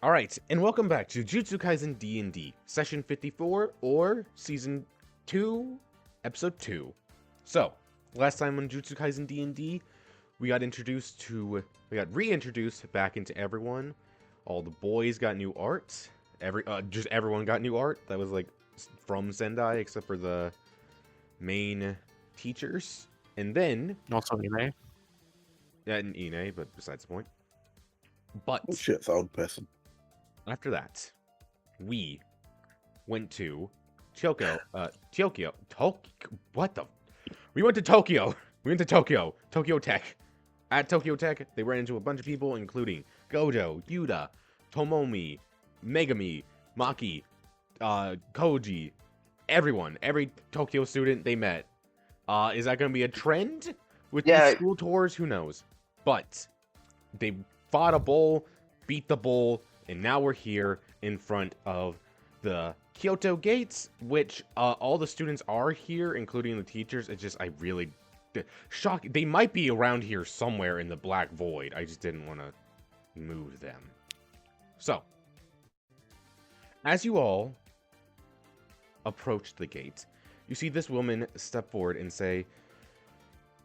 Alright, and welcome back to Jujutsu Kaisen D&D, Session 54, or Season 2, Episode 2. So, last time on Jujutsu Kaisen D&D, we got reintroduced back into everyone. All the boys got new art. Just everyone got new art. That was, from Sendai, except for the main teachers. And then... Also Ine. Yeah, and Ine, but besides the point. But... Oh shit, it's an old person. After that, we went to Tokyo. What the? We went to Tokyo. We went to Tokyo. Tokyo Tech. At Tokyo Tech, they ran into a bunch of people, including Gojo, Yuta, Tomomi, Megami, Maki, Koji, everyone. Every Tokyo student they met. Is that going to be a trend with these school tours? Who knows? But they fought a bull, beat the bull, and now we're here in front of the Kyoto gates, which all the students are here, including the teachers. It's just, I really... shock. They might be around here somewhere in the Black Void. I just didn't want to move them. So, as you all approach the gate, you see this woman step forward and say,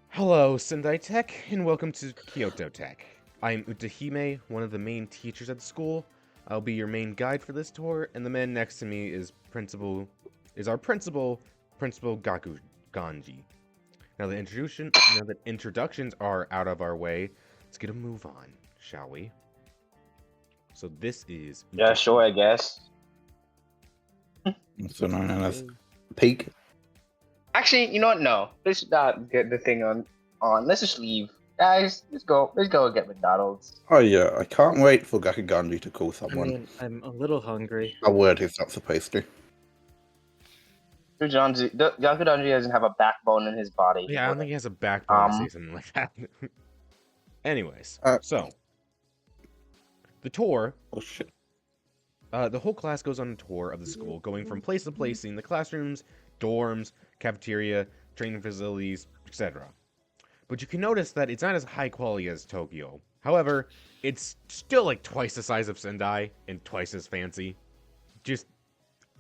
"Hello, Sendai Tech, and welcome to Kyoto Tech. I am Utahime, one of the main teachers at the school. I'll be your main guide for this tour, and the man next to me is our principal, Principal Gaku Ganji. Now that introductions are out of our way, let's get a move on, shall we? So this is Yeah, sure, I guess. So known as Peak. Actually, you know what? No, let's not get the thing on. Let's just leave, guys. Let's go and get McDonald's. Oh yeah, I can't wait for Gakuganji to call I someone. mean, I'm a little hungry. A word he's not supposed to. Gakudanji doesn't have a backbone in his body. Yeah, I don't think he has a backbone to say something like that. Anyways, so the tour. Oh shit. The whole class goes on a tour of the school, going from place to place, seeing the classrooms, dorms, cafeteria, training facilities, etc. But you can notice that it's not as high quality as Tokyo. However, it's still like twice the size of Sendai and twice as fancy. Just,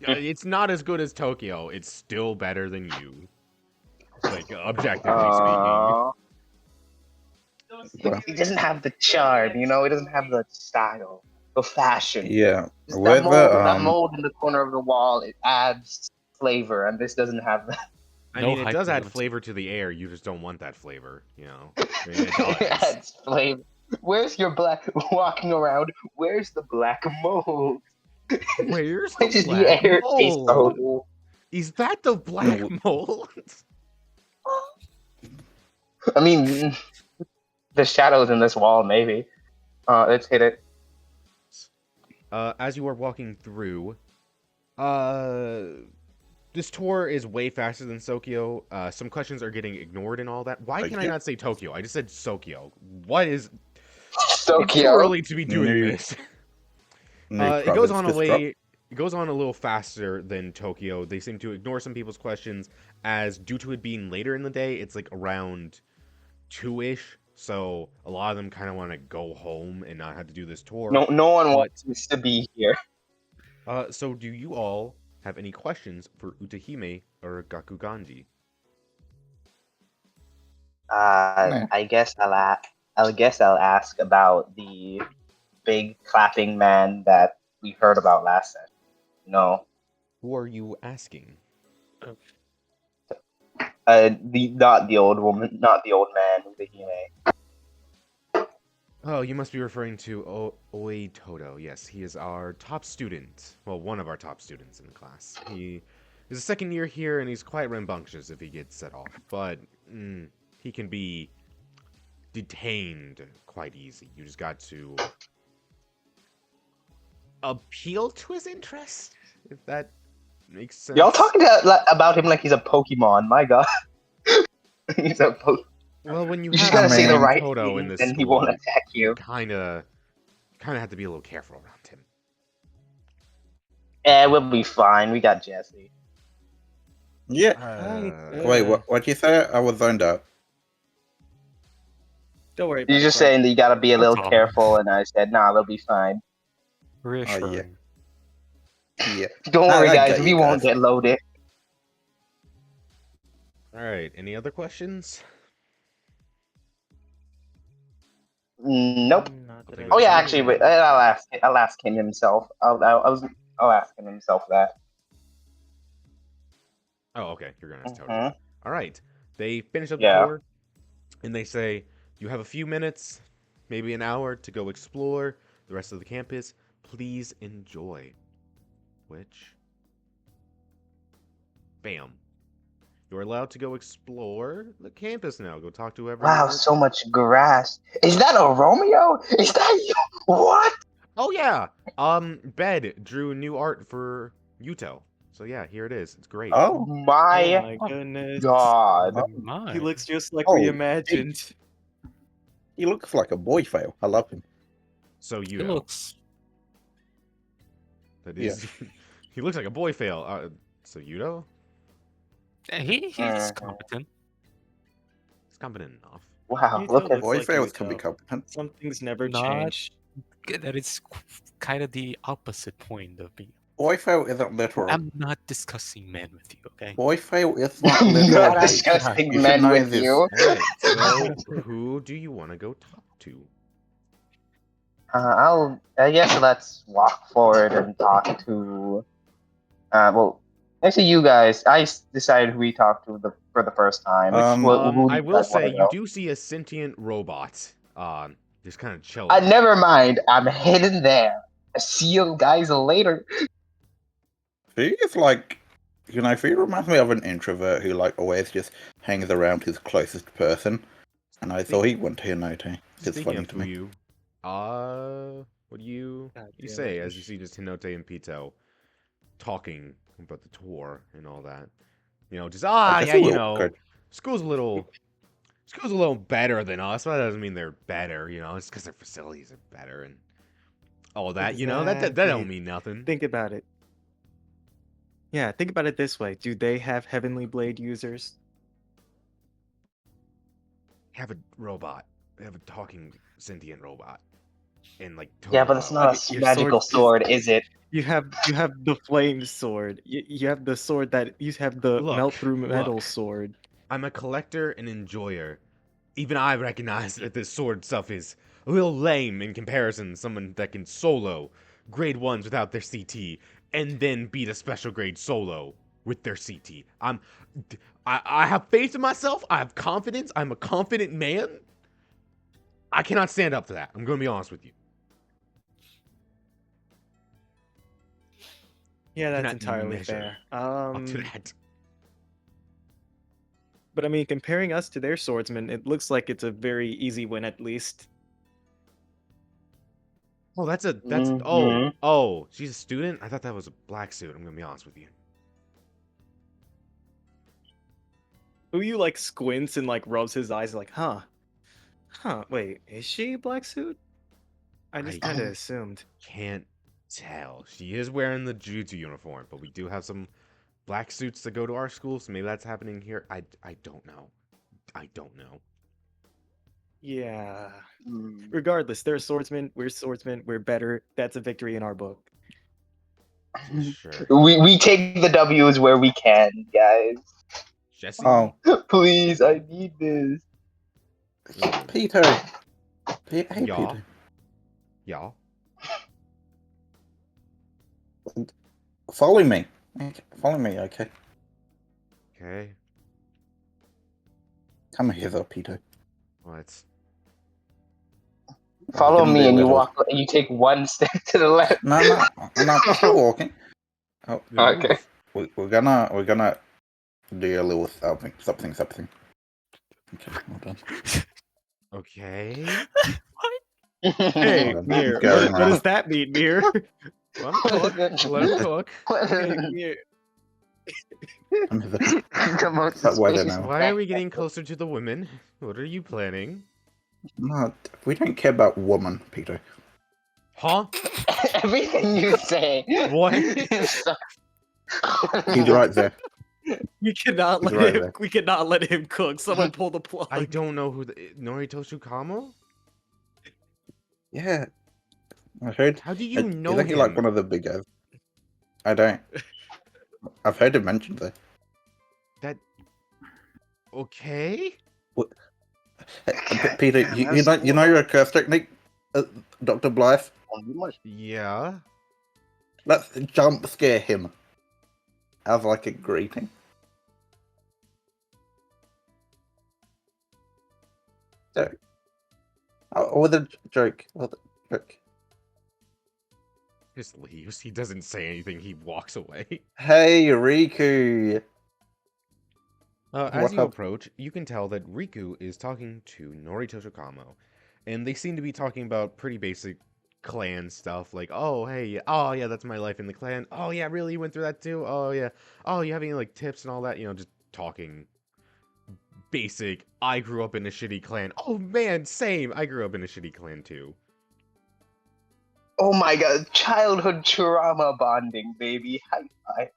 it's not as good as Tokyo. It's still better than you. Like, objectively speaking. It doesn't have the charm, you know? It doesn't have the style, the fashion. Yeah. That mold in the corner of the wall, it adds flavor, and this doesn't have that. I mean, it does add flavor to the air. You just don't want that flavor, you know? I mean, it does. It adds flavor. Where's your black walking around? Where's the black mold? Where's the black mold? Is that the black mold? I mean, the shadows in this wall, maybe. Let's hit it. As you are walking through, this tour is way faster than Sokyo. Some questions are getting ignored and all that. Why can I not say Tokyo? I just said Sokyo. What is... Tokyo? It's too early to be doing this. It goes on a little faster than Tokyo. They seem to ignore some people's questions, as due to it being later in the day, it's like around 2-ish. So a lot of them kind of want to go home and not have to do this tour. No one wants to be here. So do you all have any questions for Utahime or Gakuganji? I guess I'll ask about the big clapping man that we heard about last session. No. Who are you asking? Not the old woman, not the old man, Utahime. Oh, you must be referring to Oi Todo. Yes, he is our top student. Well, one of our top students in the class. He is a second year here, and he's quite rambunctious if he gets set off. But he can be detained quite easy. You just got to appeal to his interest, if that makes sense. Y'all talking about him like he's a Pokemon. My God. He's a Pokemon. Well, when you just gotta say the right Todo thing, in this and he won't attack you. Kind of have to be a little careful around him. We'll be fine. We got Jesse. Yeah. Wait, what'd you say? I was zoned out. Don't worry. You're just saying that you gotta be a little careful, and I said, nah, they'll be fine. Reassuring. Yeah. Don't worry, I guys. get We you won't guys. get loaded. All right. Any other questions? Nope. Not I'll that take I it Oh as yeah, no. actually, wait. I'll ask him himself. I'll ask him himself that. Oh, okay. You're gonna ask Todo. Mhm. All right. They finish up the Yeah. tour, and they say you have a few minutes, maybe an hour, to go explore the rest of the campus. Please enjoy. Which, bam, you're allowed to go explore the campus now. Go talk to whoever you Wow, work. so much grass. Is that a Romeo? Is that you? What? Oh yeah. Bed drew new art for Yuto. So yeah, here it is. It's great. Oh, Oh My my goodness. God. oh, My. He looks just like Oh, we imagined. he looks like a boy fail. I love him. So He Yuto. looks. That is. He looks like a boy fail. So Yuto. He's Mhm. competent. He's competent enough. Wow, You look tell at Boy like fails Yuto. can be competent. Some things never Not- change. That is kind of the opposite point of me. Boy fail isn't literal. I'm not discussing men with you, okay? Boy fail is not literal. not Alright, disgusting You should men know with this. you. All right. So who do you want to go talk to? I guess let's walk forward and talk to. Well, actually, you guys. Decided who we talked to for the first time. Who do I you will guys wanna say you go? do see a sentient robot. Just kind of chilling. Never mind. I'm hidden there. See you guys later. He is like, he reminds me of an introvert who like always just hangs around his closest person. And I thought he went to Hinote. It's Speaking funny of to me. Fuyu, what do you God damn say it. as you see just Hinote and Pito talking about the tour and all that? You know, just I guess yeah, he you will know, go- school's a little better than us, but that doesn't mean they're better. You know, it's because their facilities are better and all that. You know, that don't Exactly. mean nothing. Think about it. Yeah, think about it this way. Do they have Heavenly Blade users? Have a robot. They have a talking sentient robot. And like Yeah, but it's Todo. not a Your magical sword sword, is it? You have the flame sword. You have the sword that you have the melt through metal look. sword. I'm a collector and enjoyer. Even I recognize that this sword stuff is a little lame in comparison to someone that can solo grade 1s without their CT and then beat a special grade solo with their CT. I have faith in myself. I have confidence. I'm a confident man. I cannot stand up to that. I'm going to be honest with you. Yeah, that's Cannot entirely measure fair. Up to that. But I mean, comparing us to their swordsmen, it looks like it's a very easy win at least. Oh, that's Mhm. oh, she's a student? I thought that was a black suit. I'm going to be honest with you. Who you like squints and like rubs his eyes like, huh? Wait, is she a black suit? I just I- kind of assumed. Can't tell. She is wearing the Jujutsu uniform, but we do have some black suits that go to our school, so maybe that's happening here. I don't know. I don't know. Yeah. Mm. Regardless, they're swordsmen. We're better. That's a victory in our book. Sure. We take the W's where we can, guys. Jesse? Oh, Please, I need this. Peter. Hey, Yeah. Peter. Yeah. Follow me. Follow me, okay? Okay. Come hither, Peter. What? Follow can me, do and you little- walk. You take one step to the left. No, I'm still walking. Oh, Okay. we're gonna do a little something. Okay, hold on. Okay. Hey, Hold on, Mir, going what does around. that mean, Mir? Let him cook. Let him cook. Hey, Mir. I'm hither. The most That weather suspicious now. Why are we getting closer to the women? What are you planning? No, we don't care about woman, Peter. Huh? Everything you say. What? is so- He's right there. We cannot He's let right him. there. We cannot let him cook. Someone pull the plug. I don't know who Noritoshi Kamo? Yeah. I heard. How do you know He's actually like him? one of the big guys. I don't. I've heard him mentioned though. That okay? Peter, you know your curse technique, Dr. Blythe? Yeah. Let's jump scare him as like a greeting. So, with a joke. With a joke. Just leaves. He doesn't say anything. He walks away. Hey, Riku. As What's you up? approach, you can tell that Riku is talking to Norito Shikamo, and they seem to be talking about pretty basic clan stuff, like, oh, hey, yeah, that's my life in the clan. Oh, yeah, really, you went through that too? Oh, yeah. Oh, you have any, like, tips and all that? You know, just talking basic, I grew up in a shitty clan. Oh, man, same. I grew up in a shitty clan, too. Oh my god, childhood trauma bonding, baby. High five.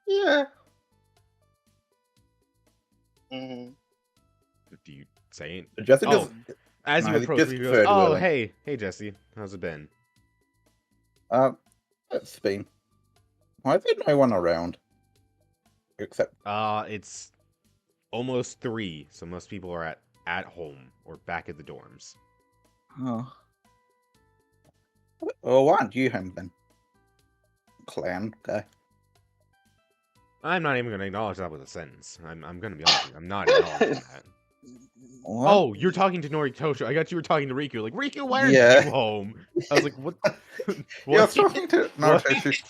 Yeah. Mhm. Do you say it? Jessica's. Oh, as you no, approach, just Riku goes, third oh, wheeling. hey, Jesse, how's it been? It's been. Why is there no one around? Except. It's almost 3, so most people are at home or back at the dorms. Oh. Well, why aren't you home then? Clan guy. I'm not even going to acknowledge that with a sentence. I'm going to be honest with you. I'm not acknowledging that. What? Oh, you're talking to Noritosho. I got you were talking to Riku. Like, Riku, why aren't Yeah. you home? I was like, what? Yeah, I was talking to What? Naruto.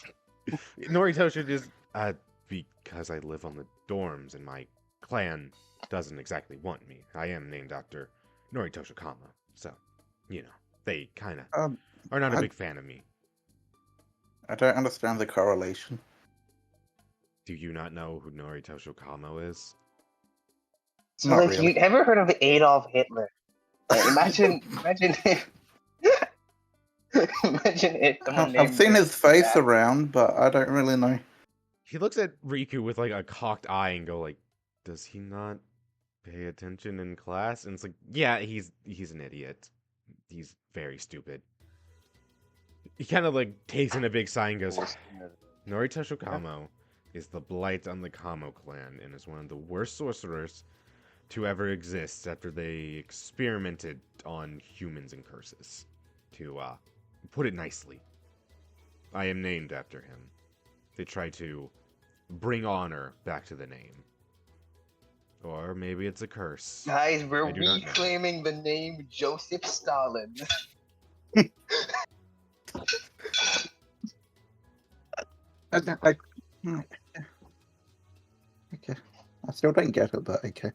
Noritosho just, because I live on the dorms and my clan doesn't exactly want me. I am named after Noritosho Kama. So, you know, they kind of are not a big fan of me. I don't understand the correlation. Do you not know who Noritosho Kamo is? So, Not like, really. you ever heard of Adolf Hitler? Like, imagine if, imagine if someone I've named seen their his face dad- around, but I don't really know. He looks at Riku with like a cocked eye and go like, does he not pay attention in class? And it's like, yeah, he's an idiot. He's very stupid. He kind of like takes in a big sigh and goes, Noritosho Kamo is the blight on the Kamo clan and is one of the worst sorcerers to ever exist after they experimented on humans and curses. To put it nicely, I am named after him. They try to bring honor back to the name. Or maybe it's a curse. Guys, we're I do not know. reclaiming the name Joseph Stalin. Okay. I still don't get it, but okay.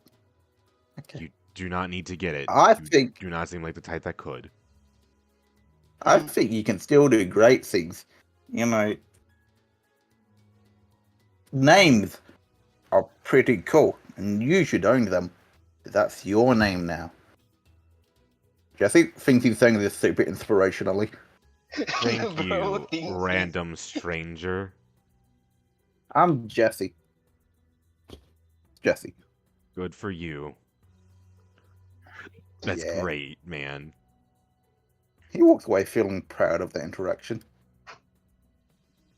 Okay. You do not need to get it. I You think do not seem like the type that could. you can still do great things. You know, names are pretty cool, and you should own them. That's your name now. Jesse thinks he's saying this super inspirationally. Thank Bro you, thinks random stranger. I'm Jesse. Jesse. Good for you. That's Yeah. great, man. He walks away feeling proud of the interaction.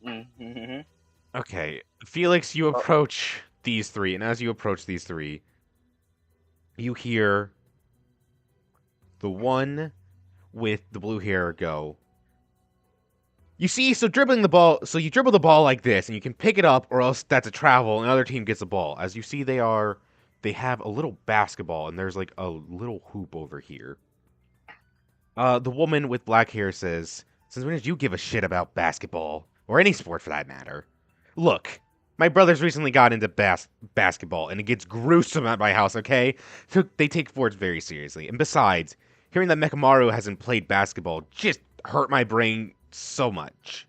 Mhm. Okay, Felix, you approach these 3, and as you approach these 3, you hear the one with the blue hair go, you see, so dribbling the ball, so you dribble the ball like this, and you can pick it up, or else that's a travel, and another team gets the ball. As you see, they have a little basketball, and there's like a little hoop over here. The woman with black hair says, since when did you give a shit about basketball? Or any sport for that matter? Look, my brothers recently got into basketball, and it gets gruesome at my house, okay? So they take sports very seriously. And besides, hearing that Mekamaru hasn't played basketball just hurt my brain so much.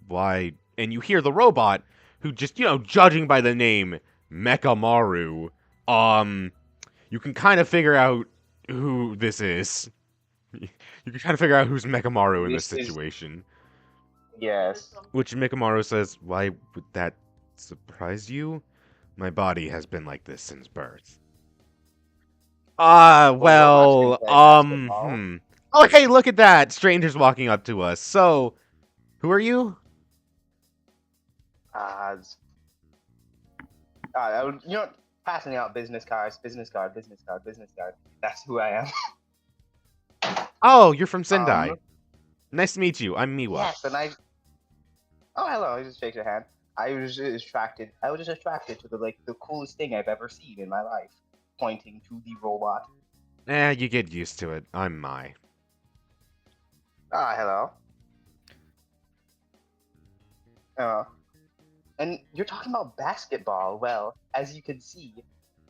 Why? And you hear the robot, who just, judging by the name Mekamaru, you can kind of figure out who this is. You can kind of figure out who's Mekamaru in this This is- situation. Yes. Which Mekamaru says, why would that surprise you? My body has been like this since birth. robots can play basketball. Oh, hey, look at that! Strangers walking up to us. So, who are you? You know, passing out business cards, business card, business card, business card. That's who I am. Oh, you're from Sendai. Nice to meet you. I'm Miwa. Yes, and I. Oh, hello. I just shake your hand. I was just attracted. I was just attracted to the coolest thing I've ever seen in my life. Pointing to the robot. You get used to it. I'm Mai. Ah, hello. And you're talking about basketball. Well, as you can see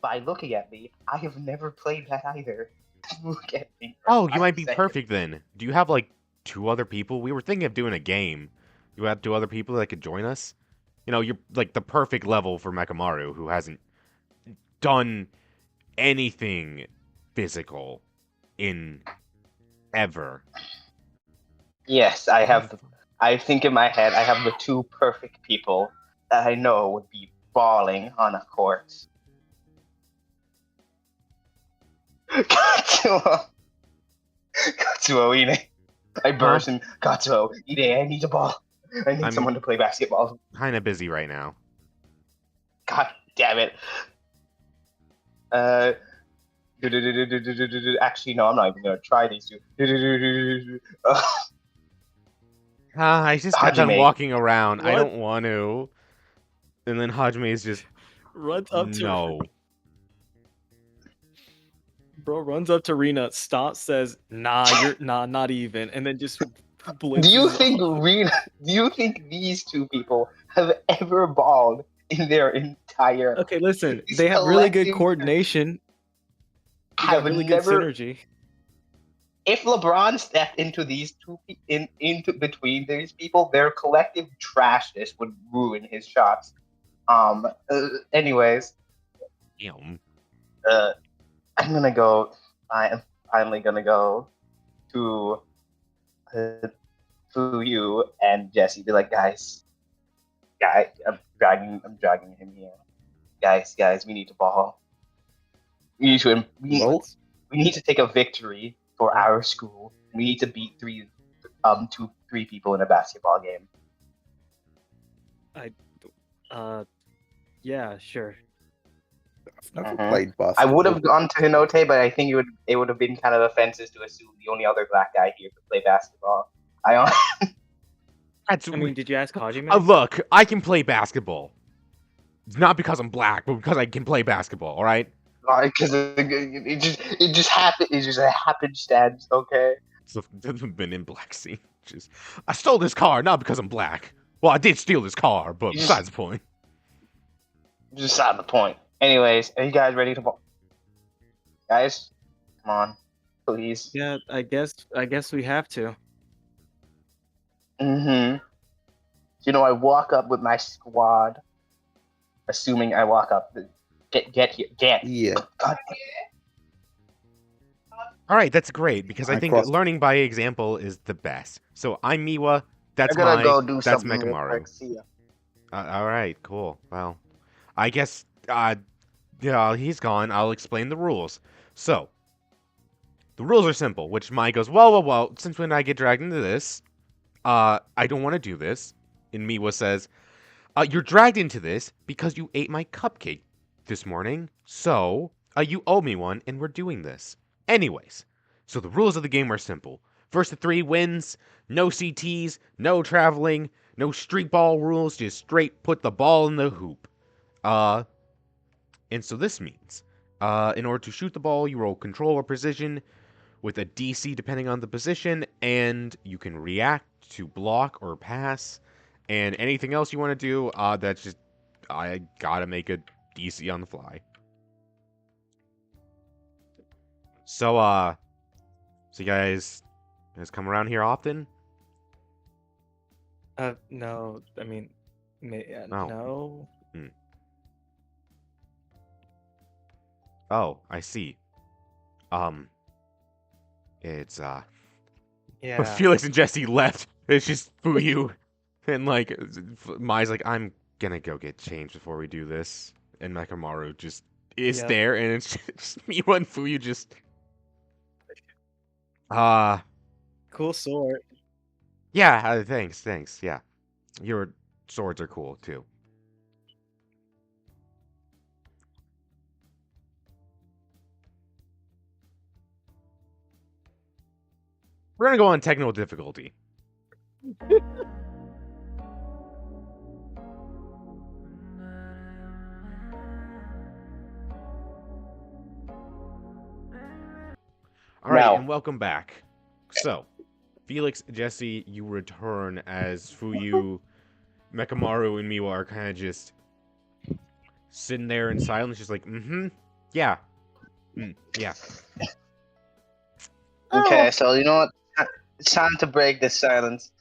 by looking at me, I have never played that either. Look at me. Oh, you might be perfect then. Do you have like 2 other people? We were thinking of doing a game. You have 2 other people that could join us? You know, you're like the perfect level for Mekamaru, who hasn't done anything physical in ever. Yes, I have. I think in my head I have the 2 perfect people that I know would be balling on a court. Katsuo, Ine. I burst and Katsuo, Ine, I need a ball. I need someone to play basketball. Kind of busy right now. God damn it. Actually, no, I'm not even gonna try these 2. I just got done Hajime. walking around. I What? don't want to. And then Hajime is just Runs up to no. Bro runs up to Rena, stops, says, "Nah, not even," and then just blitzes. Do you think these 2 people have ever balled in their entire? Okay, listen. These They have really good collective- coordination. They have got really never- good synergy. If LeBron stepped into these 2 into between these people, their collective trashness would ruin his shots. Anyways, Damn. I'm gonna go. I am finally gonna go to Fuyu and Jesse. Be like, guys, I'm dragging him here. Guys, we need to ball. We need to. Well, We need to take a victory for our school. We need to beat 3 people in a basketball game. Yeah, sure. I've never Mhm. played I basketball. would have gone to Hinote, but I think it would have been kind of offensive to assume the only other black guy here could play basketball. That's I mean, did you ask Hajime? look, I can play basketball. It's not because I'm black, but because I can play basketball. All right. Because it just happened. It's just a happenstance. Okay. So I've been in black scene. Just I stole this car not because I'm black. Well, I did steal this car, but You besides the point. Just beside the point. Anyways, are you guys ready to ball? Guys, come on, please. Yeah, I guess we have to. Mm-hmm. You know, I walk up with my squad, assuming I walk up. Get here. Get. Yeah. God. All right, that's great because I I think crossed- learning by example is the best. So I'm Miwa. That's I'm gonna my. go do That's something real Mekamaru. quick. See ya. All right, cool. Well, I guess yeah, he's gone. I'll explain the rules. So, the rules are simple. Which Mai goes, well. Since when I get dragged into this, I don't want to do this. And Miwa says, you're dragged into this because you ate my cupcake this morning. So, you owe me one, and we're doing this. Anyways, so the rules of the game are simple. First to 3 wins. No CTs. No traveling. No street ball rules. Just straight put the ball in the hoop. And so this means, in order to shoot the ball, you roll control or precision with a DC depending on the position, and you can react to block or pass, and anything else you want to do, that's just, I gotta make a DC on the fly. So you guys come around here often? No, I mean, Oh. no. Oh, I see. It's, Yeah. Felix and Jesse left. It's just Fuyu. And, like, Mai's like, I'm gonna go get changed before we do this. And Mekamaru just is Yep. there, and it's just Miwa and Fuyu just... Cool sword. Yeah, thanks. Yeah. Your swords are cool, too. We're gonna go on technical difficulty. All right, Now. and welcome back. So, Felix, Jesse, you return as Fuyu, Mekamaru, and Miwa are kind of just sitting there in silence, just like, yeah, yeah. Okay, so you know what? It's time to break this silence.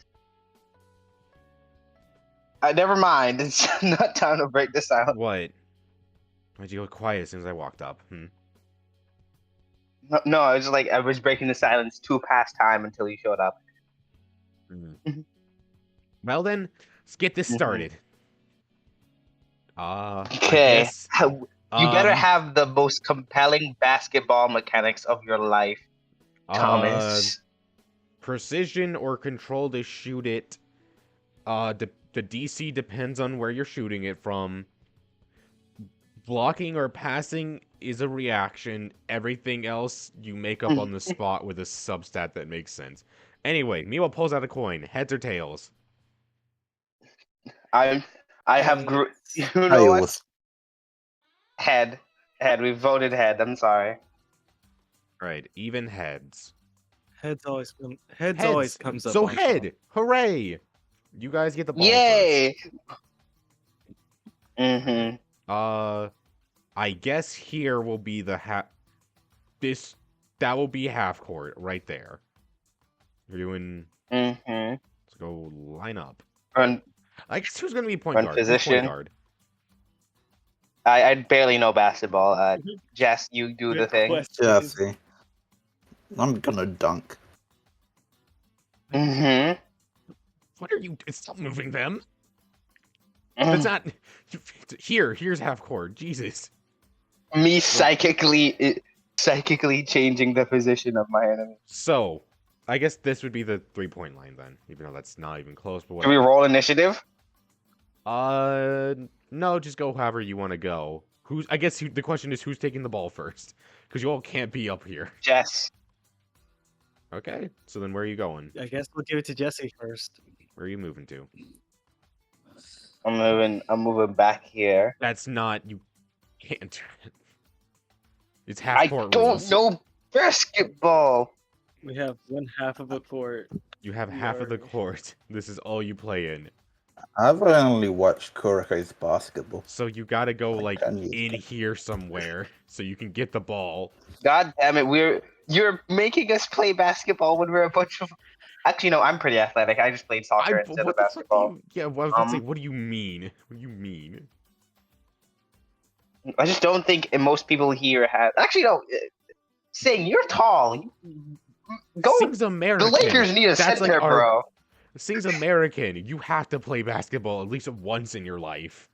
Never mind. It's not time to break the silence. What? Why'd you go quiet as soon as I walked up? No, I was like I was breaking the silence too past time until you showed up. Well then, let's get this Mhm. started. Okay. I guess, You better have the most compelling basketball mechanics of your life, Thomas. Precision or control to shoot it. The DC depends on where you're shooting it from. Blocking or passing is a reaction. Everything else you make up on the spot with a substat that makes sense. Anyway, Miwa pulls out a coin. Heads or tails? I have you know Tails. what? Head. We voted head. I'm sorry. Right, even heads. Heads always comes up. So on head! top. Hooray! You guys get the ball Yay! first. I guess here will be the that will be half court right there. You're doing. Let's go line up. Run I guess who's gonna be point Run guard? Who's position. point guard? I barely know basketball. Jess, you do the Good thing. question. Jesse. I'm gonna dunk. What are you? Stop moving them. That's not. Here's half court. Jesus. Me psychically changing the position of my enemy. So, I guess this would be the 3-point line then, even though that's not even close. But Do we whatever. roll initiative? No, just go however you want to go. I guess the question is who's taking the ball first, because you all can't be up here. Jess. Okay, so then where are you going? I guess we'll give it to Jesse first. Where are you moving to? I'm moving back here. That's not. You can't. It's I half court don't rules. know basketball. We have one half of a court. You have half of the Yard. court. This is all you play in. I've only watched Kuriko's basketball. So you gotta go like can use in that. here somewhere so you can get the ball. God damn it! You're making us play basketball when we're a bunch of. Actually, no. I'm pretty athletic. I just played soccer instead what of the fuck do basketball. you, yeah, well, I was gonna say, what do you mean? What do you mean? I just don't think most people here have. Actually, no. Saying you're tall. Go. Seems American. The Lakers need a That's center, bro. Seems American. You have to play basketball at least once in your life.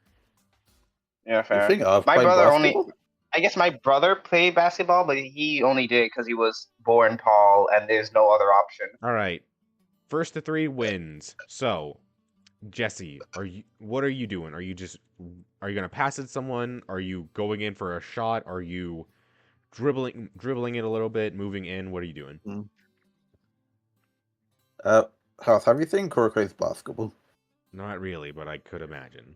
Yeah, You fair. think I've My played brother basketball? I guess my brother played basketball, but he only did it because he was born tall and there's no other option. All right, first to 3 wins. So, Jesse, what are you doing? Are you gonna pass it to someone? Are you going in for a shot? Are you dribbling it a little bit, moving in? What are you doing? House, have you seen Kuriko's basketball? Not really, but I could imagine.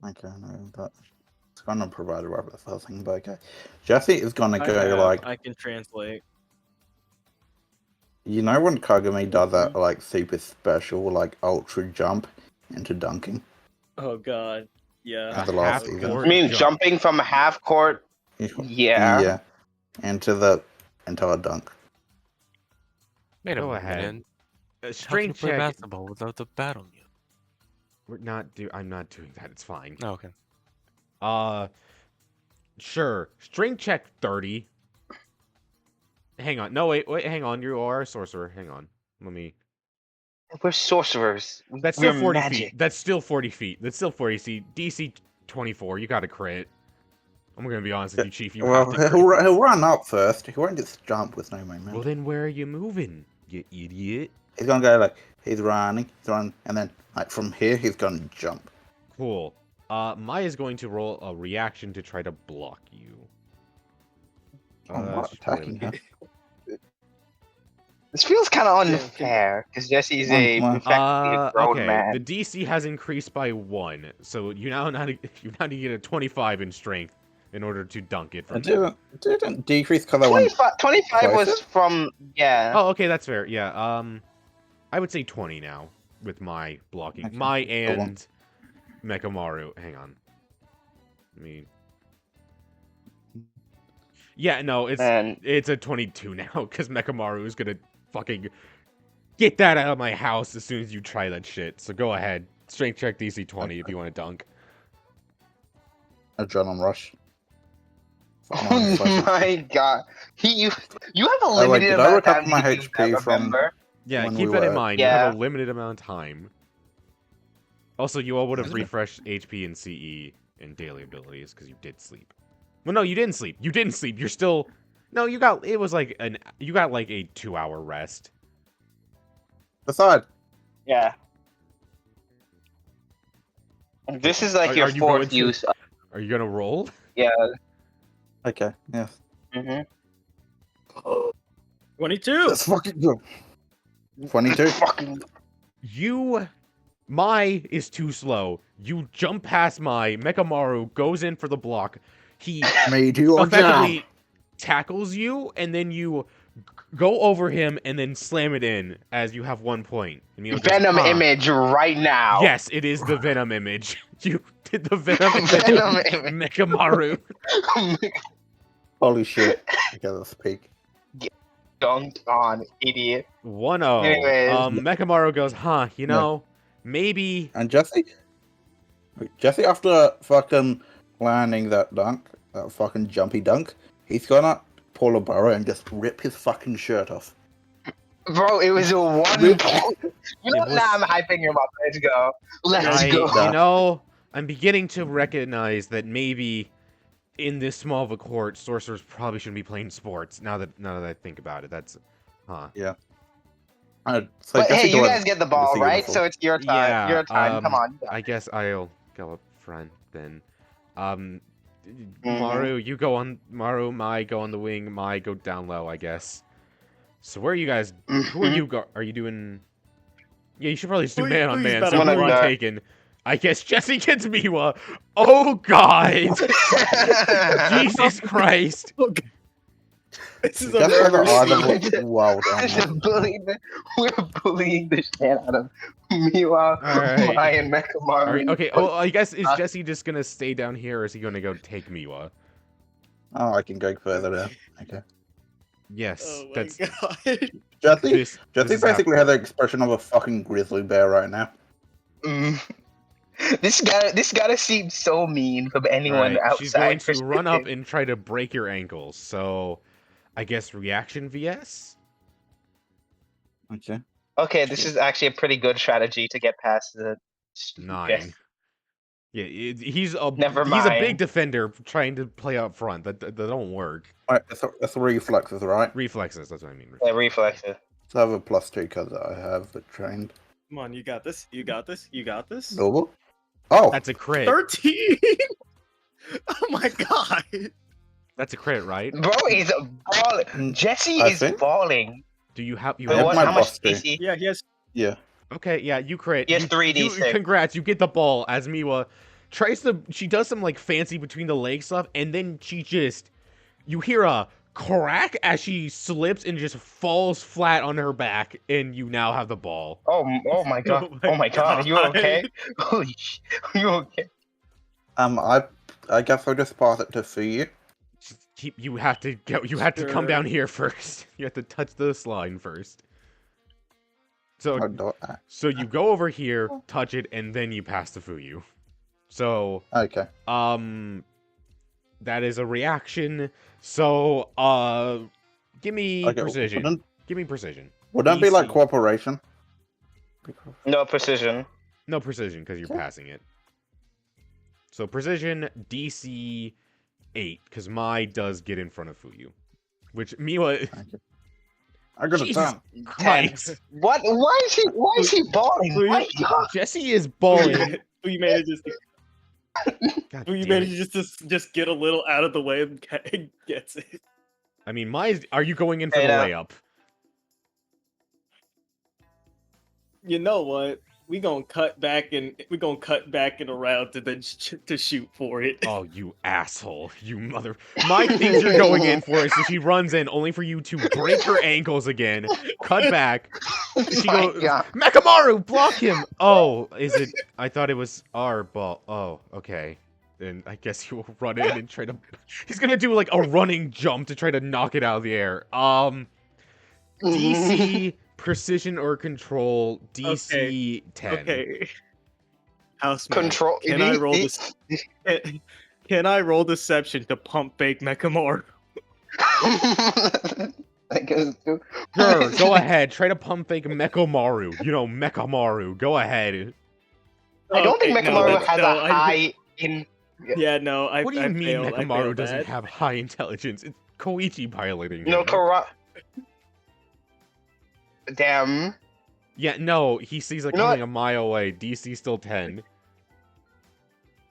Okay, no, that's gonna provide a rubber first thing, but okay. Jesse is gonna go I can translate. you know when Kagami does that like super special like ultra jump into dunking? Oh god. Yeah. At the last half season. court I mean, jump. jumping from half court. Yeah. Yeah. Into a dunk. Wait a Go minute. ahead. How can you Strength play check. basketball without the bat on you? I'm not doing that. It's fine. Oh, okay. Sure. Strength check 30. Hang on. No, wait, hang on. You are a sorcerer. Hang on. Let me. We're sorcerers. That's still We're 40 magic. feet. That's still 40 feet. That's still 40 feet. DC 24. You got a crit. I'm gonna be honest with you, Chief. You Well, have to crit. he'll run up first. He won't just jump with no momentum. Well, then where are you moving? You idiot. He's gonna go like he's running, and then like from here he's gonna jump. Cool. Maya's going to roll a reaction to try to block you. I'm not she's probably attacking her. This feels kind of Yeah, unfair because Jesse's Come on, a come on. effectively a grown Okay. man. The DC has increased by 1, so you now need to get a 25 in strength in order to dunk it from It there. didn't decrease because I went 25 was closer? from yeah. Oh, okay, that's fair. Yeah. I would say 20 now with my blocking. Okay, My go on. and Mekamaru. Hang on. I mean. Yeah, no, And it's a 22 now because Mekamaru is gonna fucking get that out of my house as soon as you try that shit. So go ahead, strength check DC 20 if you want to dunk. Adrenaline rush. oh my god, you have a Oh, wait, limited did I amount of recover time my to use that, HP from- remember? Yeah, When keep we that in were- mind. You have Yeah. a limited amount of time. Also, you all would have Isn't it? refreshed HP and CE and daily abilities because you did sleep. Well, no, you didn't sleep. You didn't sleep. You're still. No, you got. It was like You got like a 2-hour rest. Aside. Yeah. This is like Are your you fourth going to- use. Are you gonna roll? Yeah. Okay, yes. Mm-hmm. 22. That's fucking good. 22. Fucking. Mai is too slow. You jump past Mai. Mekamaru goes in for the block. He Made you effectively tackles you, and then you go over him and then slam it in as you have 1 point. And Mio goes, Venom "Huh." image right now. Yes, it is the Venom image. You did the Venom image. Venom of image. Mekamaru. Holy shit. Okay, let's peek. Dunked on, idiot. 1-0. Anyways. Mekamaru goes, huh, you know, maybe. And Jesse, after fucking landing that dunk, that fucking jumpy dunk, he's gonna pull a burrow and just rip his fucking shirt off. Bro, it was a 1 Rip- point. You know, It was- now I'm hyping him up. Let's go. Let's I, go. you know, I'm beginning to recognize that maybe in this small of a court, sorcerers probably shouldn't be playing sports. Now that I think about it, that's, huh? So But Jesse hey, you goes- guys get the ball, see right? uniform. So it's your time. Yeah, Your time. Come on. I guess I'll go up front then. Mm-hmm. Maru, you go on. Maru, Mai go on the wing. Mai go down low, I guess. So where are you guys? Who are you? Are you doing? Yeah, you should probably just do Who- man on who's man. better So who than are you that? taking? I guess Jesse gets Miwa. Oh God! Jesus Christ! This is a Jesse has murder an eye that scene. looks wild on We're bullying the shit out of Miwa, Alright. Mai, and Mekamaru. Okay. Oh, I guess is Jesse just gonna stay down here, or is he gonna go take Miwa? Oh, I can go further down. Okay. Yes, Oh my that's god. Jesse this. Jesse is basically happening. has the expression of a fucking grizzly bear right now. Mm. This gotta seem so mean from anyone Alright, outside. she's going to run up perspective. and try to break your ankles. So, I guess reaction VS. Okay. Okay, this is actually a pretty good strategy to get past the 9. Yeah, he's a Never he's a big mind. defender trying to play up front. That don't work. Alright, that's reflexes, right? Reflexes. That's what I mean. Yeah, reflexes. So I have a +2 because I have the trained Come on, you got this. You got this. You got this. noble. Oh, That's a crit. 13. Oh my god. That's a crit, right? Bro, he's balling. Mm, Jesse I is think- balling. Do you have you I Wait, have have my how much +2. DC? Yeah, he has. yeah. Okay, yeah, you crit. Yes, You- 3d6. Congrats, you get the ball as Miwa tries to. She does some like fancy between the leg stuff, and then you hear a crack as she slips and just falls flat on her back, and you now have the ball. Oh my god. Oh Oh my my god. Are you God. okay? Holy sh! Are you okay? I guess I'll just pass it to Fuyu. You have to go. You have to come Sure. down here first. You have to touch this line first. So So you go over here, touch it, and then you pass the Fuyu. So, Okay. that is a reaction. So, give me Okay. precision. Give me precision. Wouldn't it be like DC. cooperation? No precision. No precision because you're passing it. So precision DC 8 because Mai does get in front of Fuyu, which Miwa. I got a Jesus 10. Christ. What? Why is he balling? Who you- My God. Jesse is balling. You managed God you damn managed it. just get a little out of the way and gets it. I mean, are you going in for Hey, the now- layup? You know what? We gonna cut back and around to then to shoot for it. Oh, you asshole. You mother. My thinks you're going in for it, so she runs in only for you to break her ankles again. Cut back. She My goes, God. Mekamaru, block him! Oh, is it? I thought it was our ball. Oh, okay. Then I guess he will run in and try to. He's gonna do like a running jump to try to knock it out of the air. DC precision or control DC 10. Okay. Houseman. Control. Can I roll this? Can I roll deception to pump fake Mekamaru? I guess. Sure, go ahead. Try to pump fake Mekamaru. You know, Mekamaru. Go ahead. I don't think Okay, Mekamaru has a I- high in. Yeah, no, I. What do you I mean failed, I Mekamaru failed doesn't that. have high intelligence? It's Koichi piloting him. No, Damn. Yeah, no, he sees it You know coming what? a mile away. DC still 10.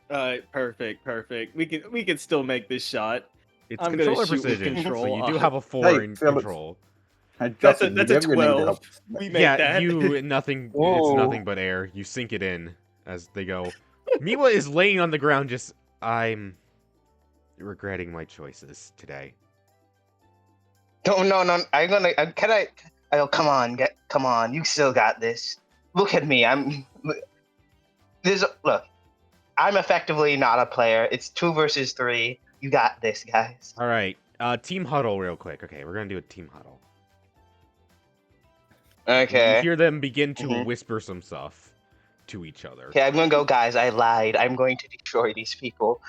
Perfect. We can still make this shot. It's I'm gonna controller shoot with precision, so control. you do have a 4 in Felix. control. Hey, That's Justin, a you ever need 12. help? We make Yeah, that. you nothing. It's Whoa. nothing but air. You sink it in as they go. Miwa is laying on the ground. Just I'm regretting my choices today. No. I'm gonna. Can I? Oh, come on. You still got this. Look at me. Look. I'm effectively not a player. It's 2 versus 3. You got this, guys. All right, team huddle, real quick. Okay, we're gonna do a team huddle. You Okay. hear them begin to Mhm. whisper some stuff to each other. Okay, I'm gonna go, guys. I lied. I'm going to destroy these people.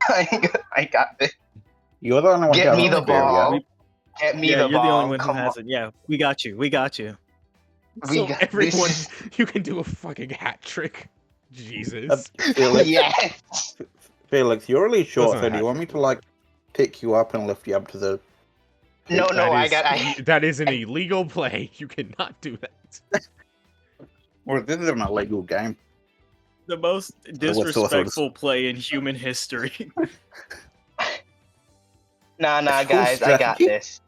I got this. You're the only one Get who me has the experience. ball. Get me Yeah, the you're ball. the only one who Come has it. Yeah, we got you. We So got everyone, this. you can do a fucking hat trick. Jesus. Felix, Yes. Felix, you're really short, That's so not do you want me happening. to like pick you up and lift you up to the? No, That I is- got. that is an illegal play. You cannot do that. Or this is an illegal game. The most sorcerers. disrespectful play in human history. Nah, It's full guys. I got strategy. this.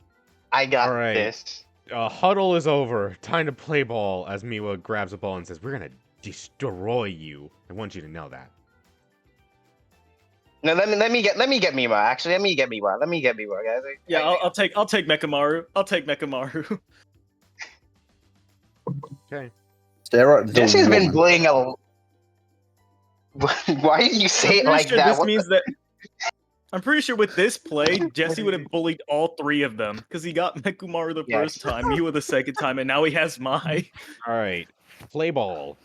I got All right. this. Huddle is over. Time to play ball. As Miwa grabs a ball and says, "We're gonna destroy you." I want you to know that. No, let me get Mima. Actually, let me get Mima, guys. Yeah, I'll take Mekamaru. I'll take Mekamaru. Okay. Sarah, the Jesse's been woman. bullying a. Why do you say it like that? This What means that. I'm pretty sure with this play, Jesse would have bullied all 3 of them because he got Mekumaru the Yes. first time, Miwa the second time, and now he has Mai. All right. Play ball.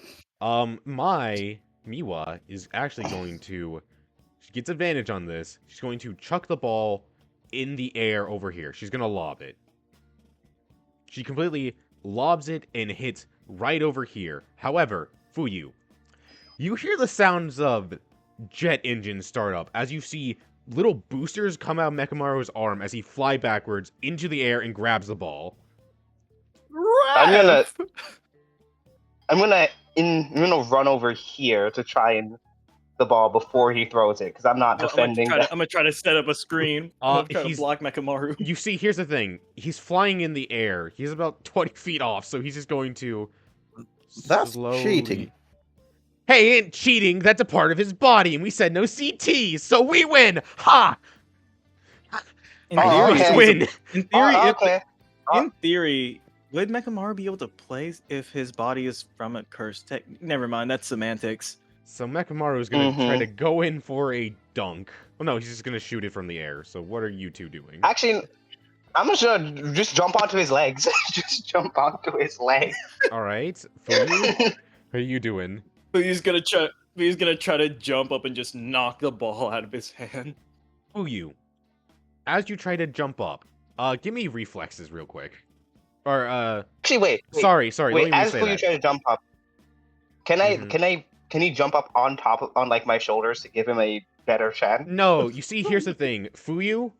My Miwa is actually going to. She gets advantage on this. She's going to chuck the ball in the air over here. She's gonna lob it. She completely lobs it and hits right over here. However, Fuyu, you hear the sounds of jet engines start up as you see little boosters come out of Mekamaru's arm as he fly backwards into the air and grabs the ball. I'm gonna run over here to try and the ball before he throws it because I'm not defending. I'm gonna try to set up a screen. I'm gonna try to He's- block Mekamaru. You see, here's the thing. He's flying in the air. He's about 20 feet off, so he's just going to That's slowly... cheating. Hey, ain't cheating. That's a part of his body, and we said no CTs, so we win. Ha! In Oh, theory, okay. Win. in theory, Okay. in theory, would Mekamaru be able to play if his body is from a cursed tech? Never mind, that's semantics. So Mekamaru is going to try Mhm. to go in for a dunk. Oh no, he's just going to shoot it from the air. So what are you two doing? Actually, I'm just gonna just jump onto his legs. Just jump onto his legs. All right. Fuyu, how are you doing? But he's gonna try to jump up and just knock the ball out of his hand. Fuyu, as you try to jump up, give me reflexes real quick. Or, Actually, wait. sorry, Wait, don't as even you say try to jump up, can I Mhm. can he jump up on like my shoulders to give him a better chance? No, you see, here's the thing. Fuyu,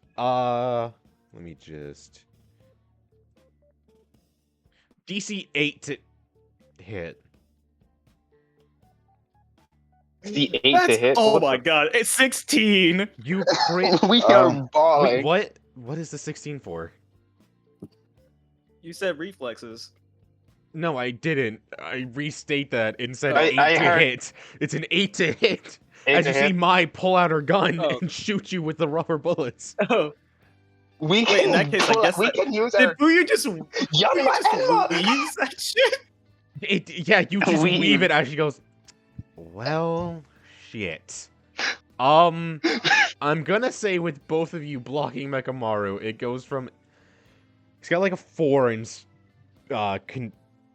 let me just... DC 8 to hit. The 8 That's, to hit. oh What my the- god, it's 16. You crit. we are Um, balling. Wait, what? What is the 16 for? You said reflexes. No, I didn't. I restate that and said I 8 to heard- hit. It's an 8 to hit. 8 As to you see hit. Mai pull out her gun Oh. and shoot you with the rubber bullets. Oh, We wait, in can that case, I pull- guess we that- can use did our Fuyu just Emma. weaves that shit? Yeah, you just Weave. weave it as she goes, well, shit. I'm gonna say with both of you blocking Mechamaru, it goes from... He's got like a 4 in...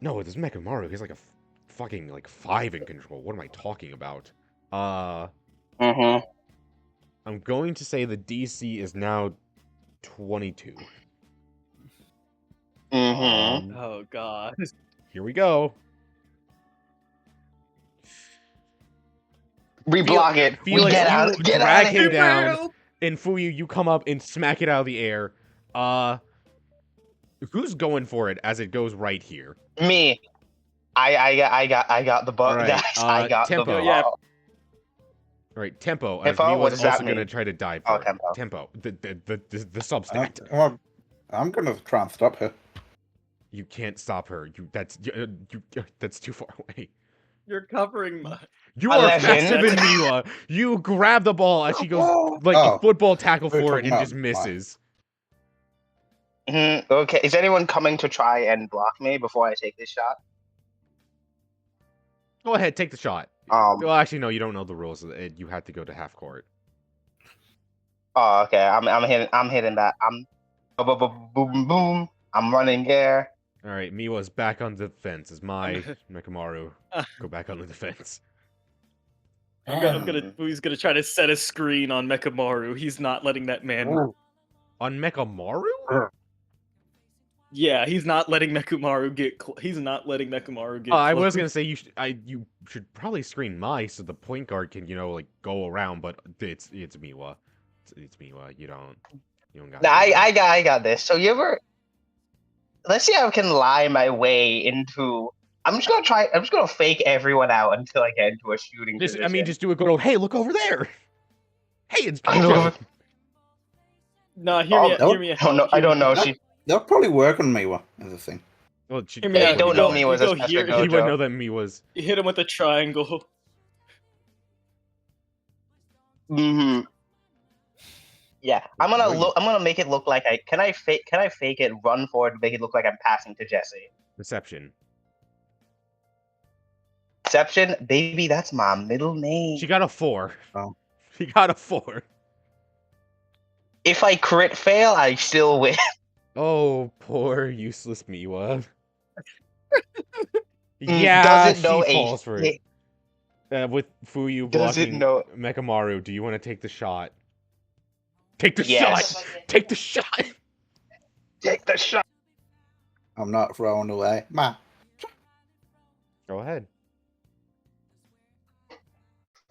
No, this Mechamaru, he's like a fucking, like, 5 in control. What am I talking about? Mm-hmm. I'm going to say the DC is now 22. Mm-hmm. Oh god. Here we go. We block it. We Felix, get you out. Get drag out him of here. down. And Fuyu, you come up and smack it out of the air. Who's going for it as it goes right here? Me. I got the ball, All right, guys. I got tempo. the ball. Yeah. All right, tempo. As Tempo? me What was does that also going to mean? try to dive Oh, for it. tempo. Tempo. The substat. I'm gonna try and stop her. You can't stop her. That's too far away. You're covering my... You are 11. faster than Miwa. You grab the ball as she goes like a Oh. football tackle We're for it talking and just about misses. Okay. Is anyone coming to try and block me before I take this shot? Go ahead, take the shot. Well, actually, no, you don't know the rules. You have to go to half court. Oh, okay. I'm hitting that. I'm boom, boom, boom, boom. I'm running there. All right, Miwa's back on the defense. As my Mechamaru go back on the defense. Fuyu's gonna try to set a screen on Mechamaru. He's not letting that man... On Mechamaru? Yeah, he's not letting Mechamaru get... He's not letting Mechamaru get I was close. gonna say you should probably screen Mai so the point guard can like go around, but it's Miwa. It's Miwa. You don't got. Nah, I got this. So you ever? Let's see how I can lie my way into. I'm just gonna fake everyone out until I get into a shooting position. Just do it. Go. Hey, look over there. Hey, it's I know. Pedro. Nah, hear me out. I don't know. She They'll probably work on me as a thing. Well, Hear me They out. don't You know go- me you was a go special here- gojo. He would know that me was. You hit him with a triangle. Mm-hmm. Yeah, I'm gonna make it look like can I fake it, run forward, make it look like I'm passing to Jesse. Deception. Deception, baby, that's my middle name. She got a 4. Oh. She got a 4. If I crit fail, I still win. Oh, poor useless Miwa. Does Yeah, it know she a falls for it. With Fuyu Does it blocking know- Mechamaru, do you want to take the shot? Take the Yes. shot! Take the shot! Take the shot. I'm not throwing away. Ma. Go ahead.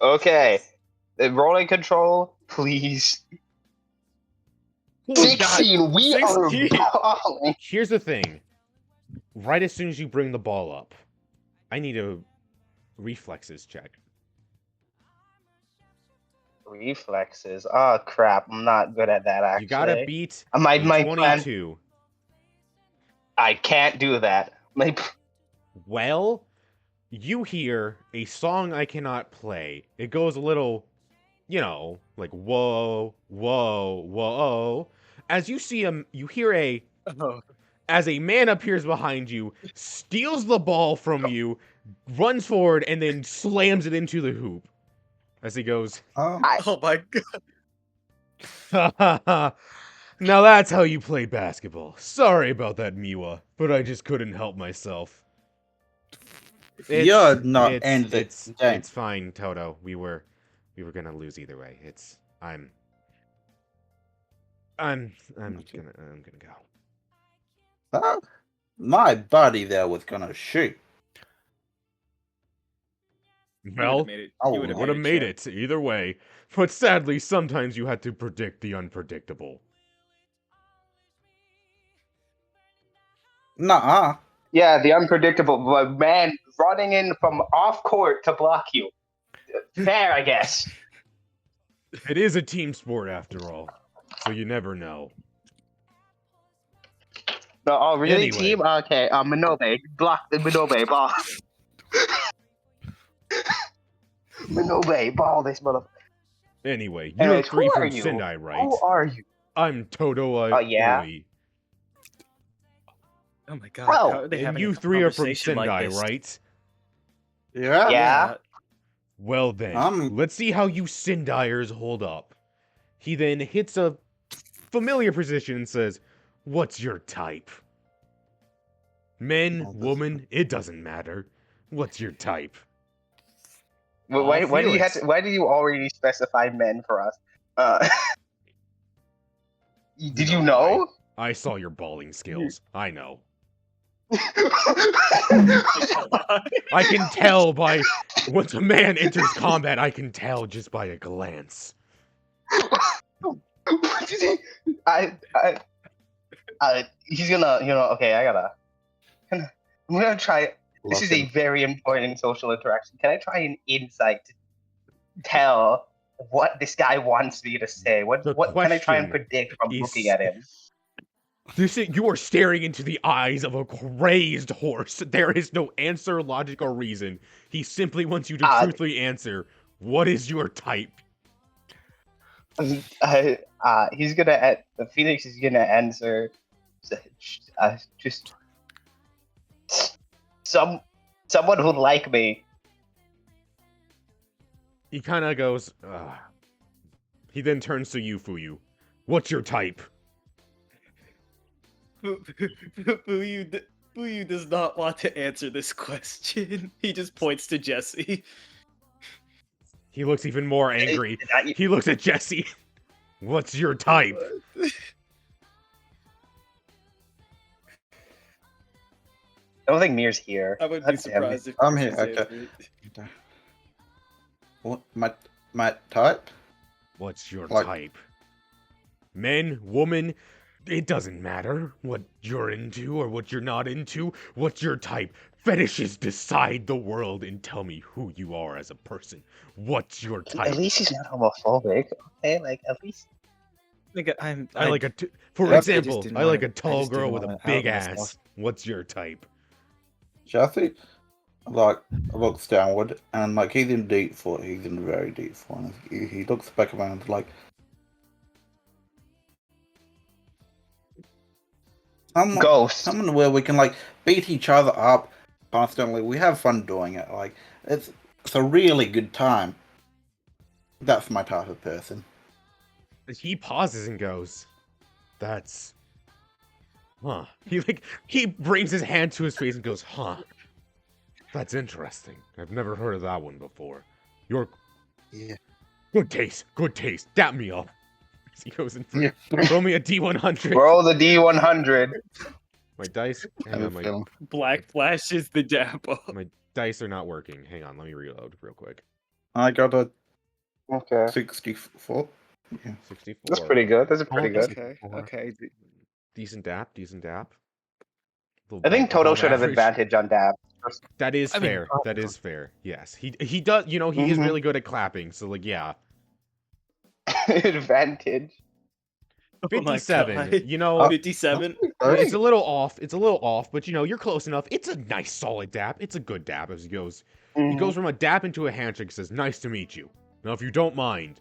Okay. The rolling control, please. Oh, God. 16. We 16. are balling. Here's the thing. Right as soon as you bring the ball up, I need a reflexes check. Reflexes. Oh crap! I'm not good at that. Actually, You gotta beat my a plan. 22. I can't do that. Well, you hear a song I cannot play. It goes a little, like whoa, whoa, whoa. As you see you hear Oh. as a man appears behind you, steals the ball from you, runs forward, and then slams it into the hoop. As he goes, Oh. Oh my god. now that's how you play basketball. Sorry about that, Miwa, but I just couldn't help myself. You're not end this game. It's fine, Todo. We were gonna lose either way. I'm gonna go. Huh? My buddy there was gonna shoot. Well, Oh, You would've would have made champ. it either way. But sadly, sometimes you had to predict the unpredictable. Nuh-uh. Yeah, the unpredictable man running in from off court to block you. Fair, I guess. It is a team sport after all, so you never know. No, oh, really, Anyway. team? Okay, Minobe, block the Minobe ball. Minobe, ball this motherfucker. Anyway, you're Anyways, three who from are you? Sendai, right? Who are you? I'm Todo. Oh, yeah? Oh my god. Bro, how are they And having you a three are from conversation Sendai, like this? right? Yeah. Yeah. Well then, Um- let's see how you Sendaiers hold up. He then hits a familiar position and says, "What's your type?" Men, Oh, this- woman, it doesn't matter. What's your type? Why do you have Felix. to, why do you already specify men for us? Did you know? I saw your balling skills. I know. I can tell by once a man enters combat, I can tell just by a glance. He's gonna, okay, I'm gonna try. This is a Looking. very important social interaction. Can I try an insight to tell what this guy wants me to say? What The can I try and question predict from is- looking at him? You are staring into the eyes of a crazed horse. There is no answer, logic, or reason. He simply wants you to truthfully answer, what is your type? He's gonna. Felix is gonna answer. Just someone who like me. He kind of goes, ugh. He then turns to you, Fuyu. What's your type? Fuyu does not want to answer this question. He just points to Jesse. He looks even more angry. He looks at Jesse. What's your type? I don't think Mir's here. I would be God damn it. surprised if I'm here, Jesse okay. answered it. What my type? What's your Like- type? Men, woman, it doesn't matter what you're into or what you're not into. What's your type? Fetishes decide the world and tell me who you are as a person. What's your type? At least he's not homophobic. Okay, like at least. Nigga, I like for I just example, didn't I like wanna- a tall I just girl didn't with a wanna big out ass. myself. What's your type? Jesse, like, looks downward, and like he's in deep thought. He's in very deep thought. And he looks back around like. Ghost. Someone where we can like beat each other up constantly. We have fun doing it. Like it's a really good time. That's my type of person. He pauses and goes, "That's, huh?" He brings his hand to his face and goes, "Huh? That's interesting. I've never heard of that one before. You're Yeah. good taste. Good taste. Dap me up." He goes and Yeah. roll me a D100. Roll the D100. My dice. I Hang have on, a feeling. Black flashes the dapple. my dice are not working. Hang on, let me reload real quick. I got a Okay. 64. 64. That's pretty good. That's pretty good. Okay. Decent dap. Decent dap. I think Todo Above should have average. advantage on dab. That is I mean, fair. That is fair. Yes, he does. You know, he is really good at clapping. So like, yeah, Advantage. Oh my 57. God. You know, 57. it's a little off. It's a little off, but you know, you're close enough. It's a nice, solid dap. It's a good dap as he goes. He goes from a dap into a handshake. Says, "Nice to meet you. Now, if you don't mind,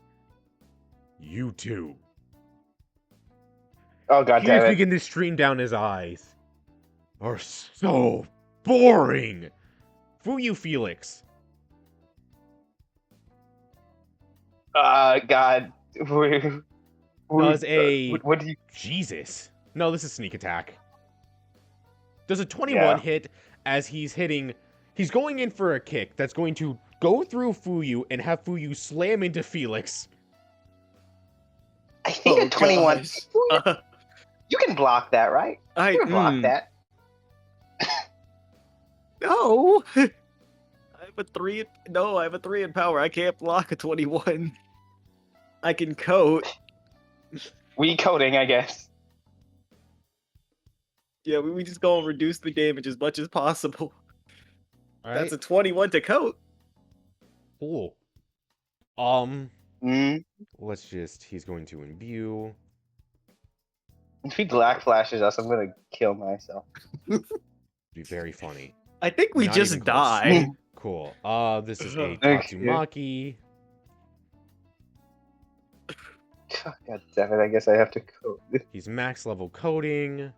you too." Oh god Tears damn it. begin to stream down his eyes. Are so boring. Fuyu Felix. God. Does a What do you? Jesus. No, this is sneak attack. Does a 21 Yeah. hit as he's hitting. He's going in for a kick that's going to go through Fuyu and have Fuyu slam into Felix. I think a 21. gosh. You can block that, right? You can block that. No. I have a 3. No, I have a 3 in power. I can't block a 21. I can coat. We coding, I guess. Yeah, we just go and reduce the damage as much as possible. All right. That's a 21 to coat. Cool. Mm. Let's just. He's going to imbue. If he black flashes us, I'm gonna kill myself. Be very funny. I think we Not even just close. die. Cool. This is a Thank you. Tatsumaki. God damn it! I guess I have to go. He's max level coding.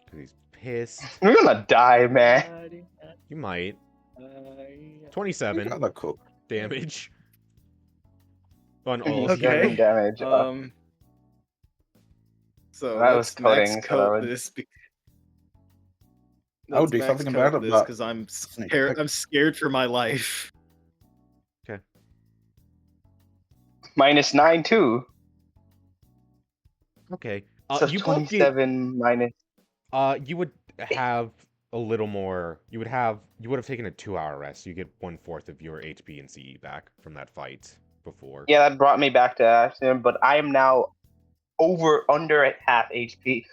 Cause he's pissed. We're gonna die, man. You might. You 27 got the cook. damage. On all Okay. of you. 7 damage. So That let's was coding, max so that coat would- this. I'll Let's do max something coat about it, this but- because I'm Sneak scared. peek. I'm scared for my life. -9 too. Okay. So You both get. 27 minus. You would have a little more. You would have taken a 2-hour rest. You get 1/4 of your HP and CE back from that fight before. Yeah, that brought me back to action, but I am now under at half HP.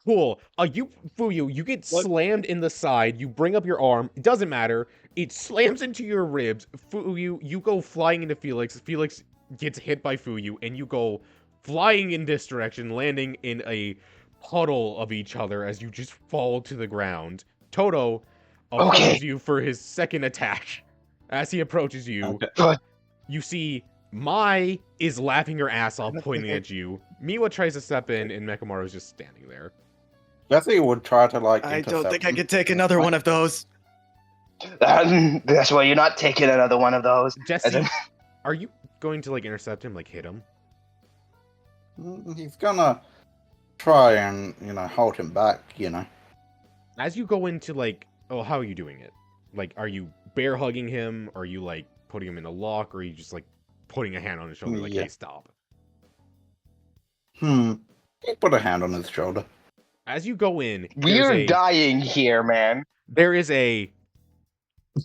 Cool. Fuyu, you get What? slammed in the side. You bring up your arm. It doesn't matter. It slams into your ribs. Fuyu, you go flying into Felix. Felix gets hit by Fuyu, and you go flying in this direction, landing in a puddle of each other as you just fall to the ground. Todo approaches you for his second attack. As he approaches you, Okay. you see Mai is laughing her ass off, pointing at you. Miwa tries to step in, and Mekamaru's just standing there. Jesse would try to like. I don't intercept think I him. could take another one of those. That's why you're not taking another one of those. Jesse, are you going to like intercept him, like hit him? He's gonna try and hold him back. As you go into like, oh, how are you doing it? Like, are you bear hugging him? Are you like putting him in a lock? Or are you just like putting a hand on his shoulder, like, Yeah. hey, stop? He put a hand on his shoulder. As you go in, We're dying here, man. there is a.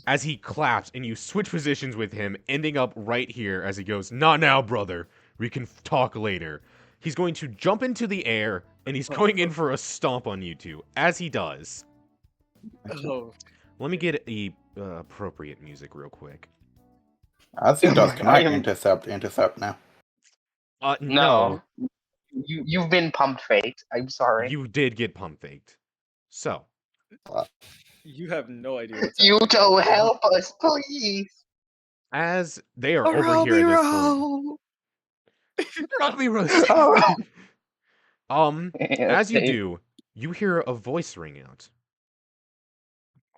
As he claps and you switch positions with him, ending up right here as he goes, "Not now, brother. We can talk later." He's going to jump into the air and he's going in for a stomp on you two. As he does, Oh. let me get a appropriate music real quick. As he does, can I I am- intercept now? No, You've been pumped fake. I'm sorry. you did get pump faked. So, You have no idea what's Kyoto, help us, please. as they are over here at this point, Oh. as you do, you hear a voice ring out.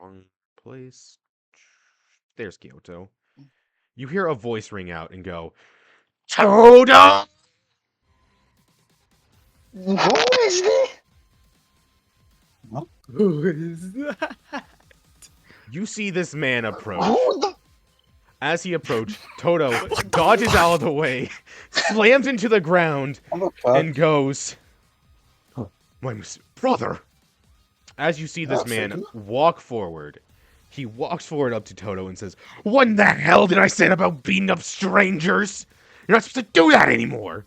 Wrong place. There's Kyoto. You hear a voice ring out and go, Todo! Who is this? Who is that? You see this man approach. Who the? As he approached, Todo dodges out of the way, slams into the ground, What the fuck? and goes, My brother! As you see this That's man it. walk forward, he walks forward up to Todo and says, What in the hell did I say about beating up strangers? You're not supposed to do that anymore!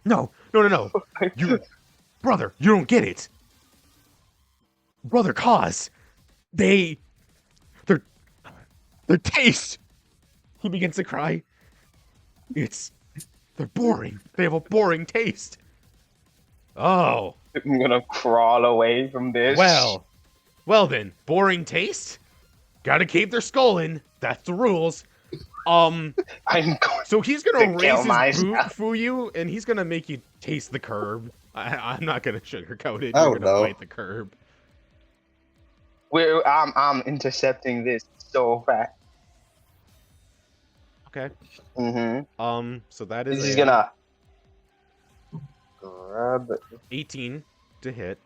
No. You, brother, you don't get it. Brother Cause, their taste. He begins to cry. They're boring. They have a boring taste. Oh, I'm gonna crawl away from this. well then, boring taste. Gotta keep their skull in. That's the rules. I'm going So he's gonna To raise kill his boot myself. for you, and he's gonna make you taste the curb. I'm not gonna sugarcoat it. Oh, You're gonna no. bite the curb. I'm intercepting this so fast. Okay. Mm-hmm. So that is This is a gonna grab. 18 to hit.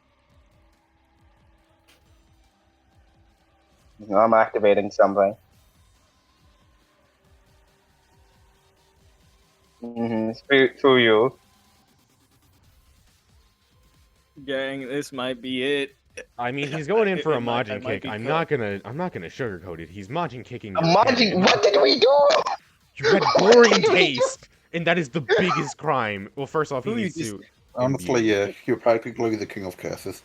I'm activating something. Through you. Gang, this might be it. I mean, he's going in for a It might- I Majin might kick. be I'm cooked. not gonna sugarcoat it. He's Majin kicking. Your Imagine head. what did we do? You had boring taste, and that is the biggest crime. Well, first off, he Who you needs just- to. Honestly, view. yeah, you're practically the king of curses.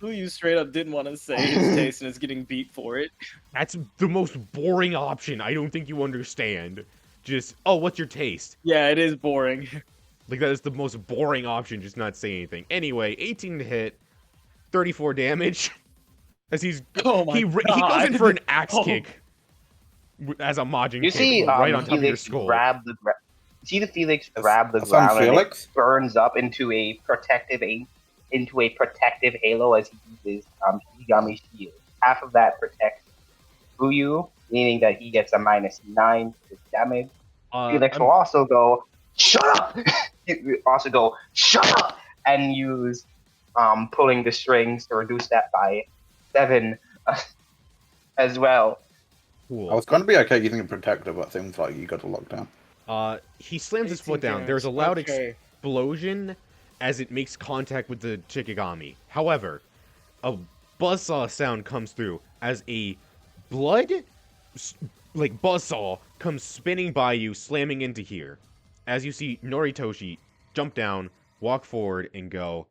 Fuyu straight up didn't want to say his taste and is getting beat for it. That's the most boring option. I don't think you understand. Just, oh, what's your taste? Yeah, it is boring. Like, that is the most boring option, just not say anything. Anyway, 18 to hit, 34 damage. As he's... Oh my he goes in God. for an axe Oh. kick. As a Majin You kick, see, right on top of your Felix skull. grab the you see the Felix grab the That's on ground and it Felix? burns up into a protective halo as he uses Yami shield. Half of that protects Fuyu, meaning that he gets a -9 to his damage. Felix will also go, shut up! He will also go, shut up! And use pulling the strings to reduce that by 7 as well. Cool. I was going to be okay using a protector, but things like you got to lock down. He slams his 18 foot down. There's a damage, loud okay. explosion as it makes contact with the Shikigami. However, a buzzsaw sound comes through as a buzzsaw comes spinning by you, slamming into here. As you see Noritoshi jump down, walk forward, and go,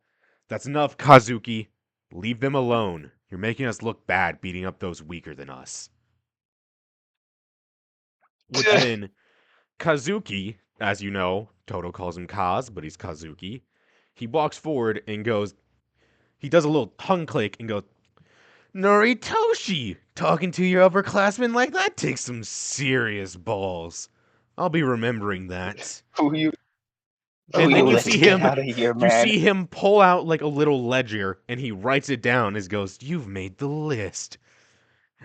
"That's enough, Kazuki. Leave them alone. You're making us look bad beating up those weaker than us." Which then, Kazuki, as you know, Todo calls him Kaz, but he's Kazuki. He walks forward and goes, he does a little tongue click and goes, "Noritoshi, talking to your upperclassmen like that takes some serious balls. I'll be remembering that." Fuyu, And then you let's see get him, out of here, you man. see him pull out like a little ledger and he writes it down and goes, "You've made the list."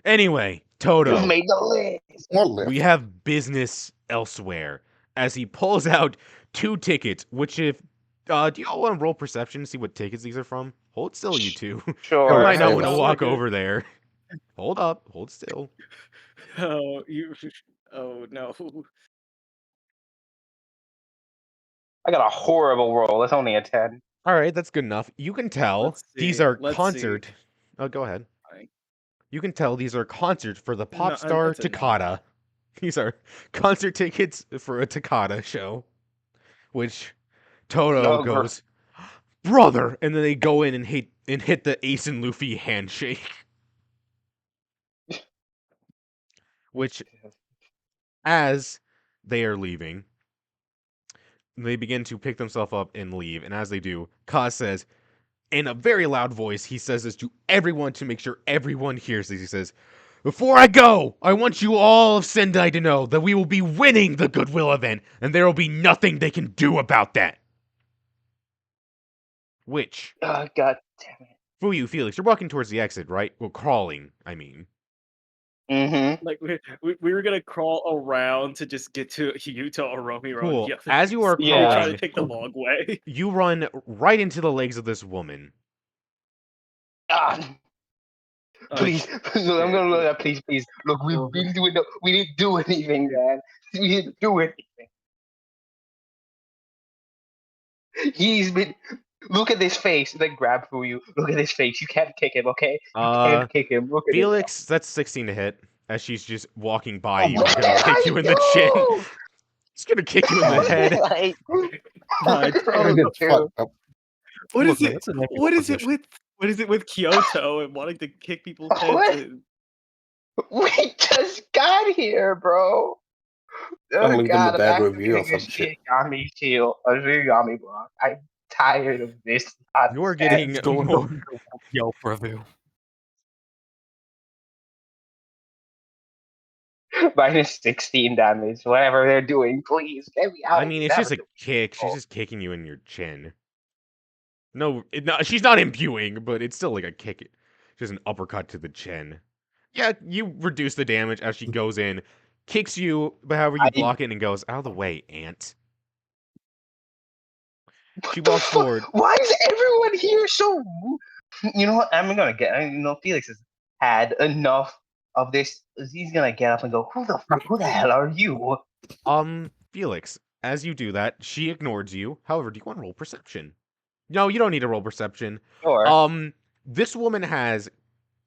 Anyway, Todo. You've made the list. What list? We have business elsewhere. As he pulls out 2 tickets, which if do you all want to roll perception to see what tickets these are from? Hold still, you two. You Sure. might not Sure. want to Sounds walk like it. over there. Hold up, hold still. Oh, you. Oh no. I got a horrible roll. It's only a 10. All right, that's good enough. You can tell Let's these see, are let's concert. Oh, go ahead. Fine. You can tell these are concerts for the pop No, star that's enough. Takada. These are concert tickets for a Takada show, which Todo Oh, goes, "Brother," and then they go in and hit the Ace and Luffy handshake. Which, as they are leaving, they begin to pick themselves up and leave. And as they do, Kaz says, in a very loud voice, he says this to everyone to make sure everyone hears this. He says, "Before I go, I want you all of Sendai to know that we will be winning the Goodwill event, and there will be nothing they can do about that." Which, Oh, God damn it. Fuyu, Felix, you're walking towards the exit, right? Well, crawling, I mean. Mm-hmm. Like we were gonna crawl around to just get to Yuta or Romeo on Cool. the other. As you are We were trying crawling, to take the long way. you run right into the legs of this woman. Ah, please, look, I'm gonna look at please. Look, we didn't do it. We didn't do anything, man. We didn't do anything. He's been. Look at this face. Like grab for you. Look at this face. You can't kick him, okay? You can't kick him. Look at Felix, that's 16 to hit, as she's just walking by Oh you my and What gonna did kick I you in the chin. do? She's gonna kick you in the head. Like, God what damn. did I Get do? fucked up. What Look, is man, it? that's an epic What is it position. with Kyoto and wanting to kick people's What? heads? We just got here, bro. Gonna Oh leave them a God, I'm bad actually review or getting a some shit. Shigami shield, a Shigami block. I'm tired of this You are nonsense. getting Let's go more. Yelp review. Minus 16 damage, whatever they're doing. Please get me out I of mean, here. it's just a Never do- kick. She's just kicking you in your chin. No, she's not imbuing, but it's still like a kick. Just an uppercut to the chin. Yeah, you reduce the damage as she goes in, kicks you, but however you I- block it and goes, "Out of the way, ant." She What the walks fuck? forward. Why is everyone here so rude? You know what? I'm gonna get. Felix has had enough of this. He's gonna get up and go, "Who the fuck? Who the hell are you?" Felix, as you do that, she ignores you. However, do you want to roll perception? No, you don't need to roll perception. Sure. This woman has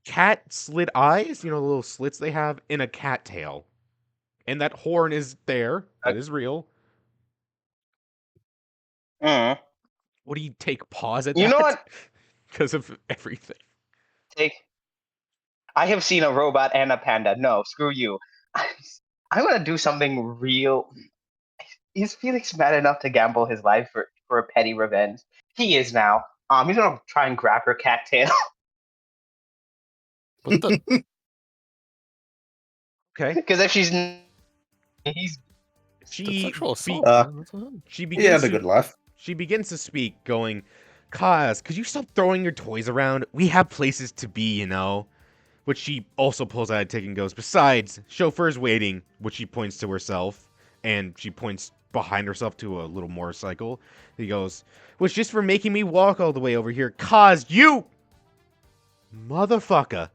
cat slit eyes, you know, the little slits they have, in a cat tail. And that horn is there. That is real. Mm. What do you take pause at You that? know what? Because of everything. Take. I have seen a robot and a panda. No, screw you. I'm gonna do something real. Is Felix mad enough to gamble his life for a petty revenge? He is now. He's gonna try and grab her cattail. What the? Okay. Because if he's She Sexual assault. Uh, Man. What the hell? she He begins had a to good life. she begins to speak, going, Kaz, could you stop throwing your toys around? We have places to be, you know? Which she also pulls out a ticket and goes, besides, chauffeur's waiting, which she points to herself, and she points behind herself to a little motorcycle. He goes, was just for making me walk all the way over here. Kaz, you motherfucker.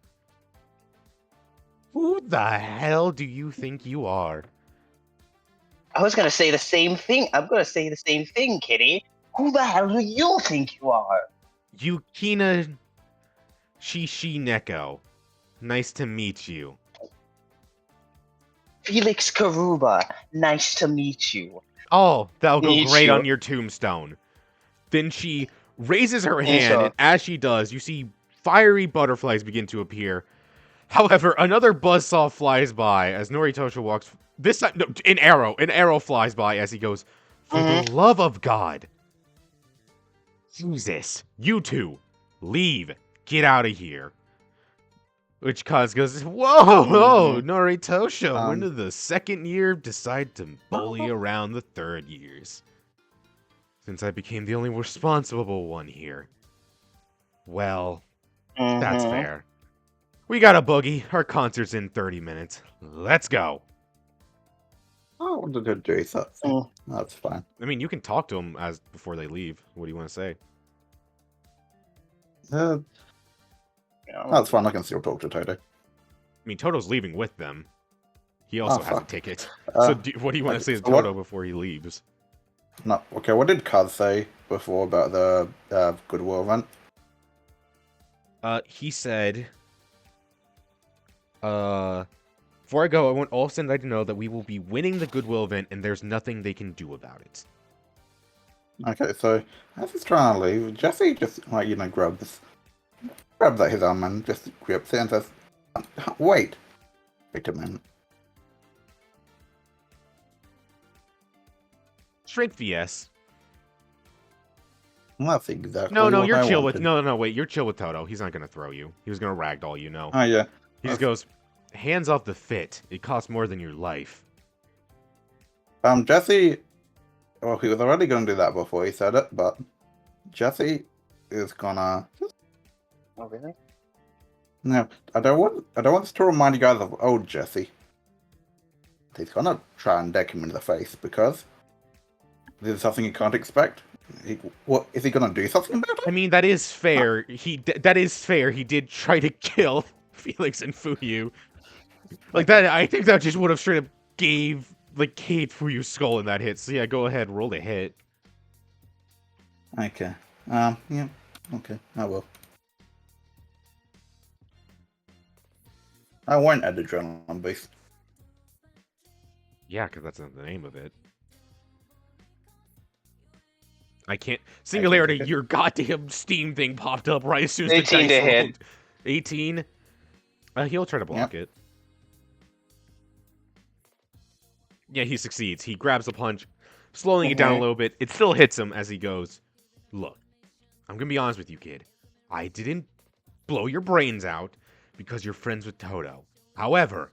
Who the hell do you think you are? I was gonna say the same thing. I'm gonna say the same thing, Kitty. Who the hell do you think you are? Yukina Shishineko. Nice to meet you. Felix Kuroba. Nice to meet you. Oh, that'll go Meet great you. on your tombstone. Then she raises her Meet hand, you. and as she does, you see fiery butterflies begin to appear. However, another buzzsaw flies by as Noritosha walks. This time, no, an arrow flies by as he goes, for the love of God. Jesus, you two, leave, get out of here. Which Kaz goes, whoa, whoa, Noritosha, when did the second year decide to bully around the third years? Since I became the only responsible one here. Well, that's fair. We got a boogie. Our concert's in 30 minutes. Let's go. I wanted to do something. That's fine. I mean, you can talk to them before they leave. What do you want to say? That's fine. I can still talk to Todo. I mean, Toto's leaving with them. He also has a fuck. ticket. Uh, So what do you want to say to so what- Todo before he leaves? No, okay. What did Kaz say before about the Goodwill event? He said, before I go, I want all Sendai to know that we will be winning the Goodwill event and there's nothing they can do about it. Okay, so as he's trying to leave, Jesse just grabs at his arm and just grips it and says, "Wait a minute." Strength VS. That's exactly No, what you're I chill wanted. with wait, you're chill with Todo. He's not gonna throw you. He was gonna ragdoll you, no. Oh yeah. He just goes, hands off the fit. It costs more than your life. Jesse. Well, he was already going to do that before he said it, but Jesse is gonna. Oh really? No, I don't want this to remind you guys of old Jesse. He's gonna try and deck him in the face because this is something you can't expect. What is he gonna do something about it? I mean, that is fair. That is fair. He did try to kill Felix and Fuyu. Like that, I think that just would have straight up caved Fuyu's skull in that hit. So yeah, go ahead, roll the hit. Okay. Yeah. Okay. I will. I won't add adrenaline boost. Yeah, because that's not the name of it. I can't. Singularity, okay. your goddamn Steam thing popped up right as soon as 18 the to dice hit. rolled. 18. He'll try to block it. Yeah, he succeeds. He grabs the punch, slowing it down a little bit. It still hits him as he goes, look, I'm going to be honest with you, kid. I didn't blow your brains out because you're friends with Todo. However,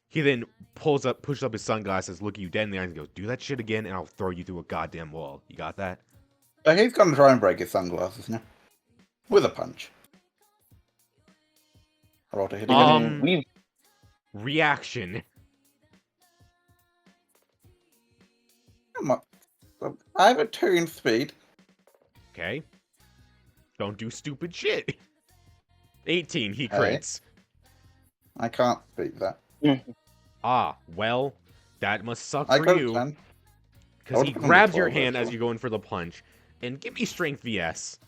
he then pushes up his sunglasses, looking you dead in the eyes, and goes, do that shit again, and I'll throw you through a goddamn wall. You got that? So he's gonna try and break his sunglasses now. With a punch. I rolled a hit again. Reaction. Come on. I have a 2 in speed. Okay. Don't do stupid shit. 18, he Hey. crits. I can't beat that. Ah, well, that must suck I for got a you. 10. Because he would've gone grabs your 12 hand as actually. you go in for the punch. And give me strength VS.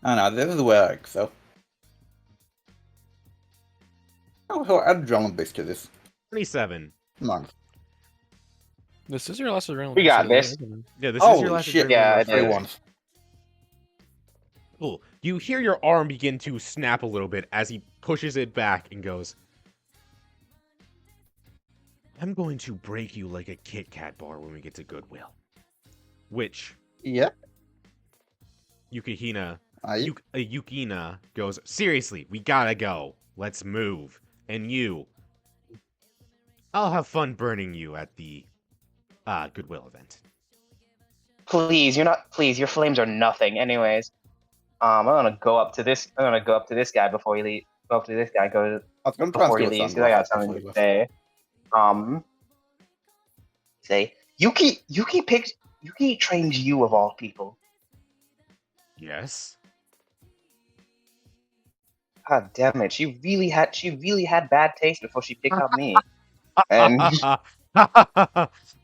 I know, this is where I excel. Oh, he'll add adrenaline boost to this. 27. Come on. This is your last round. We got this. Yeah, this is your Holy last shit! adrenaline Yeah, rush it Three round. is. ones. Cool. You hear your arm begin to snap a little bit as he pushes it back and goes, I'm going to break you like a Kit Kat bar when we get to Goodwill. Which Yeah. Yukina goes, seriously, we gotta go. Let's move. And you, I'll have fun burning you at the Goodwill event. Please, your flames are nothing. Anyways, I'm gonna go up to this guy before he leaves. Go up to this guy. I was gonna try and Before he steal leaves a because I got sunglass something before to he left. say. Say Yuki trains you of all people. Yes? God damn it! She really had bad taste before she picked up me. And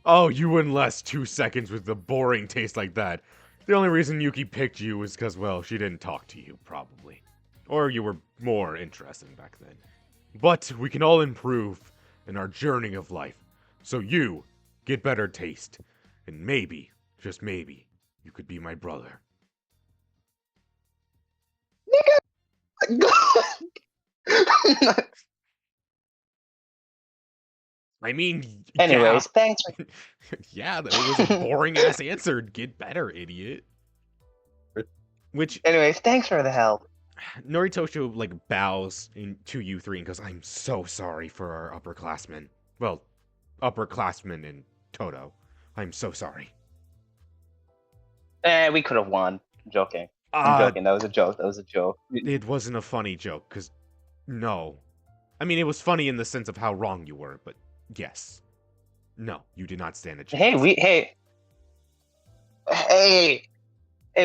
Oh, you wouldn't last 2 seconds with the boring taste like that. The only reason Yuki picked you was because, well, she didn't talk to you, probably. Or you were more interesting back then. But we can all improve in our journey of life. So you get better taste. And maybe, just maybe, you could be my brother. I mean, anyways, thanks. yeah, that was a boring ass answer. Get better, idiot. Which Anyways, thanks for the help. Noritoshi like bows to you three and goes, I'm so sorry for our upperclassmen. Well, upperclassmen in Todo. I'm so sorry. We could have won. I'm joking. I'm joking. That was a joke. It wasn't a funny joke, because no. I mean, it was funny in the sense of how wrong you were, but yes. No, you did not stand a chance. Hey,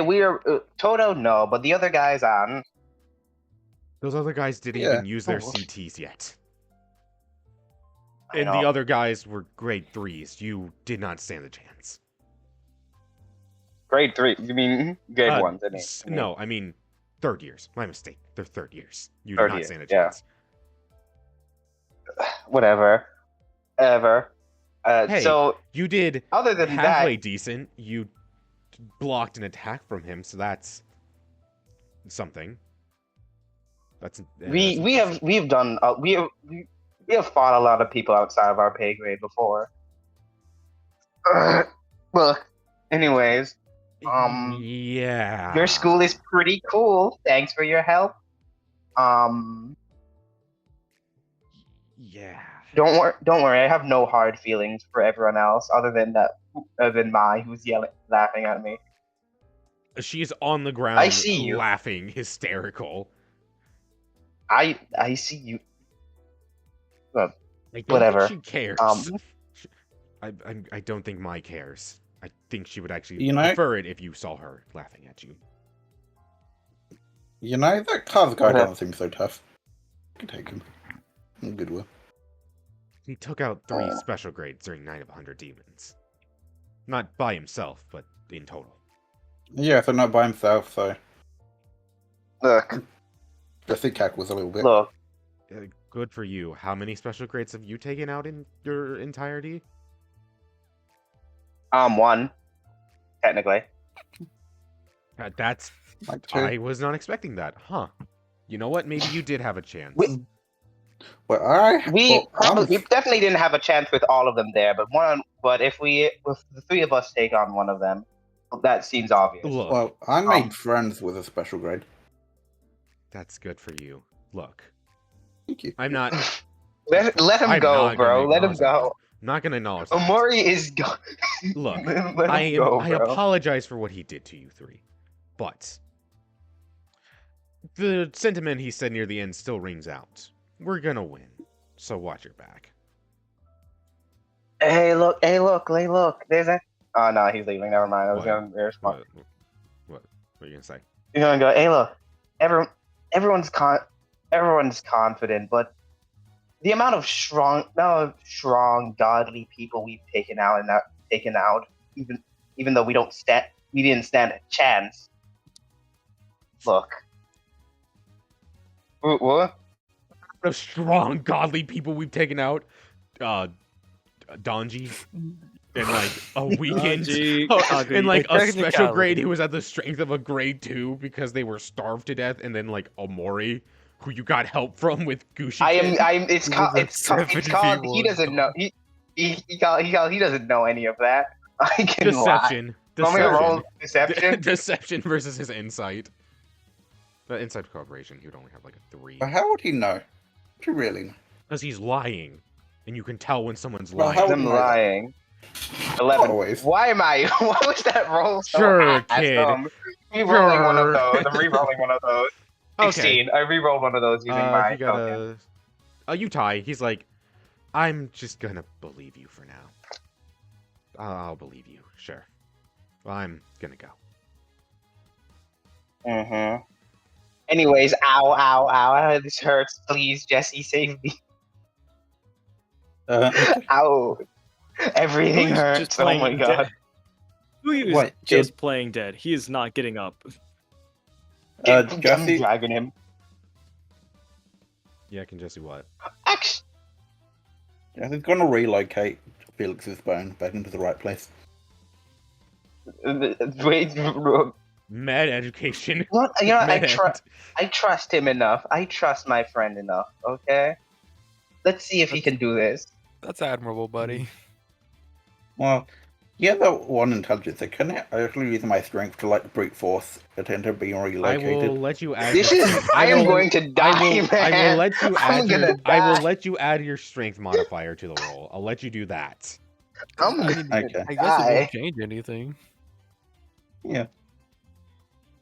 we are Todo. No, but the other guys on. Those other guys didn't Yeah. even use their Oh. CTs yet. I And know. the other guys were grade 3s. You did not stand a chance. Grade 3. You mean grade 1s? I mean. No, I mean third years. My mistake. They're third years. You did Third not year, stand a yeah. chance. Whatever. Ever. Hey, So you did other than halfway that, decent. You blocked an attack from him, so that's something. That's we impressive. have fought a lot of people outside of our pay grade before. Look, anyways, yeah. your school is pretty cool. Thanks for your help. Yeah. Don't worry. I have no hard feelings for everyone else, other than Mai, who's laughing at me. She's on the ground I see you. laughing, hysterical. I see you. I don't Whatever. think she cares. Um, I don't think Mai cares. I think she would actually You know- prefer it if you saw her laughing at you. You know, that Kaz guy Okay. doesn't seem so tough. I can take him. In Goodwill. He took out 3 special grades during Night of 100 Demons. Not by himself, but in total. Yeah, so not by himself, so look, the Sikak was a little bit. look. Good for you. How many special grades have you taken out in your entirety? 1, technically. That's... Like two. I was not expecting that. Huh. You know what? Maybe you did have a chance. Well, alright. We well, we definitely didn't have a chance with all of them there, but if the 3 of us take on one of them, that seems obvious. Look, well, I made friends with a special grade. that's good for you. Look, Thank you. I'm not... Let him I'm go, not bro. gonna Let him acknowledge that. go. I'm not gonna acknowledge that. Omori is go. Look, Let I him go, I bro. apologize for what he did to you 3, but the sentiment he said near the end still rings out. We're gonna win, so watch your back. Hey, look. There's a. Oh no, he's leaving. Never mind. I was What? gonna respond. What are you gonna say? He's gonna go. Hey, look. Everyone's confident, but the amount of strong, godly people we've taken out, even though we didn't stand a chance. Look. What? The strong, godly people we've taken out. Donji. in like a weekend. Dodgy, Oh, dodgy. in like a special Technicality. grade who was at the strength of a grade 2 because they were starved to death, and then like Omori, who you got help from with Gushi. It's It called. was a It's called. It's 7v1 called. He doesn't know. dog. He doesn't know any of that. I can lie. Deception. Want me to roll Deception. deception? Deception versus his insight. The insight cooperation, he would only have like a 3. But how would he know? Would he really know? Because he's lying. And you can tell when someone's Well, lying. how- I'm know that. lying. 11. Always. Why am I? What was that roll? So Sure, ass? kid. Re-rolling one of Sure. those. I'm re-rolling one of those. 16. I re-rolled one of those using my you got token. you tie. He's like, I'm just gonna believe you for now. I'll believe you, sure. Well, I'm gonna go. Mm-hmm. Anyways, ow, this hurts. Please, Jesse, save me. Ow. Everything Who's hurts. just Oh my playing god. dead? Fuyu is What, just playing dead. He is not getting up. I'm Jesse, dragging him. Yeah, I can just see what. Ax. Jesse's gonna relocate Felix's bone back into the right place. Wait, Med education. what? You know, Med. I trust him enough. I trust my friend enough. Okay. Let's see if he can do this. That's admirable, buddy. Well, yeah, that one intelligence. I couldn't actually use my strength to like brute force attempt to be I relocated. will let you add. This your is. strength. I am will- going to die, I man. will let you I'm add your. gonna I will die. let you add your strength modifier to the roll. I'll let you do that. I'm I gonna mean, Okay. I guess it die. won't change anything. Yeah.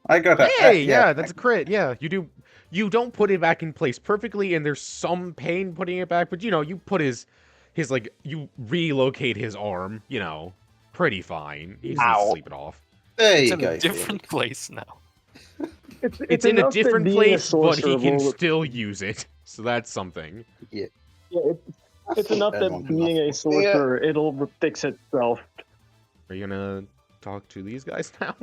I got that. Hey, yeah, that's a crit. Yeah, you do. You don't put it back in place perfectly, and there's some pain putting it back, but you put his like you relocate his arm. Pretty fine. He just needs to Ow. sleep it off. There It's you in go. a different place now. It's in a enough that different being a place, but he sorcerer can will- still use it. So that's something. Yeah, it's enough that being a sorcerer, it'll fix itself. Are you gonna talk to these guys now?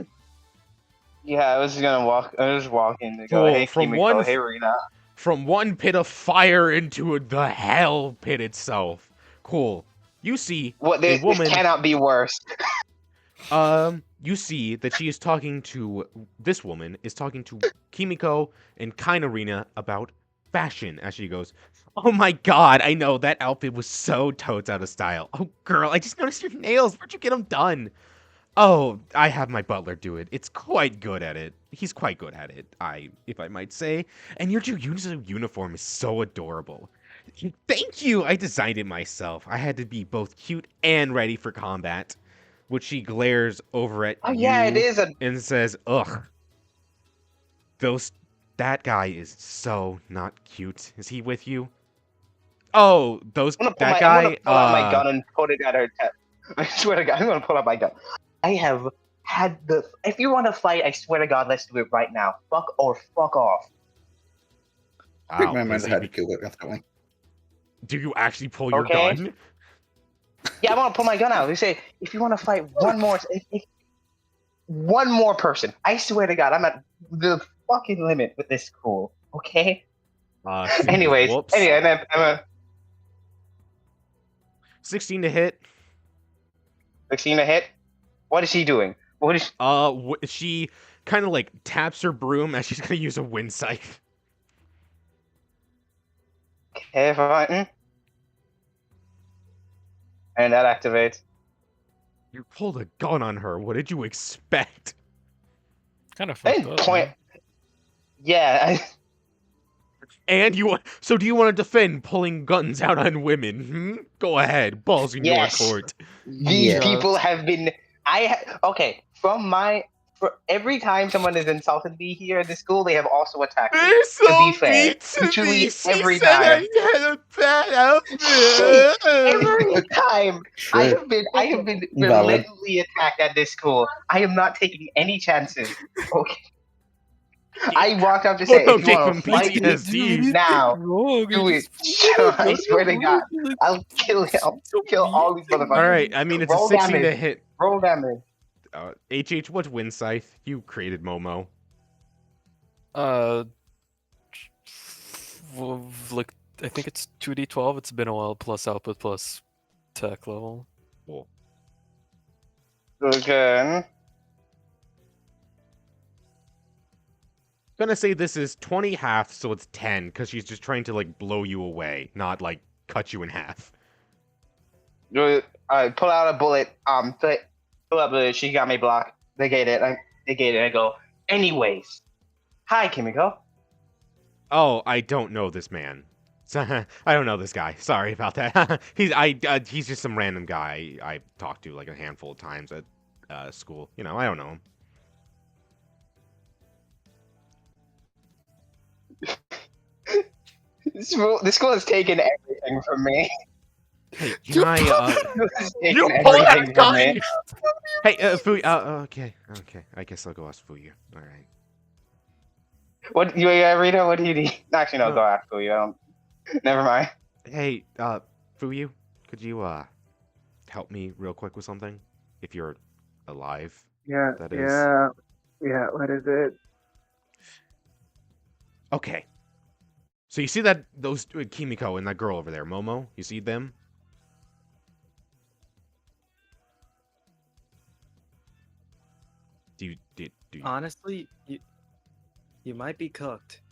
Yeah, I was just walking to go. Cool, Hey, from Kimiko, one- hey, Rina. From one pit of fire into the hell pit itself. Cool. You see What? a This woman. cannot be worse. You see that she is talking to this woman is talking to Kimiko and Kainarina about fashion as she goes, "Oh my god, I know that outfit was so totes out of style. Oh girl, I just noticed your nails. Where'd you get them done? Oh, I have my butler do it. It's quite good at it. He's quite good at it, if I might say. And your Jujutsu uniform is so adorable. Thank you. I designed it myself. I had to be both cute and ready for combat." Which she glares over at Oh you yeah, it is a. and says, "Ugh, that guy is so not cute. Is he with you? Oh, I'm gonna that guy. I'm gonna pull out my gun and put it at her head. I swear to God, I'm gonna pull out my gun. I have had the. If you want to fight, I swear to God, let's do it right now. Fuck or fuck off. I think Ow, my man pussy. had to kill it instantly. Do you actually pull your Okay. gun? Yeah, I want to pull my gun out. They say if you want to fight one more, one more person. I swear to God, I'm at the fucking limit with this school. Okay. Anyways, whoops. anyway, and then I'm a 16 to hit. 16 to hit. What is he doing? What is? She kind of like taps her broom as she's gonna use a wind scythe. Okay, fine. And that activates. You pulled a gun on her. What did you expect? Kind of I fucked didn't up. point. man. Yeah, And so do you want to defend pulling guns out on women? Hmm? Go ahead. Balls in Yes. your court. these Yeah. people have been. Okay. For every time someone has insulted me here at the school, they have also attacked me. They're so be fair, mean to literally me. She every said time. I had a bad Shit, outfit. Every time I True. have been Valid. relentlessly attacked at this school. I am not taking any chances. Okay. I walked up to say, Don't if you take want to from fight me PTSD. now, Wrong. do You it. just- I swear to God, I'll kill him. I'll So kill all these mean. motherfuckers. All right. I mean, it's Roll a 16 to damage. hit. Roll damage. HH, what's wind scythe? You created Momo. Like I think it's 2d12. It's been a while. Plus output plus tech level. Cool. Again. Gonna say this is 20 half, so it's 10, because she's just trying to, like, blow you away, not, like, cut you in half. I pull out a bullet. Pull up the Shigami block. Negate it. I go. Anyways, hi Kimiko. Oh, I don't know this man. I don't know this guy. Sorry about that. He's just some random guy I talked to, like, a handful of times at school. You know, I don't know him. This school has taken everything from me. Hey, can I, You pull that gun! Hey, Fuyu, okay. I guess I'll go ask Fuyu. Alright. What you Rita? What do you need? Actually, no. Go ask Fuyu. Never mind. Hey, Fuyu, could you, help me real quick with something? If you're alive. Yeah, that is. yeah, what is it? Okay. So you see those Kimiko and that girl over there, Momo? You see them? Do you Honestly, you might be cooked.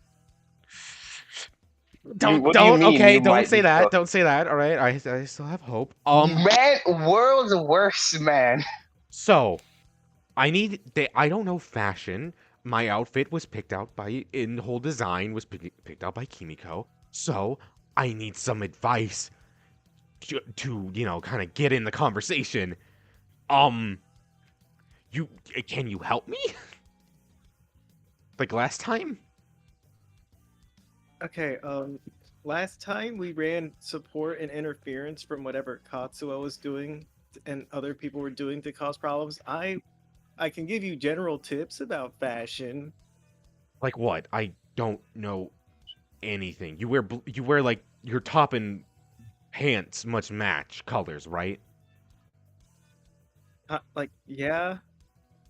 Don't What do you mean okay, you don't might say be that. cooked? Don't say that. All right. I still have hope. Man, world's worst, man. So, I don't know fashion. My outfit was picked out and the whole design was picked out by Kimiko. So, I need some advice to you know, kind of get in the conversation. Can you help me? Like last time? Okay, last time we ran support and interference from whatever Katsuo was doing and other people were doing to cause problems. I can give you general tips about fashion. Like what? I don't know anything. You wear like your top and pants must match colors, right? Yeah.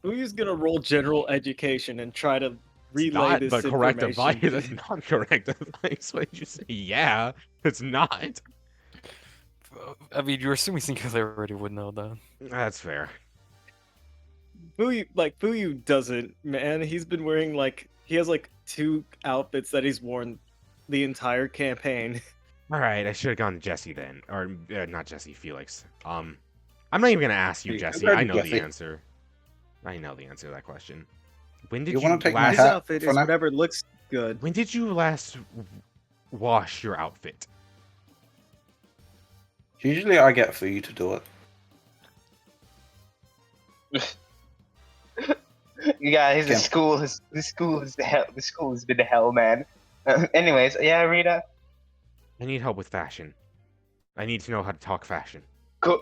Who's gonna roll general education and try to relay Not this the correct information? advice. That's not correct advice. Why did you say yeah? It's not. I mean, you're assuming Singularity would know that. That's fair. Fuyu doesn't, man. He's been wearing he has 2 outfits that he's worn the entire campaign. All right, I should have gone to Jesse then, or not Jesse, Felix. I'm not even gonna ask you, You Jesse. heard I me, know Jesse. the answer. I know the answer to that question. When did You you wanna take my last? His hat outfit for is now? whatever looks good. When did you last wash your outfit? Usually I get for you to do it. You guys, Kim. the school is the hell. The school has been the hell, man. Anyways, yeah, Rita. I need help with fashion. I need to know how to talk fashion. Good.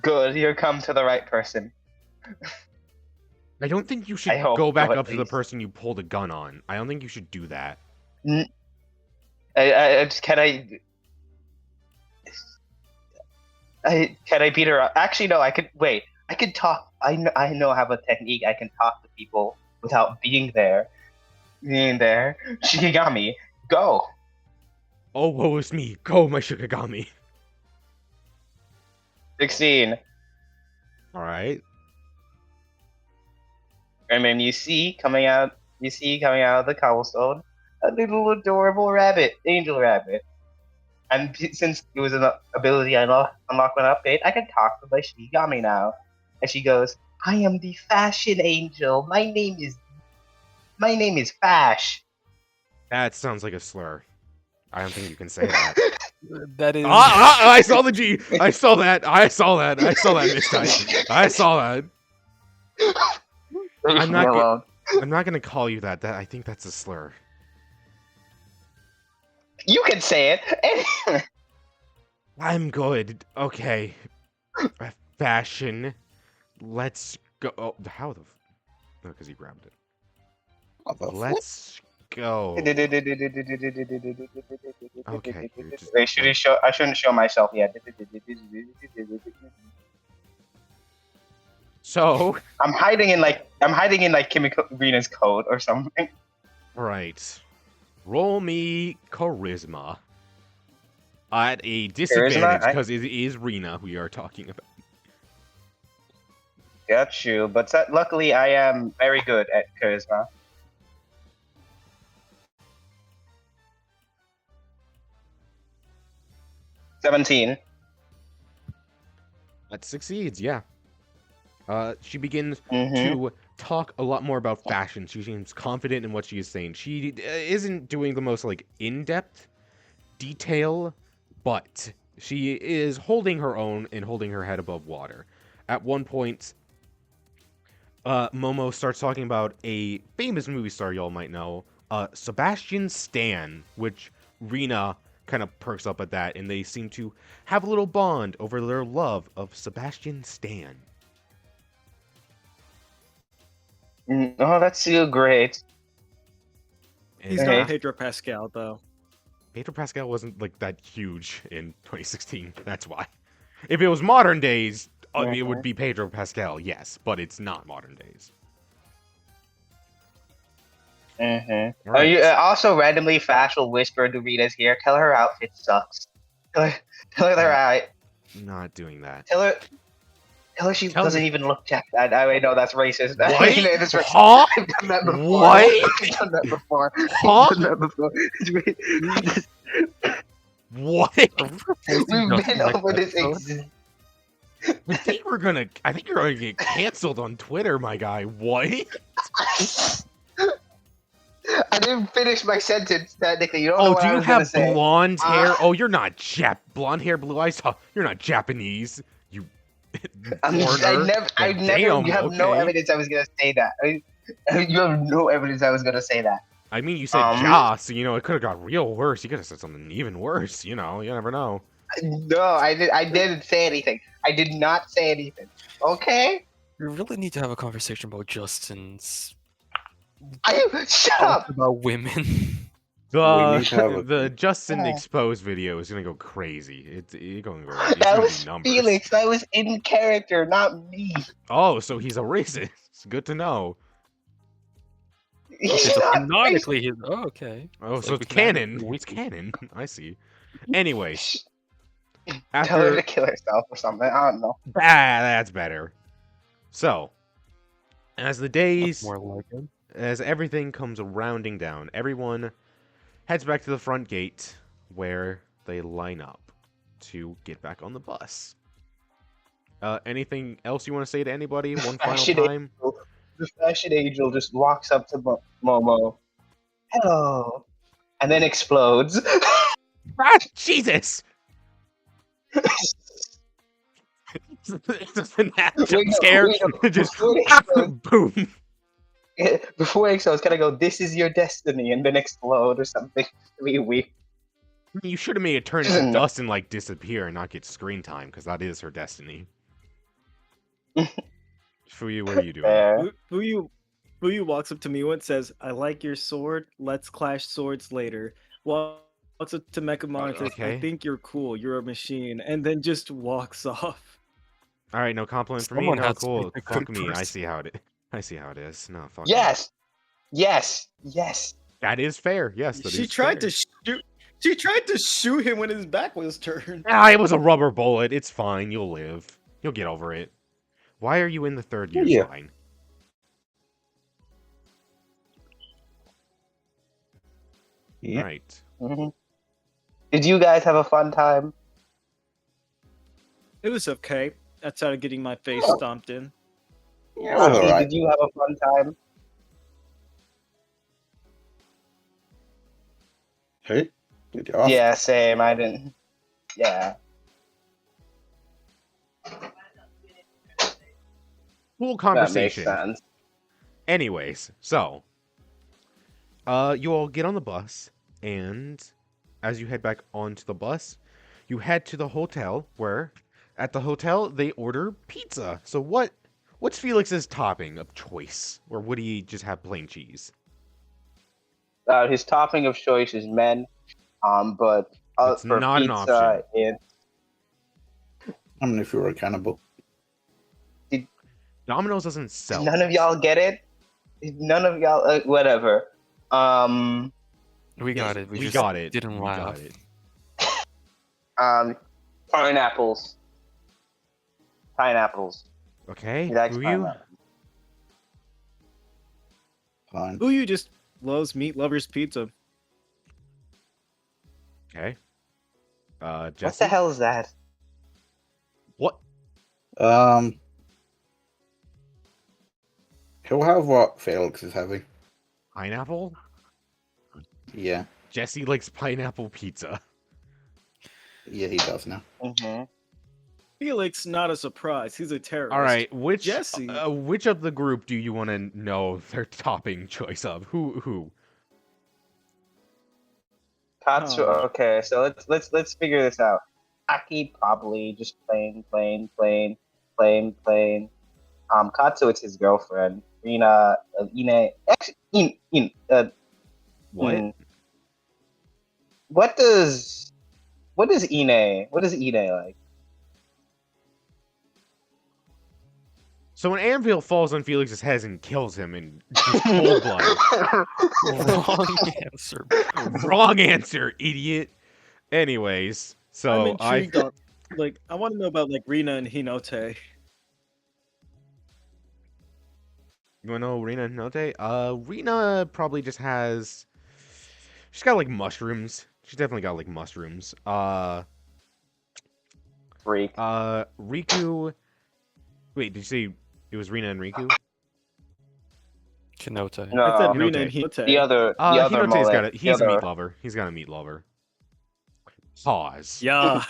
Good. You come to the right person. I don't think you should I hope go back so, at up to the least. person you pulled a gun on. I don't think you should do that. Can I beat her up? Actually, no. I could wait. I could talk. I know I have a technique. I can talk to people without being there. Shigami, go. Oh, woe is me. Go, my Shikigami. 16. All right. And then you see coming out of the cobblestone a little adorable rabbit, angel rabbit. And since it was an ability I unlocked when I update, I can talk to my Shigami now. And she goes, "I am the fashion angel. My name is Fash." That sounds like a slur. I don't think you can say that. That is. I saw the G. I saw that. I saw that mistype. I saw that. I'm not gonna call you that. I think that's a slur. You can say it. I'm good. Okay. Fashion. Let's go. Oh, how the? No, because he grabbed it. What the Let's go. Okay. Wait, I shouldn't show myself yet. So. I'm hiding in Kimiko Rina's code or something. Right. Roll me charisma. At a disadvantage, because it is Rina we are talking about. Got you. But luckily, I am very good at charisma. $17. That succeeds, yeah. She begins Mm-hmm. to talk a lot more about fashion. She seems confident in what she is saying. She isn't doing the most like in-depth detail, but she is holding her own and holding her head above water. At one point, Momo starts talking about a famous movie star y'all might know, Sebastian Stan, which Rena kind of perks up at that, and they seem to have a little bond over their love of Sebastian Stan. Oh, that's so great. He's And not Pedro Pascal though. Pedro Pascal wasn't like that huge in 2016. That's why. If it was modern days, it would be Pedro Pascal, yes, but it's not modern days. Mm-hmm. All right. You also randomly Fash will whisper to Rita's ear, tell her outfit sucks. Tell her Not doing that. Tell her she doesn't even look Jack. I know that's racist. What? I mean, it's racist. Huh? I've done that before. What? I've done that before. Huh? I've done that before. What? We've been over this. I think you're gonna get canceled on Twitter, my guy. What? I didn't finish my sentence technically. You don't know Oh, what do I you was gonna have say. blonde hair? Oh, you're not blonde hair, blue eyes. Huh, you're not Japanese. You foreigner. I never. Damn, You have no okay. evidence I was gonna say that. You have no evidence I was gonna say that. I mean, you said ja, so it could have got real worse. You could have said something even worse. You never know. No, I didn't say anything. I did not say anything. Okay. We really need to have a conversation about Justin's Shut up. about women. The Justin exposed video is gonna go crazy. It's going very. It's That gonna was be numbers. Felix. That was in character, not me. Oh, so he's a racist. Good to know. He's Okay, so not canonically, he's okay. Oh, So so we it's can canon. we It's canon. I see. Anyway, Tell her after to kill herself or something. I don't know. that's better. So, as the That's days, more like it. as everything comes rounding down, everyone heads back to the front gate where they line up to get back on the bus. Anything else you want to say to anybody? One final Fashion time. The fashion angel just walks up to Momo. Hello. And then explodes. Ah, Jesus! It's just a jump scare. Just Before it explodes, boom. before it explodes, can I go, this is your destiny, and then explode or something? We. You should have made it turn into dust and like disappear and not get screen time, because that is her destiny. Fuyu, what are you doing? Fuyu walks up to Miwa and says, "I like your sword. Let's clash swords later." Walks up to Mekamon and says, Okay. "I think you're cool. You're a machine," and then just walks off. All right, no compliment for me. Someone No, has to be cool. the Fuck good me. I person. see how it. I see how it is. No, fuck. Yes. That is fair. Yes, that She is tried fair. to shoot. She tried to shoot him when his back was turned. Ah, it was a rubber bullet. It's fine. You'll live. You'll get over it. Why are you in the third year Yeah. line? Yeah. Right. Mm-hmm. Did you guys have a fun time? It was okay. Outside of getting my face Oh. stomped in. Yeah, it was Maki, alright. did you have a fun time? Who? Did you ask? Yeah, same. I didn't. Yeah. Cool That makes conversation. sense. Anyways, so you all get on the bus, and as you head back onto the bus, you head to the hotel where at the hotel they order pizza. So what's Felix's topping of choice? Or would he just have plain cheese? His topping of choice is men, but It's for not an pizza, option. I mean, if you were a cannibal. Domino's doesn't sell. None of y'all get it. None of y'all, whatever. We got it. We just got it. didn't We laugh. got it. Pineapples. Okay, He likes Fuyu? pineapple. Fine. Fuyu just loves meat lovers pizza. Okay. What Jesse? the hell is that? What? He'll have what Felix is having. Pineapple? Yeah. Jesse likes pineapple pizza. Yeah, he does now. Mm-hmm. Felix, not a surprise. He's a terrorist. All right, which Jesse. which of the group do you want to know their topping choice of? Who? Katsu. Oh. Okay, so let's figure this out. Aki probably just plain. Katsu, it's his girlfriend. Rina, Ine. Actually, What? What does Ine? What does Ine like? So an anvil falls on Felix's head and kills him in just cold blood. Wrong answer. Wrong answer, idiot. Anyways, so I'm intrigued on. Like, I want to know about like Rina and Hinote. You wanna know Rina Note? Rina probably just has. She's got like mushrooms. She's definitely got like mushrooms. Freak. Riku. Wait, did you say it was Rina and Riku? Kenote. No, I said Hinote. Rina and Hinote. the other Hinote's mullet, got it. He's the a meat other- lover. He's got a meat lover. Pause. Yeah,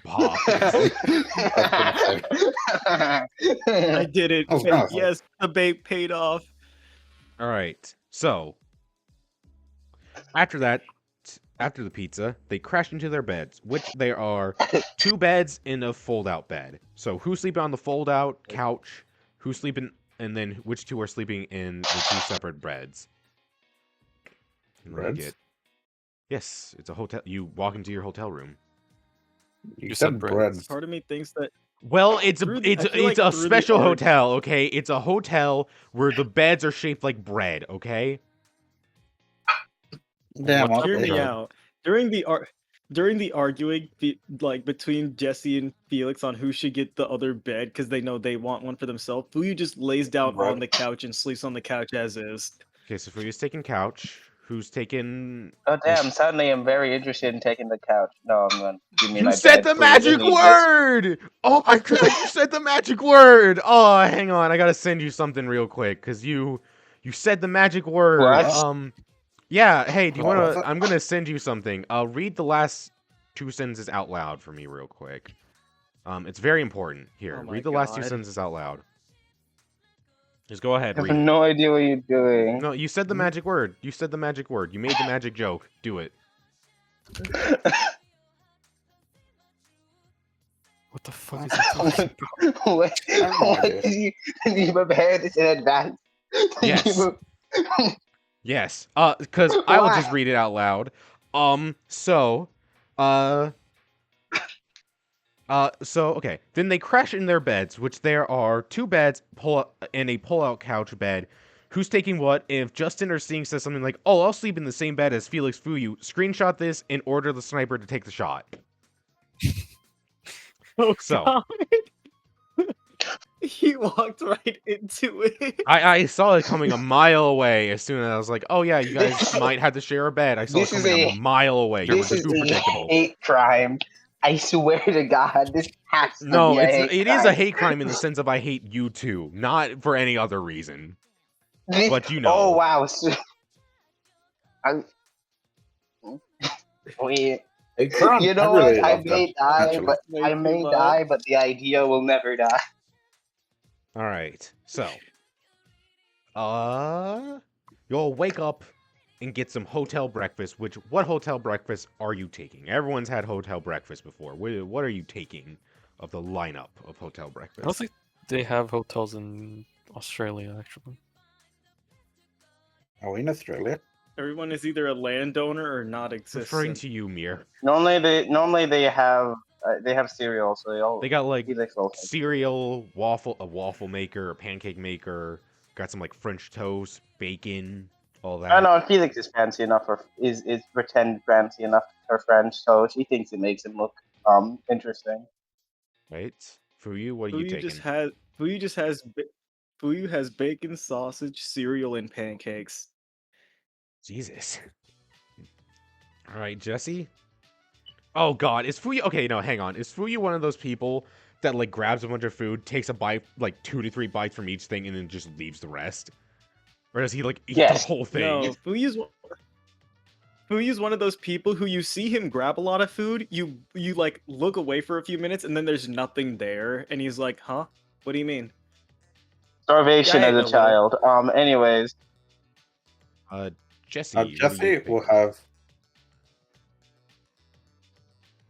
Pause. I did it. I was gonna say. Yes, the bait paid off. All right. So after that, after the pizza, they crash into their beds, which there are 2 beds in a fold-out bed. So who's sleeping on the fold-out couch? Who's sleeping, and then which 2 are sleeping in the 2 separate beds? And let me Beds? Yes, it's a hotel. You walk into your hotel room. You You said said bread. breads. Part of me thinks that Well, it's a Through the- it's I feel it's like a through the special art- hotel, okay? It's a hotel where the beds are shaped like bread, okay? Damn, What- hear me okay. out. During the arguing, like between Jesse and Felix on who should get the other bed because they know they want one for themselves, Fuyu just lays down Right. on the couch and sleeps on the couch as is. Okay, so Fuyu's taking couch. Who's taking? Oh damn! Suddenly, I'm very interested in taking the couch. No, I'm gonna give me You my said bed, the please. I magic need this. word! Oh my god, you said the magic word! Oh, hang on, I gotta send you something real quick, cause you said the magic word. What? Yeah. Hey, do you What was wanna? it? I'm gonna send you something. Read the last 2 sentences out loud for me, real quick. It's very important. Here, Oh my read the last 2 God. sentences out loud. Just go ahead, I read have it. no idea what you're doing. No, you said the magic word. You said the magic word. You made the magic joke. Do it. What the fuck is he talking about? what? have no What idea. did you prepare this in advance? Did Yes. you- Yes. Because I will just Why? read it out loud. So okay. Then they crash in their beds, which there are 2 beds and a pull-out couch bed. Who's taking what? If Justin or Sing says something like, "Oh, I'll sleep in the same bed as Felix Fuyu," screenshot this and order the sniper to take the shot. Oh So. god. He walked right into it. I saw it coming a mile away as soon as I was like, "Oh yeah, you guys might have to share a bed." I saw it This is coming a a- mile away. You were This is too a predictable. hate crime. I swear to God, this has to No, be a hate it crime. is a hate crime in the sense of I hate you two, not for any other reason. This- but you know. Oh wow. Wait. Hey, Kron, You know I really what? I love may that, die, actually. but Way I too may much. die, but the idea will never die. All right, so, you'll wake up and get some hotel breakfast. What hotel breakfast are you taking? Everyone's had hotel breakfast before. What are you taking of the lineup of hotel breakfast? I don't think they have hotels in Australia, actually. Are we in Australia? Everyone is either a landowner or not Referring existent. to you, Mir. Normally they have cereal, so They got like Felix will take cereal, a waffle maker, a pancake maker. Got some like French toast, bacon, all that. I know Felix is fancy enough for is pretend fancy enough for French, so she thinks it makes him look interesting. Right? For you, what are you Fuyu taking? just has Fuyu just has Fuyu has bacon, sausage, cereal, and pancakes. Jesus. All right, Jesse. Oh God, is Fuyu? Okay, no, hang on. Is Fuyu one of those people that like grabs a bunch of food, takes a bite, like 2 to 3 bites from each thing, and then just leaves the rest? Or does he like eat the Yes. whole thing? No, Fuyu's one of those people who you see him grab a lot of food, you like look away for a few minutes, and then there's nothing there, and he's like, "Huh? What do you mean?" Starvation Yeah, I as ate a a little. child. Anyways, Jesse. what do you Jesse will think? have.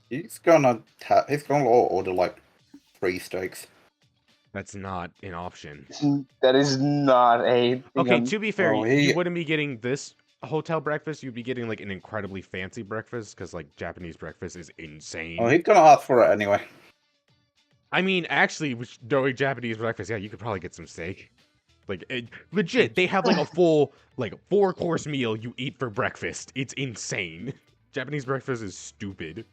He's gonna order like 3 steaks. That's not an option. that is not a thing. Okay, to be fair, Well, you wouldn't be getting this hotel breakfast. You'd be getting like an incredibly fancy breakfast because like Japanese breakfast is insane. Well, he's gonna ask for it anyway. I mean, actually, knowing Japanese breakfast, yeah, you could probably get some steak. Like, legit, they have like a full, like, 4-course meal you eat for breakfast. It's insane. Japanese breakfast is stupid.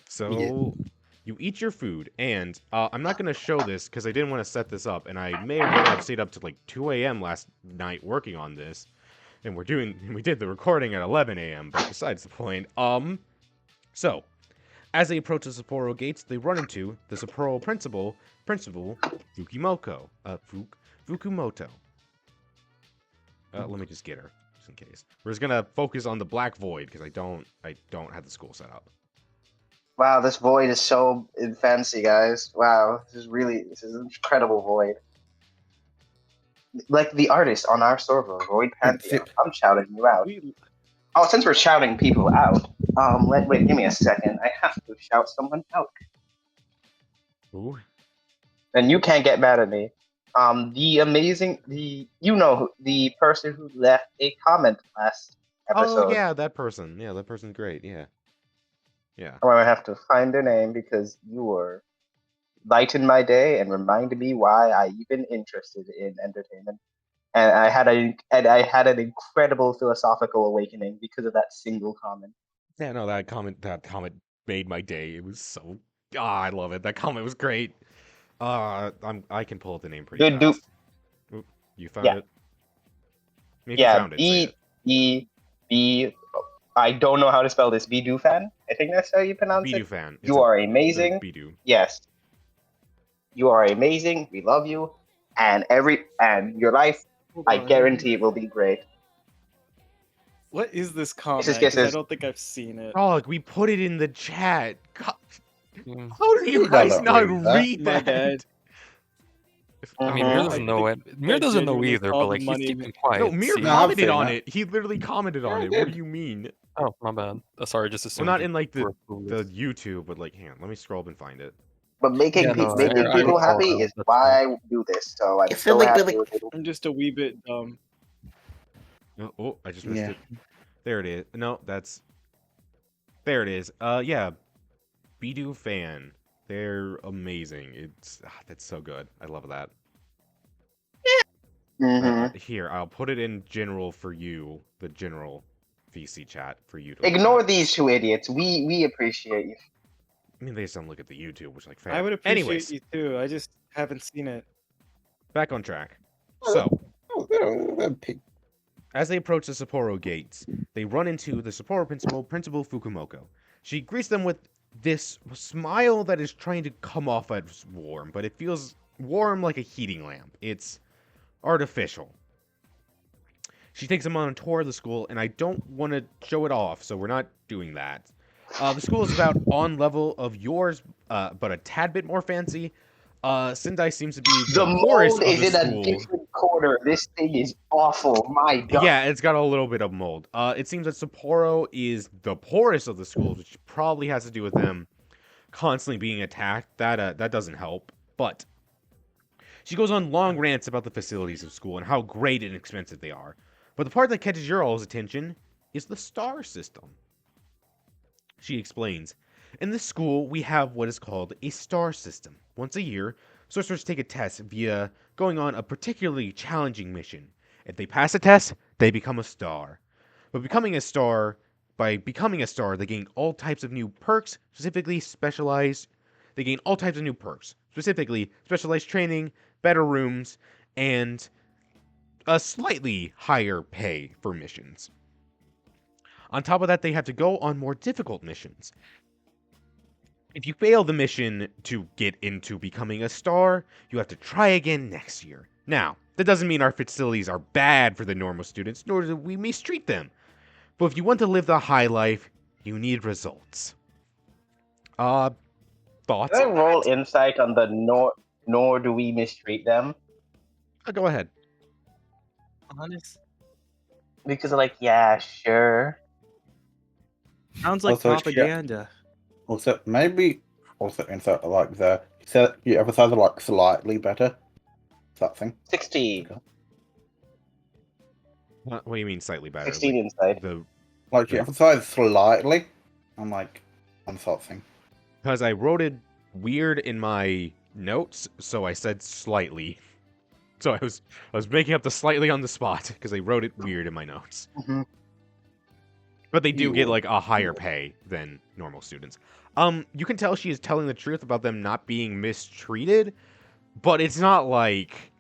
So, you eat your food, and I'm not going to show this because I didn't want to set this up, and I may or may not have stayed up to like 2 a.m. last night working on this, and we did the recording at 11 a.m., but besides the point. So, as they approach the Sapporo gates, they run into the Sapporo principal Fukumoto. Fukumoto. Let me just get her, just in case. We're just gonna focus on the Black Void because I don't have the school set up. Wow, this void is so fancy, guys. Wow, this is an incredible void. Like the artist on our server, Void Pantheon. I'm shouting you out. Oh, since we're shouting people out, wait, give me a second. I have to shout someone out. Ooh. And you can't get mad at me. The person who left a comment last episode. Oh yeah, that person. Yeah, that person's great. Yeah. Yeah. Oh, I have to find their name because you were lighten my day and remind me why I even interested in entertainment. And I had an incredible philosophical awakening because of that single comment. Yeah, no, that comment made my day. It was so I love it. That comment was great. I can pull up the name pretty fast. Oop, you found it? I mean, if you found it, say it. B. I don't know how to spell this. Bidu fan. I think that's how you pronounce it. Fan. You are amazing. Bidu. Yes. You are amazing. We love you, and your life. I guarantee it will be great. What is this comment? This is- 'Cause I don't think I've seen it. Oh, we put it in the chat. God. Mm. How do you guys not read My that? bad. I mean, Mir doesn't know it. Mir doesn't know either, but like he's keeping quiet. No, Mir see? commented on it. He literally commented on it. What do you mean? Oh, my bad. Sorry, just Well, assumed. not in like the the YouTube, but like, hang on, let me scroll up and find it. But making people happy is why I do this. So I'm so happy with it. I'm just a wee bit dumb. Oh, I just missed it. There it is. No, there it is. Yeah, Bidu fan. They're amazing. That's so good. I love that. Here, I'll put it in general for you, the general VC chat for you to ignore these 2 idiots. We appreciate you. I mean, they just don't look at the YouTube, which like fair. I would appreciate Anyways, you too. I just haven't seen it. back on track. So, as they approach the Sapporo gates, they run into the Sapporo Principal Fukumoto. She greets them with this smile that is trying to come off as warm, but it feels warm like a heating lamp. It's artificial. She takes them on a tour of the school, and I don't want to show it off, so we're not doing that. The school is about on level of yours, but a tad bit more fancy. Sendai seems to be the poorest of the is in school. a different corner. This thing is awful. My God. Yeah, it's got a little bit of mold. It seems that Sapporo is the poorest of the schools, which probably has to do with them constantly being attacked. That doesn't help. But she goes on long rants about the facilities of school and how great and expensive they are. But the part that catches your all's attention is the star system. She explains, in this school, we have what is called a star system. Once a year, sorcerers take a test via going on a particularly challenging mission. If they pass a test, they become a star. By becoming a star, they gain all types of new perks, specifically specialized they gain all types of new perks, specifically specialized training, better rooms, and a slightly higher pay for missions. On top of that, they have to go on more difficult missions. If you fail the mission to get into becoming a star, you have to try again next year. Now, that doesn't mean our facilities are bad for the normal students, nor do we mistreat them. But if you want to live the high life, you need results. Thoughts? Can I roll insight on the nor do we mistreat them? Go ahead. Honest. Because like, yeah, sure. Sounds like Also, yeah. propaganda. Also, maybe also insert like the you emphasize it like slightly better. That thing. 16. Okay. What do you mean slightly better? 16 insight. Like you emphasize slightly. I'm like on something. Because I wrote it weird in my notes, so I said slightly. So I was making up the slightly on the spot because I wrote it weird in my notes. Mm-hmm. But they do get like a higher pay than normal students. You can tell she is telling the truth about them not being mistreated, but it's not like,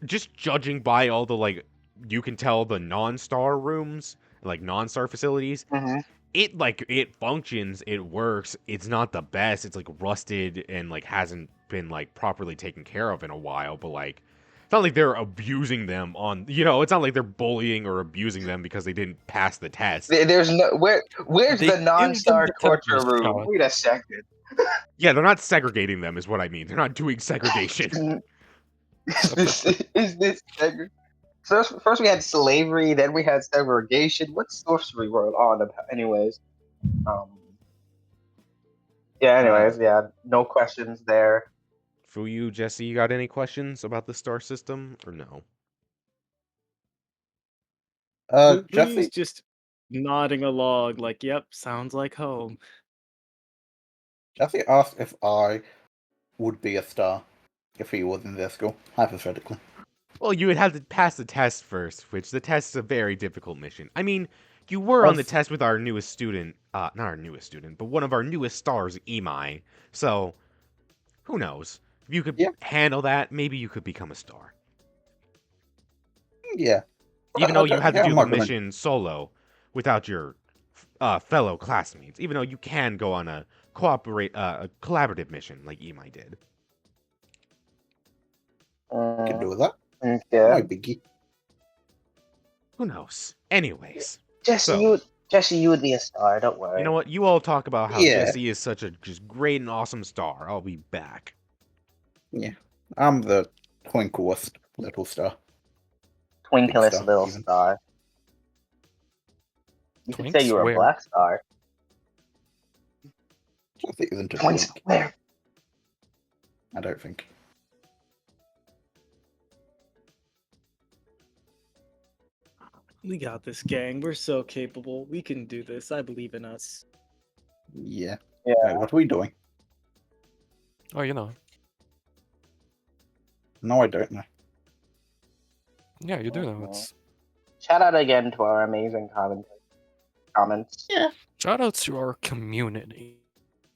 just judging by all the like, you can tell the non-star rooms, like non-star facilities, Mm-hmm. it functions, it works. It's not the best. It's like rusted and like hasn't been like properly taken care of in a while, but like it's not like they're abusing them on, it's not like they're bullying or abusing them because they didn't pass the test. There's no where's They the give them non-star the torture tetanus room? shot. Wait a second. Yeah, they're not segregating them is what I mean. They're not doing segregation. Is this so first we had slavery, then we had segregation. What's sorcery world on about? Anyways. Yeah, anyways, yeah. No questions there. Fuyu, Jesse, you got any questions about the star system or no? Who's Jesse, just nodding along like, yep, sounds like home. Jesse asked if I would be a star if he was in their school, hypothetically. Well, you would have to pass the test first, which the test is a very difficult mission. I mean, you were on the test with our newest student, not our newest student, but one of our newest stars, Imai. So, who knows? If you could handle that, maybe you could become a star. Yeah. Even though you had to do I'm the not gonna- mission solo without your fellow classmates. Even though you can go on a collaborative mission like Imai did. Can do that. Yeah. My biggie. Who knows? Anyways. Jesse, you would be a star. Don't worry. You know what? You all talk about how Yeah. Jesse is such a just great and awesome star. I'll be back. Yeah. I'm the twinklest little star. Twinklest star, little even. star. You could Twinks say you were a where? black star. Jesse isn't a Twinks twink. where? I don't think. We got this, gang. We're so capable. We can do this. I believe in us. Yeah. Yeah. Wait, what are we doing? Oh, you know. No, I don't know. Yeah, you do know. It's Shout out again to our amazing comments. shout out to our community.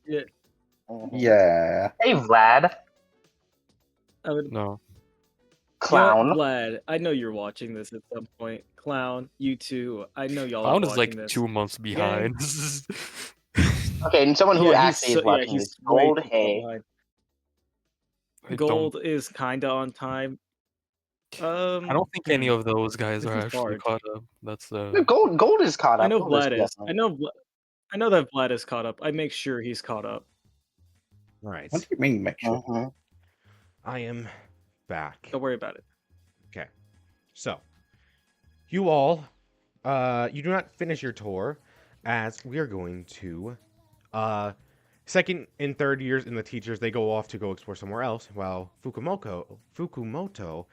Mhm. Yeah. Hey, Vlad. I would, No. Clown. Yeah, Vlad, I know you're watching this at some point. Clown, you too. I know y'all are Clown is watching like this. 2 months behind. Okay, and someone who Yeah, actually is watching he's this. way Gold too far Hay. behind. I Gold is kinda on time. don't think any of those guys This are is actually hard. caught up. That's No, the Gold is caught up. I know Gold Vlad is. definitely- I know that Vlad is caught up. I make sure he's caught up. All right. What do you mean, make sure? Mhm. I am back. Don't worry about it. Okay. So, you all, you do not finish your tour, as we are going to, second and third years in the teachers, they go off to go explore somewhere else, while Fukumoto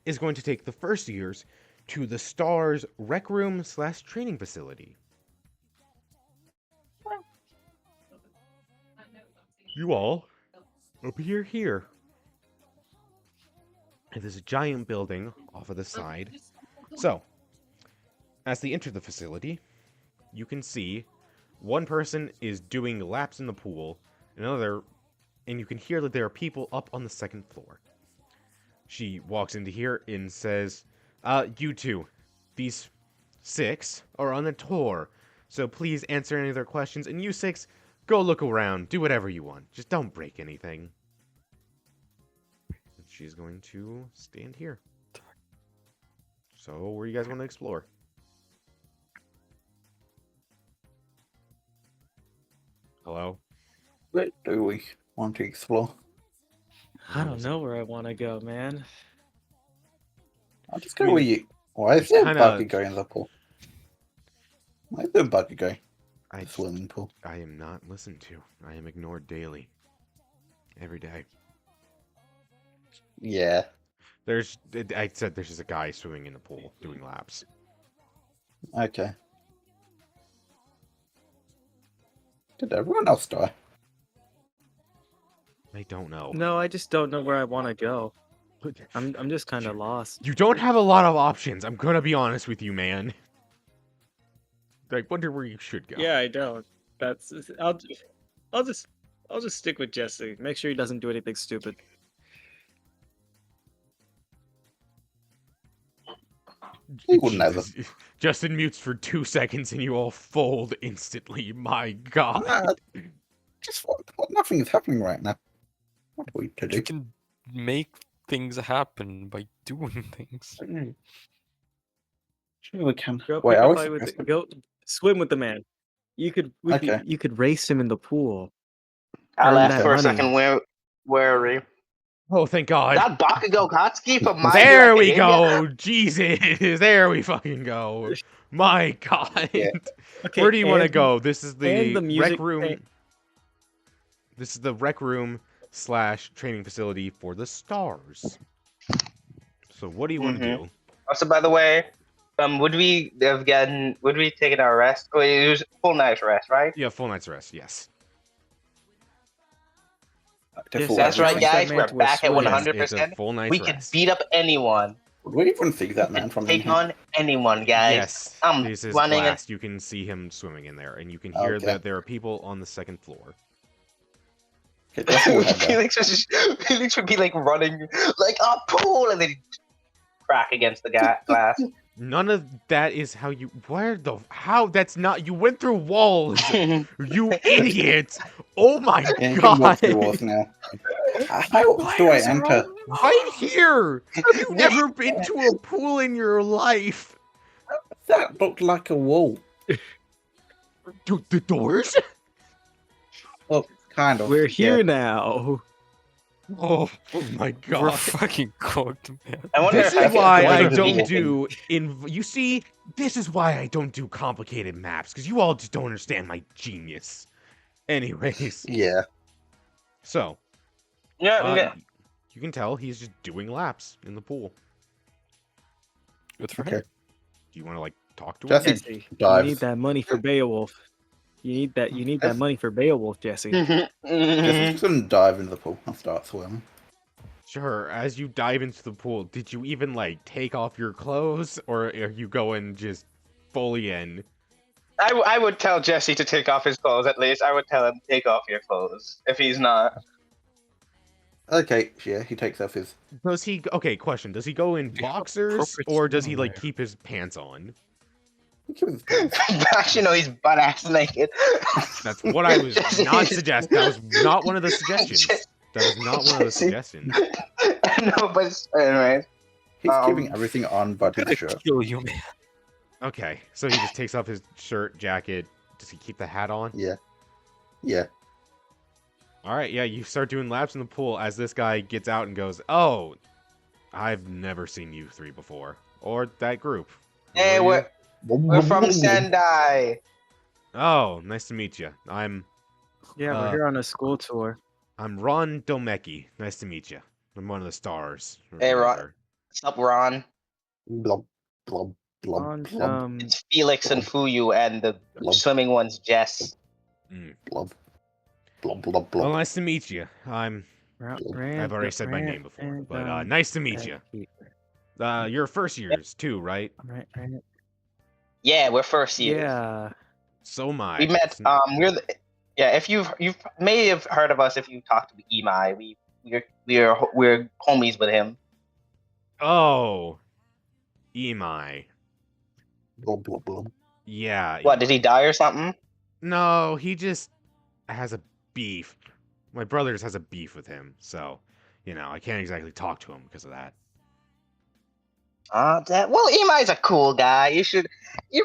is going to take the first years to the Stars Rec Room / training facility. You all appear here. There's a giant building off of the side. So, as they enter the facility, you can see one person is doing laps in the pool, another and you can hear that there are people up on the second floor. She walks into here and says, you two, these 6 are on a tour, so please answer any of their questions, and you 6, go look around, do whatever you want. Just don't break anything. And she's going to stand here. So, where do you guys want to explore? Hello? Where do we want to explore? I don't know where I want to go, man. I'll just go where you. Why is it's there a kinda- buggy going in the pool? Why is there a buggy going in I the swimming pool? I am not listened to. I am ignored daily. Every day. Yeah. I said there's just a guy swimming in the pool doing laps. Okay. Did everyone else die? I don't know. No, I just don't know where I want to go. I'm just kind of lost. You don't have a lot of options. I'm gonna be honest with you, man. I wonder where you should go. Yeah, I don't. I'll just stick with Jesse. Make sure he doesn't do anything stupid. He would never. Jesus. Justin mutes for 2 seconds and you all fold instantly. My God. Just what? Nothing is happening right now. What are we to do? You can make things happen by doing things. Sure we can. Go, Wait, pick I up was. go swim with the man. Okay. You could race him in the pool. I'll Earn ask that for a money. second. Where are we? Oh, thank God. That Bakugo Katsuki from My There Hero we Academia? go. Jesus. There we fucking go. My God. Yeah. Okay, Where do you want to and- go? This is the and the rec music room. thing. This is the rec room / training facility for the stars. So what do you want to do? Also, by the way, would we taken our rest? Oh, it was full night's rest, right? Yeah, full night's rest. Yes. Yes, That's right, Challenge guys. that We're man to a back at swim. 100%. It's a full night's We can rest. beat up anyone. Would we even see that man from in Take here? on anyone, guys. Yes, I'm this is running class. You can see him swimming in there, and you can hear Okay. that there are people on the second floor. Okay, Justin would head down. Felix would be like running like a pool, and then he'd crack against the glass. None of that is how you. How? That's not. You went through walls. You idiot! Oh my Yeah, you can walk God! through walls now. How do I enter? Right here! Have you never been to a pool in your life? That looked like a wall. Dude, the doors? Well, kind of. We're here yeah. now. Oh my We're God! fucking cooked, man. I wonder This if I is can why join I the don't vegan do You see, this is why I don't do complicated maps because you all just don't understand my genius. Anyways, Yeah. so Yeah, you can tell he's just doing laps in the pool. Good for Okay. him. Do you want to like talk to him? Jesse Jesse, you dives. need that money for Beowulf. You need that money for Beowulf, Jesse. Jesse's just gonna dive into the pool and start swimming. Sure. As you dive into the pool, did you even like take off your clothes, or are you going just fully in? I would tell Jesse to take off his clothes at least. I would tell him take off your clothes if he's not. Okay, yeah, he takes off his. Does he? Okay, question. Does he go in Yeah, boxers, appropriate or does he swimwear. like keep his pants on? He keeps his pants. Actually, no, he's butt ass naked. That's what I was Jesse not is- suggesting. That was not one of the suggestions. That was not one of the Jesse- suggestions. No, but anyways. He's Um, keeping everything on but his Gonna shirt. kill you, man. Okay, so he just takes off his shirt, jacket. Does he keep the hat on? Yeah. Yeah. All right, yeah, you start doing laps in the pool as this guy gets out and goes, "Oh, I've never seen you 3 before, or that group." Hey, Who are you?" we're from Sendai. Oh, nice to meet you. I'm Yeah, we're here on a school tour. Ron Domeki. Nice to meet you. I'm one of the stars. or Hey, Ron. whatever. What's up, Ron? Blob, blob, blob, On blob, It's Felix and Fuyu, and the Blob. swimming one's Jess. blob, blob, blob, Well, blob. nice to meet you. I've already said my name before, but nice to meet you. You're first years too, right? Right. Yeah, we're first years. Yeah. So am I. We met. Yeah, if you may have heard of us if you talked to Imai. We're homies with him. Oh, Imai. Blah, blah, blah. Yeah. What, did he Imai. die or something? No, he just has a beef. My brother just has a beef with him, so I can't exactly talk to him because of that. Well, Imai's a cool guy. You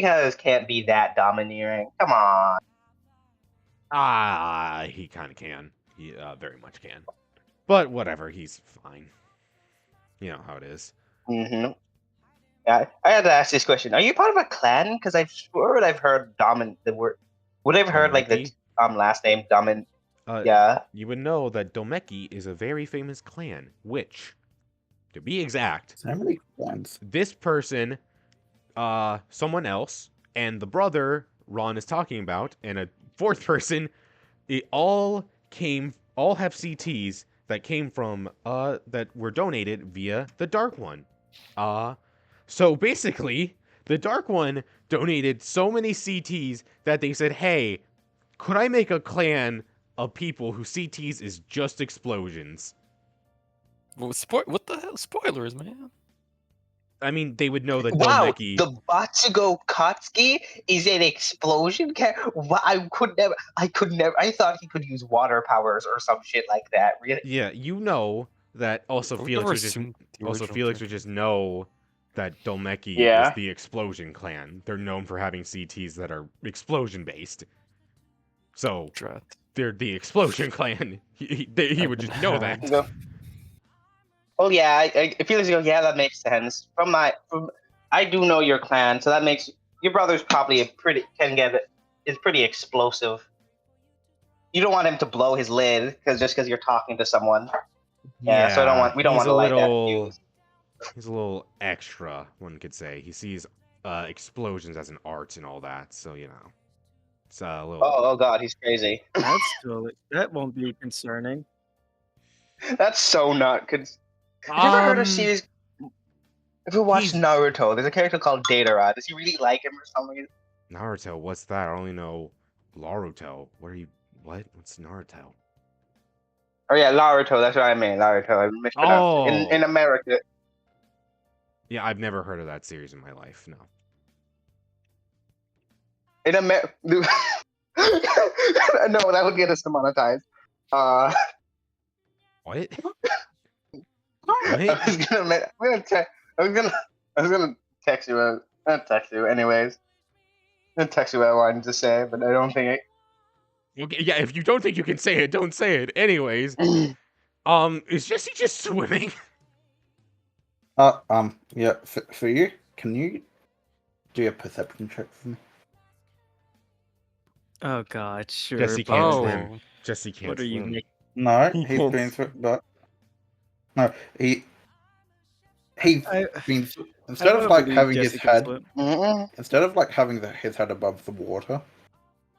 guys can't be that domineering. Come on. He kind of can. He very much can. But whatever, he's fine. You know how it is. Mm-hmm. Yeah, I had to ask this question. Are you part of a clan? Because I've heard the word. Would I've heard like the Domeki? last name Domin? Uh, Yeah. You would know that Domeki is a very famous clan, which, to be exact, So many clans. this person, someone else, and the brother Ron is talking about, and a fourth person, it all have CTs that came from that were donated via the Dark One. So basically, the Dark One donated so many CTs that they said, "Hey, could I make a clan of people whose CTs is just explosions?" Well, what the hell? Spoilers, man. I mean, they would know that Wow, Domeki. the Batsugo Katsuki is an explosion. I could never. I thought he could use water powers or some shit like that. Really? Yeah, that also We've Felix never would just seen the also original Felix would character. just know that Domeki is Yeah. the explosion clan. They're known for having CTs that are explosion based. So Drat. they're the explosion clan. He would just know that. No. Well, yeah. I Felix goes, yeah, that makes sense. I do know your clan, so that makes your brother's probably is pretty explosive. You don't want him to blow his lid because you're talking to someone. Yeah, so we don't he's want to a light that little fuse. he's a little extra, one could say. He sees explosions as an art and all that, so it's a little. Oh god, he's crazy. That won't be concerning. That's so not. Have you ever heard of series? If you watch he's- Naruto, there's a character called Datara. Does he really like him or something? Naruto, what's that? I only know Laruto. What's Naruto? Oh yeah, Naruto. That's what I mean. Naruto. I mispronounced it. In Oh! America. Yeah, I've never heard of that series in my life. No. In America. No, that would get us demonetized. What? What? I was gonna text you. Not text you. Anyways, I'm gonna text you what I wanted to say, but I don't think Okay, yeah, if you don't think you can say it, don't say it. Anyways, is Jesse just swimming? Yeah, for you, can you do a perception check for me? Oh god, sure. Jesse can't but swim. Jesse can't What are you swim. making? No, He he's can't been through, but no, he's been instead of like having his head instead of like having his head above the water,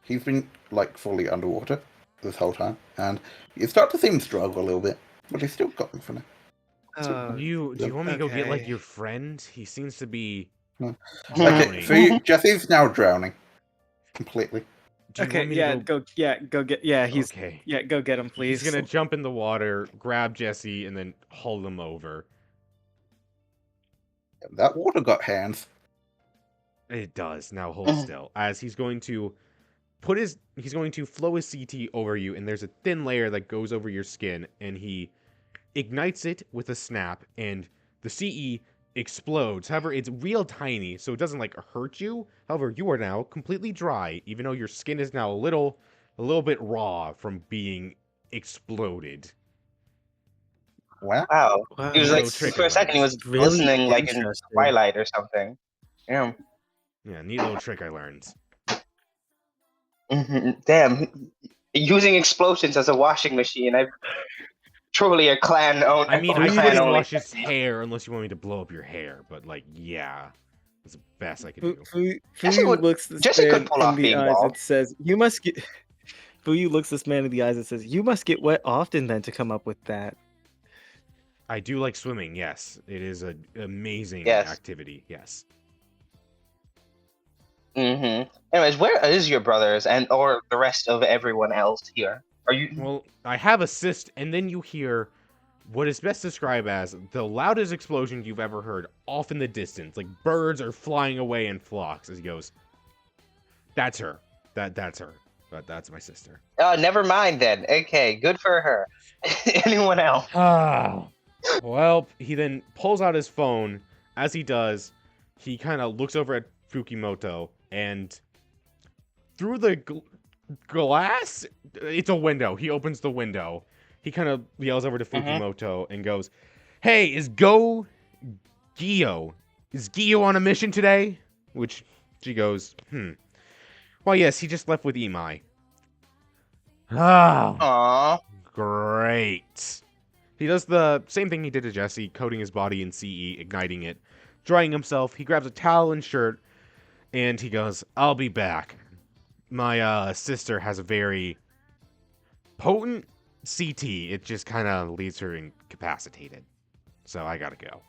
he's been like fully underwater this whole time, and you start to see him struggle a little bit, but he's still got me for now. Do you want me to go get like okay. your friend? He seems to be Okay, drowning. for you, Jesse's now drowning completely. Do you Okay, want me yeah, to go? go get. Yeah, he's. Okay. Yeah, go get him, please. He's gonna jump in the water, grab Jesse, and then haul him over. That water got hands. It does. Now hold still. As he's going to flow his CT over you, and there's a thin layer that goes over your skin, and he ignites it with a snap, and the CE explodes. However, it's real tiny, so it doesn't like hurt you. However, you are now completely dry, even though your skin is now a little bit raw from being exploded. Wow. He was Neat like little trick for I a second he learned. was Really listening like in interesting. Twilight or something. Yeah. Yeah, neat little trick I learned. Damn. Using explosions as a washing machine. I've truly a clan own. I mean, I clan wouldn't only. wash his hair unless you want me to blow up your hair, but like, yeah, that's the best I could do. Fuyu looks this Jesse man could pull in off the being eyes bald. and says, "You must get." Fuyu looks this man in the eyes and says, "You must get wet often then to come up with that." I do like swimming. Yes, it is an amazing Yes. activity. Yes. Anyways, where is your brothers and or the rest of everyone else here? Are you? Well, I have assist, and then you hear what is best described as the loudest explosion you've ever heard off in the distance. Like birds are flying away in flocks as he goes, "That's her. That's her. But that's my sister." Oh, never mind then. Okay, good for her. Anyone else? Ah. Well, he then pulls out his phone. As he does, he kind of looks over at Fukimoto, and through the glass, it's a window. He opens the window. He kind of yells over to Fukimoto and goes, "Hey, is Gio on a mission today?" Which she goes, "Well, yes, he just left with Imai." Aww. Great. He does the same thing he did to Jesse, coating his body in CE, igniting it, drying himself. He grabs a towel and shirt, and he goes, "I'll be back. My sister has a very potent CT. It just kind of leaves her incapacitated. So I gotta go."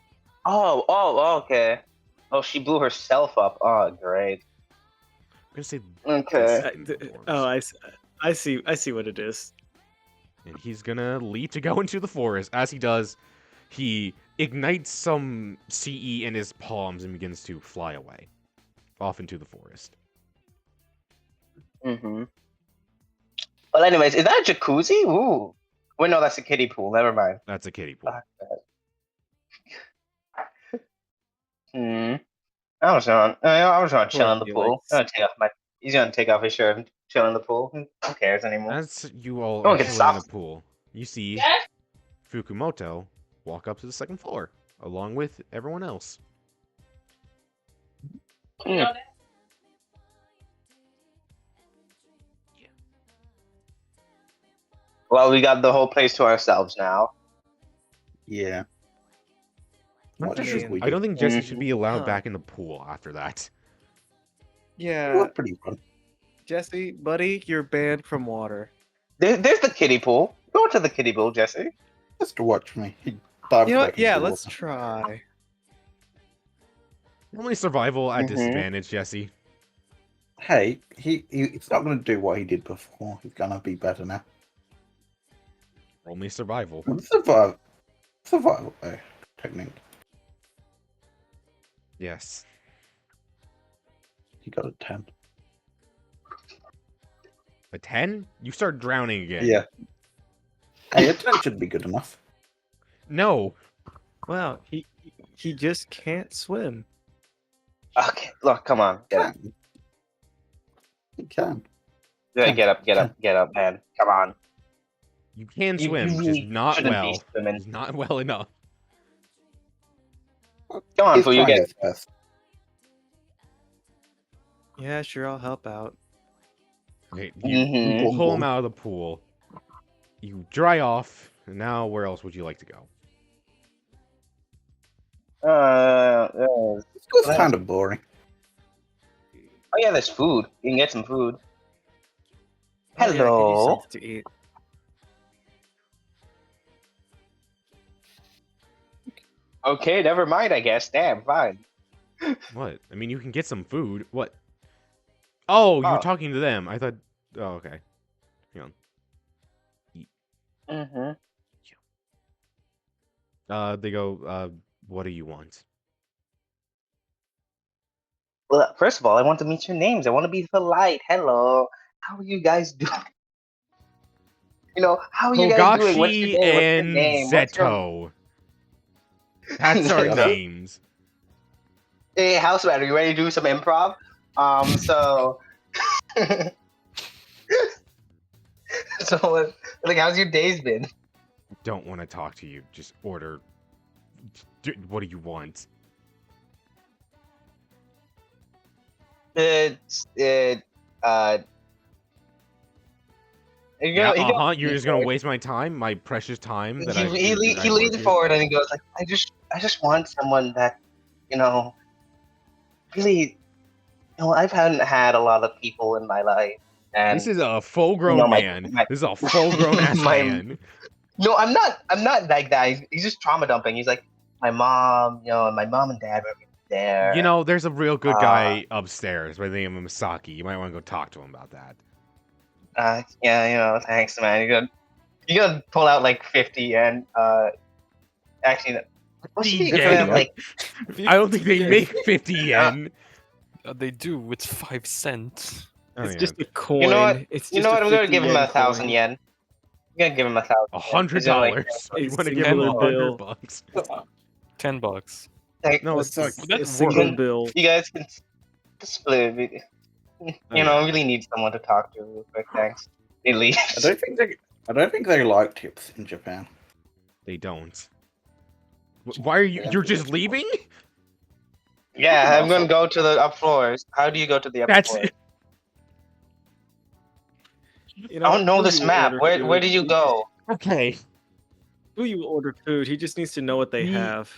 Okay. Oh, she blew herself up. Oh, great. I'm gonna say Okay. I see what it is. and he's gonna leave to go into the forest. As he does, he ignites some CE in his palms and begins to fly away, off into the forest. Well, anyways, is that a jacuzzi? Ooh. Wait, no, that's a kiddie pool. Never mind. That's a kiddie pool. I was gonna chill in the pool. He's gonna take off his shirt and chill in the pool. Who cares anymore? As you all No are one can chilling stop in the pool, you see Fukimoto walk up to the second floor, along with everyone else. Well, we got the whole place to ourselves now. Yeah. What I should mean, we do? I don't think Jesse should be allowed Huh. back in the pool after that. It Yeah, was pretty fun. Jesse, buddy, you're banned from water. There's the kiddie pool. Go to the kiddie pool, Jesse. Just to watch me. He dived You know back what? Yeah, into the let's water. try. Only survival at disadvantage, Jesse. Hey, he's not going to do what he did before. He's going to be better now. Only survival. Survival technique. Yes. He got a 10. A 10? You start drowning again. Yeah. Hey, a 10 should be good enough. No. Wow, he just can't swim. Okay, look, come on, get up. He can. Yeah, get up, man. Come on. You can You swim, just really not shouldn't be well. swimming. Just not well enough. Come on, He's Fu, you trying get his best. Yeah, sure, I'll help out. Okay, you pull him out of the pool. You dry off. And now, where else would you like to go? This was kind of boring. Oh yeah, there's food. You can get some food. Oh, yeah, I could use Hello. something to eat. Okay, never mind, I guess. Damn, fine. What? I mean, you can get some food. What? Oh, you're Oh. talking to them. I thought. Oh, okay. Hang on. They go. What do you want? Well, first of all, I want to meet your names. I want to be polite. Hello. How are you guys doing? How are you guys doing? What's your Togashi name? What's your and name? What's your... Zeto. That's our Zeto. names. Hey, Houseman, are you ready to do some improv? So... So, how's your days been? Don't want to talk to you. Just order. What do you want? You're You're just gonna waste my time, my precious time. That he leans forward and he goes like, I just want someone that, really, I've hadn't had a lot of people in my life, and This is a full-grown man. This is a full-grown ass man. No, I'm not like that. He's just trauma dumping. He's like, my mom, and my mom and dad were there. You know, there's a real good guy upstairs by the name of Misaki. You might want to go talk to him about that. Yeah, thanks, man. You gotta pull out like 50 yen. Actually, what's the equivalent of like? I don't think they make 50 yen. They do. It's 5 cents. Oh, It's yeah. just a coin. You know what? It's You just know what? a I'm gonna 50 give him yen 1,000 coin. yen. I'm gonna give him 1,000. $100. A You want to give him singular bill. $100? $10. No, It's like A That's single worth. bill. You guys can split it. You know, I really need someone to talk to real quick. Thanks. He leaves. I don't think they like tips in Japan. they don't. Why are you? You're just leaving? Yeah, I'm gonna go to the up floors. How do you go to the up That's floors? it. You I don't know who this you map. order Where food, did you go? Okay. Who you order food? He just needs to know what they Me- have.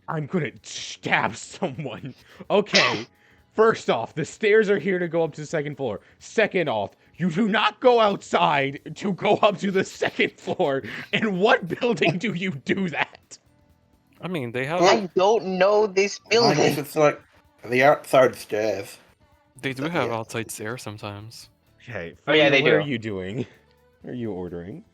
I'm gonna stab someone. Okay. First off, the stairs are here to go up to the second floor. Second off, you do not go outside to go up to the second floor. In what building do you do that? I mean, they have. I don't know this I building. guess it's like the outside stairs. They do have Yeah. outside stairs sometimes. Okay. Oh, yeah, Fuyu, they what are do. you doing? What are you ordering?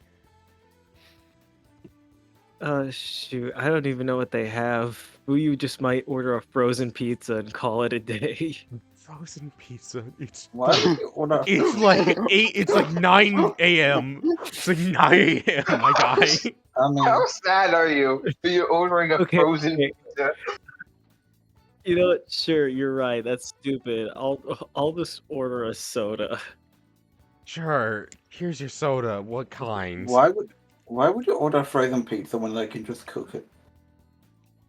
Shoot, I don't even know what they have. You just might order a frozen pizza and call it a day. Frozen pizza. It's Why would you order? it's like 8. It's like 9 a.m. It's like 9 a.m. My guy. I mean, How sad are you? You're ordering a Okay, frozen okay. pizza. You know what? Sure, you're right. That's stupid. I'll just order a soda. Sure. Here's your soda. What kind? why would you order frozen pizza when they can just cook it?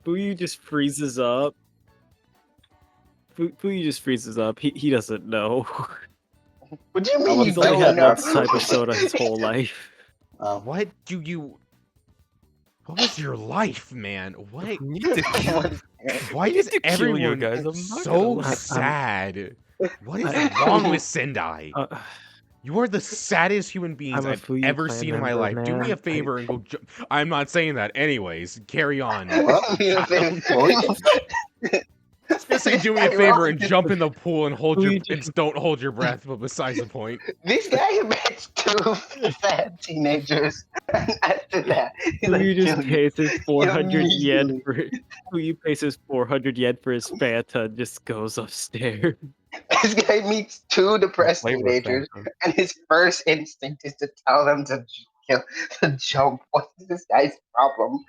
Fuyu just freezes up. Fuyu just freezes up. He doesn't know. What do you I mean was you He's only saying don't had that know? one type of soda his whole life. What do you? What was your life, man? What? I need to kill. Why I is need to kill you everyone guys. I'm not so gonna lie. sad? What is I- wrong with Sendai? You are the saddest human beings I'm a I've Fuyu ever clan seen in my member, life. Do me man. a favor and go. I'm not saying that. Anyways, carry on. What? I was gonna say, do me a favor and jump in the pool and hold your and don't hold your breath. But besides the point, This guy met two sad teenagers, and after that, he's like, Fuyu just kill you. pays his 400 yen Immediately. for Fuyu pays his 400 yen for his Fanta and just goes upstairs. This guy meets two depressed Flavor teenagers, Fanta. and his first instinct is to tell them to to jump. What is this guy's problem?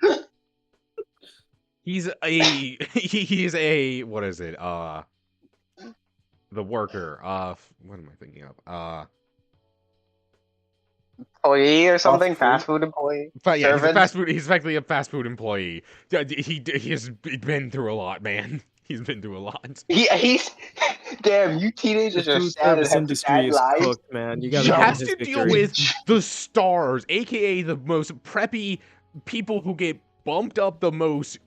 he's a he's a what is it? The worker. What am I thinking of? Employee or something? food? Fast food employee? Yeah, he's a Servant? fast food. He's effectively a fast food employee. Yeah, he has been through a lot, man. He's been through a lot. He's damn. You The teenagers are food sad and service have industry sad is lives. cooked, man. You gotta He give has him his to deal victory. with the stars, aka the most preppy people who get bumped up the most,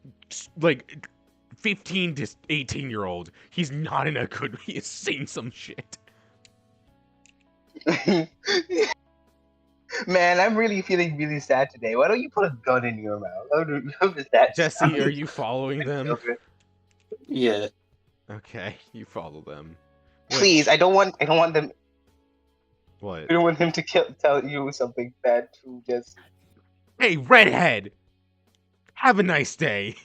like 15 to 18-year-old. He's not in a good. He has seen some shit. Man, I'm really feeling really sad today. Why don't you put a gun in your mouth? How does that Jesse, sound? are you following them? Yeah. Okay, you follow them. Please, I don't want them. What? I don't want him to tell you something bad to just. Hey, redhead! Have a nice day.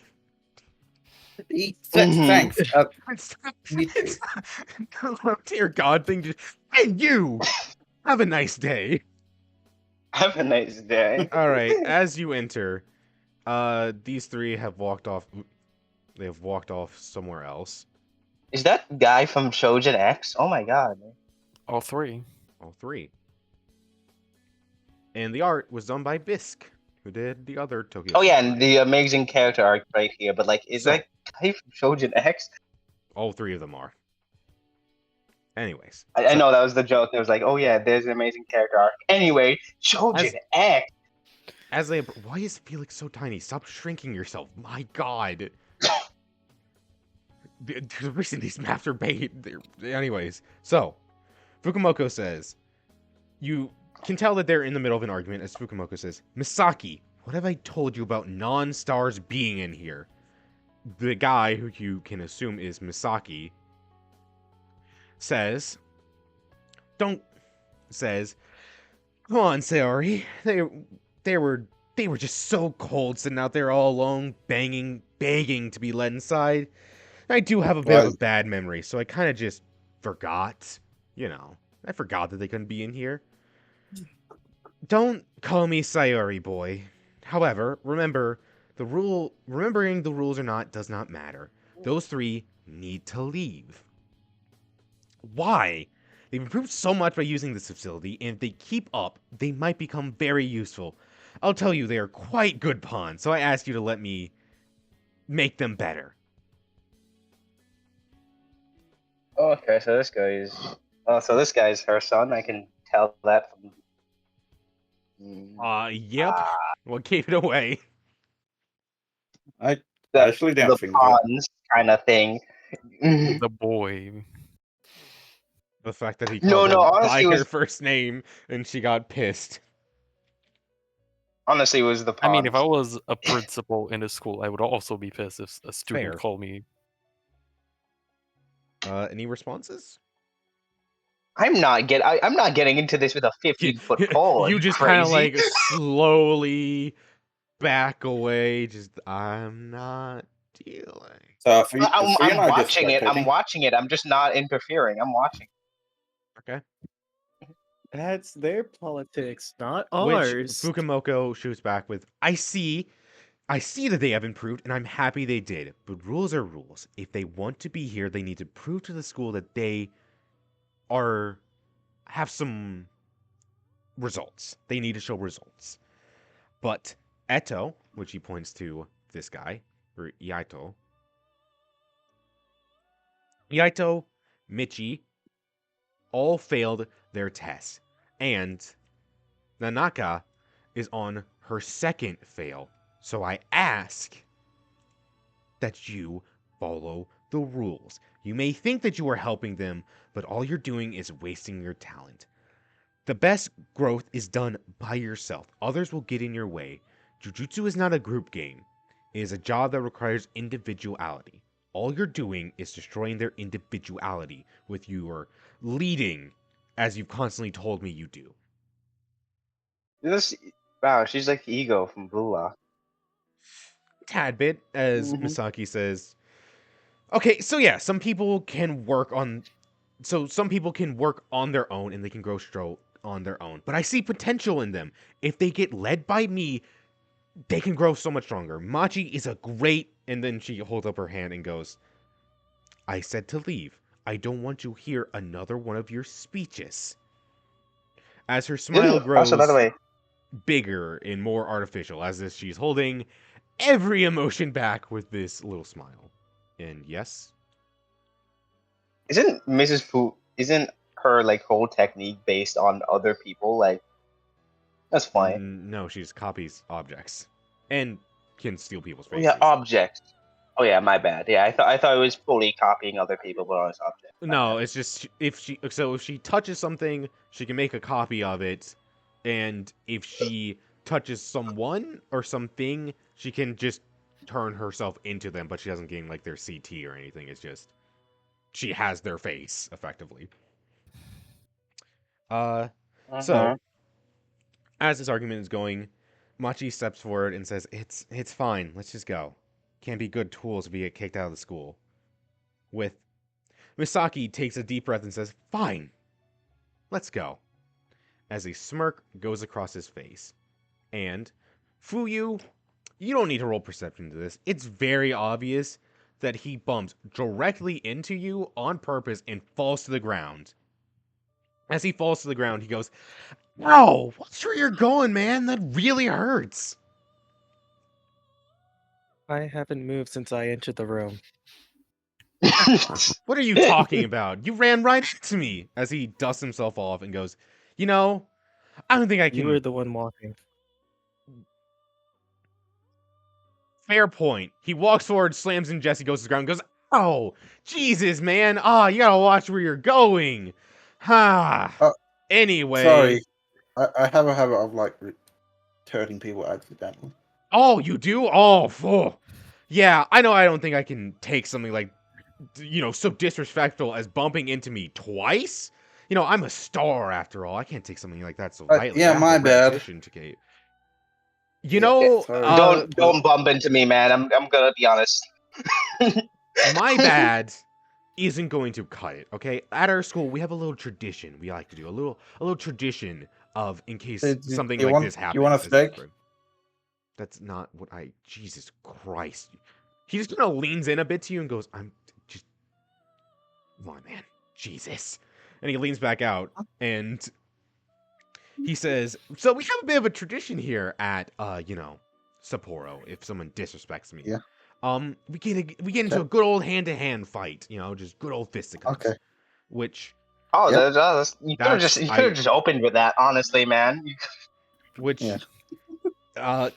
Thanks. Oh, dear God, thing just. Hey, you! Have a nice day. Have a nice day. All right, as you enter, these three have walked off. They have walked off somewhere else. Is that guy from Shojin X? Oh my god. All three. All three. And the art was done by Bisteck, who did the other Tokyo. Oh yeah, and the amazing character arc right here. But like, is So- that guy from Shojin X? All three of them are. Anyways. I so- know that was the joke. It was like, oh yeah, there's an amazing character arc. Anyway, Shojin X. As they, why is Felix so tiny? Stop shrinking yourself. My God. The reason these maps are bait. Anyways, so Fukumoko says, you can tell that they're in the middle of an argument. As Fukumoko says, Misaki, what have I told you about non-stars being in here? the guy, who you can assume is Misaki, says, "Don't," says, "Come on, Sayori. They were just so cold, sitting out there all alone, begging to be let inside. I do have a bit of a bad memory, so I kind of just forgot. I forgot that they couldn't be in here. Don't call me Sayori, boy. However, remembering the rules or not does not matter. Those three need to leave. Why? They've improved so much by using this facility, and if they keep up, they might become very useful. I'll tell you, they are quite good pawns, so I ask you to let me make them better." Oh, okay, so this guy's her son. I can tell that from. Yep. What gave it away? I the actually don't the think that. pawns kind of thing. The boy. The fact that he No, called her honestly, by it her was first name and she got pissed. honestly it was the I mean, if I pawns. was a principal in a school, I would also be pissed if a student Fair. called me. Any responses? I'm not getting into this with a 15-foot pole. Are You you just kind of crazy? like slowly back away. Just, I'm not dealing. So if you I'm and I just watching it. I'm spectating, watching it. I'm just not interfering. I'm watching. Okay. That's their politics, not Which ours. Fukumoko shoots back with, I see that they have improved, and I'm happy they did. But rules are rules. If they want to be here, they need to prove to the school that they have some results. They need to show results. But Eto, which he points to this guy, or Yaito, Michi, all failed their tests. And Nanaka is on her second fail. So I ask that you follow the rules. You may think that you are helping them, but all you're doing is wasting your talent. The best growth is done by yourself. Others will get in your way. Jujutsu is not a group game. It is a job that requires individuality. All you're doing is destroying their individuality with your leading, as you've constantly told me you do. Wow, she's like the ego from Blue Lock. Tad bit, as Misaki says. Okay, so yeah, some people can work on their own and they can grow on their own. But I see potential in them. If they get led by me, they can grow so much stronger. Machi is a great, and then she holds up her hand and goes, I said to leave. I don't want to hear another one of your speeches. As her smile grows Also, by the way, bigger and more artificial, as if she's holding every emotion back with this little smile. And yes, isn't her like whole technique based on other people? Like, that's funny. no, she just copies objects and can steal people's Oh, faces. yeah, objects. Oh yeah, my bad. Yeah, I thought it was fully copying other people, but on its object. No, it's just if she touches something, she can make a copy of it, and if she touches someone or something, she can just turn herself into them, but she doesn't gain like their CT or anything. It's just she has their face effectively. So as this argument is going, Machi steps forward and says, "It's fine. Let's just go. Can't be good tools if we get kicked out of the school." With Misaki takes a deep breath and says, "Fine. Let's go." As a smirk goes across his face. And Fuyu, you don't need to roll perception to this. It's very obvious that he bumps directly into you on purpose and falls to the ground. As he falls to the ground, he goes, "Ow! Watch where you're going, man. That really hurts." I haven't moved since I entered the room. What are you talking about? You ran right into me. As he dusts himself off and goes, I don't think I can. You were the one walking. Fair point. He walks forward, slams in Jesse, goes to the ground, and goes, "Oh, Jesus, man. You gotta watch where you're going." Anyway. Sorry, I have a habit of like turning people accidentally. Oh, you do? Oh, Yeah, I know I don't think I can take something like, so disrespectful as bumping into me twice. I'm a star after all. I can't take something like that so lightly. Yeah, I have my a bad. reputation to keep. Yeah, sorry. Don't bump into me, man. I'm gonna be honest. My bad isn't going to cut it, okay? At our school, we have a little tradition we like to do. A little tradition of in case something like this happens. You want a steak? That's not what Jesus Christ. He just kind of leans in a bit to you and goes, I'm just, come on, man. Jesus. And he leans back out and he says, so we have a bit of a tradition here at, Sapporo, if someone disrespects me. Yeah. We get into a good old hand-to-hand fight, just good old fisticuffs. Okay. Which... Oh, Yep. you could have just opened with that, honestly, man. Which... Yeah.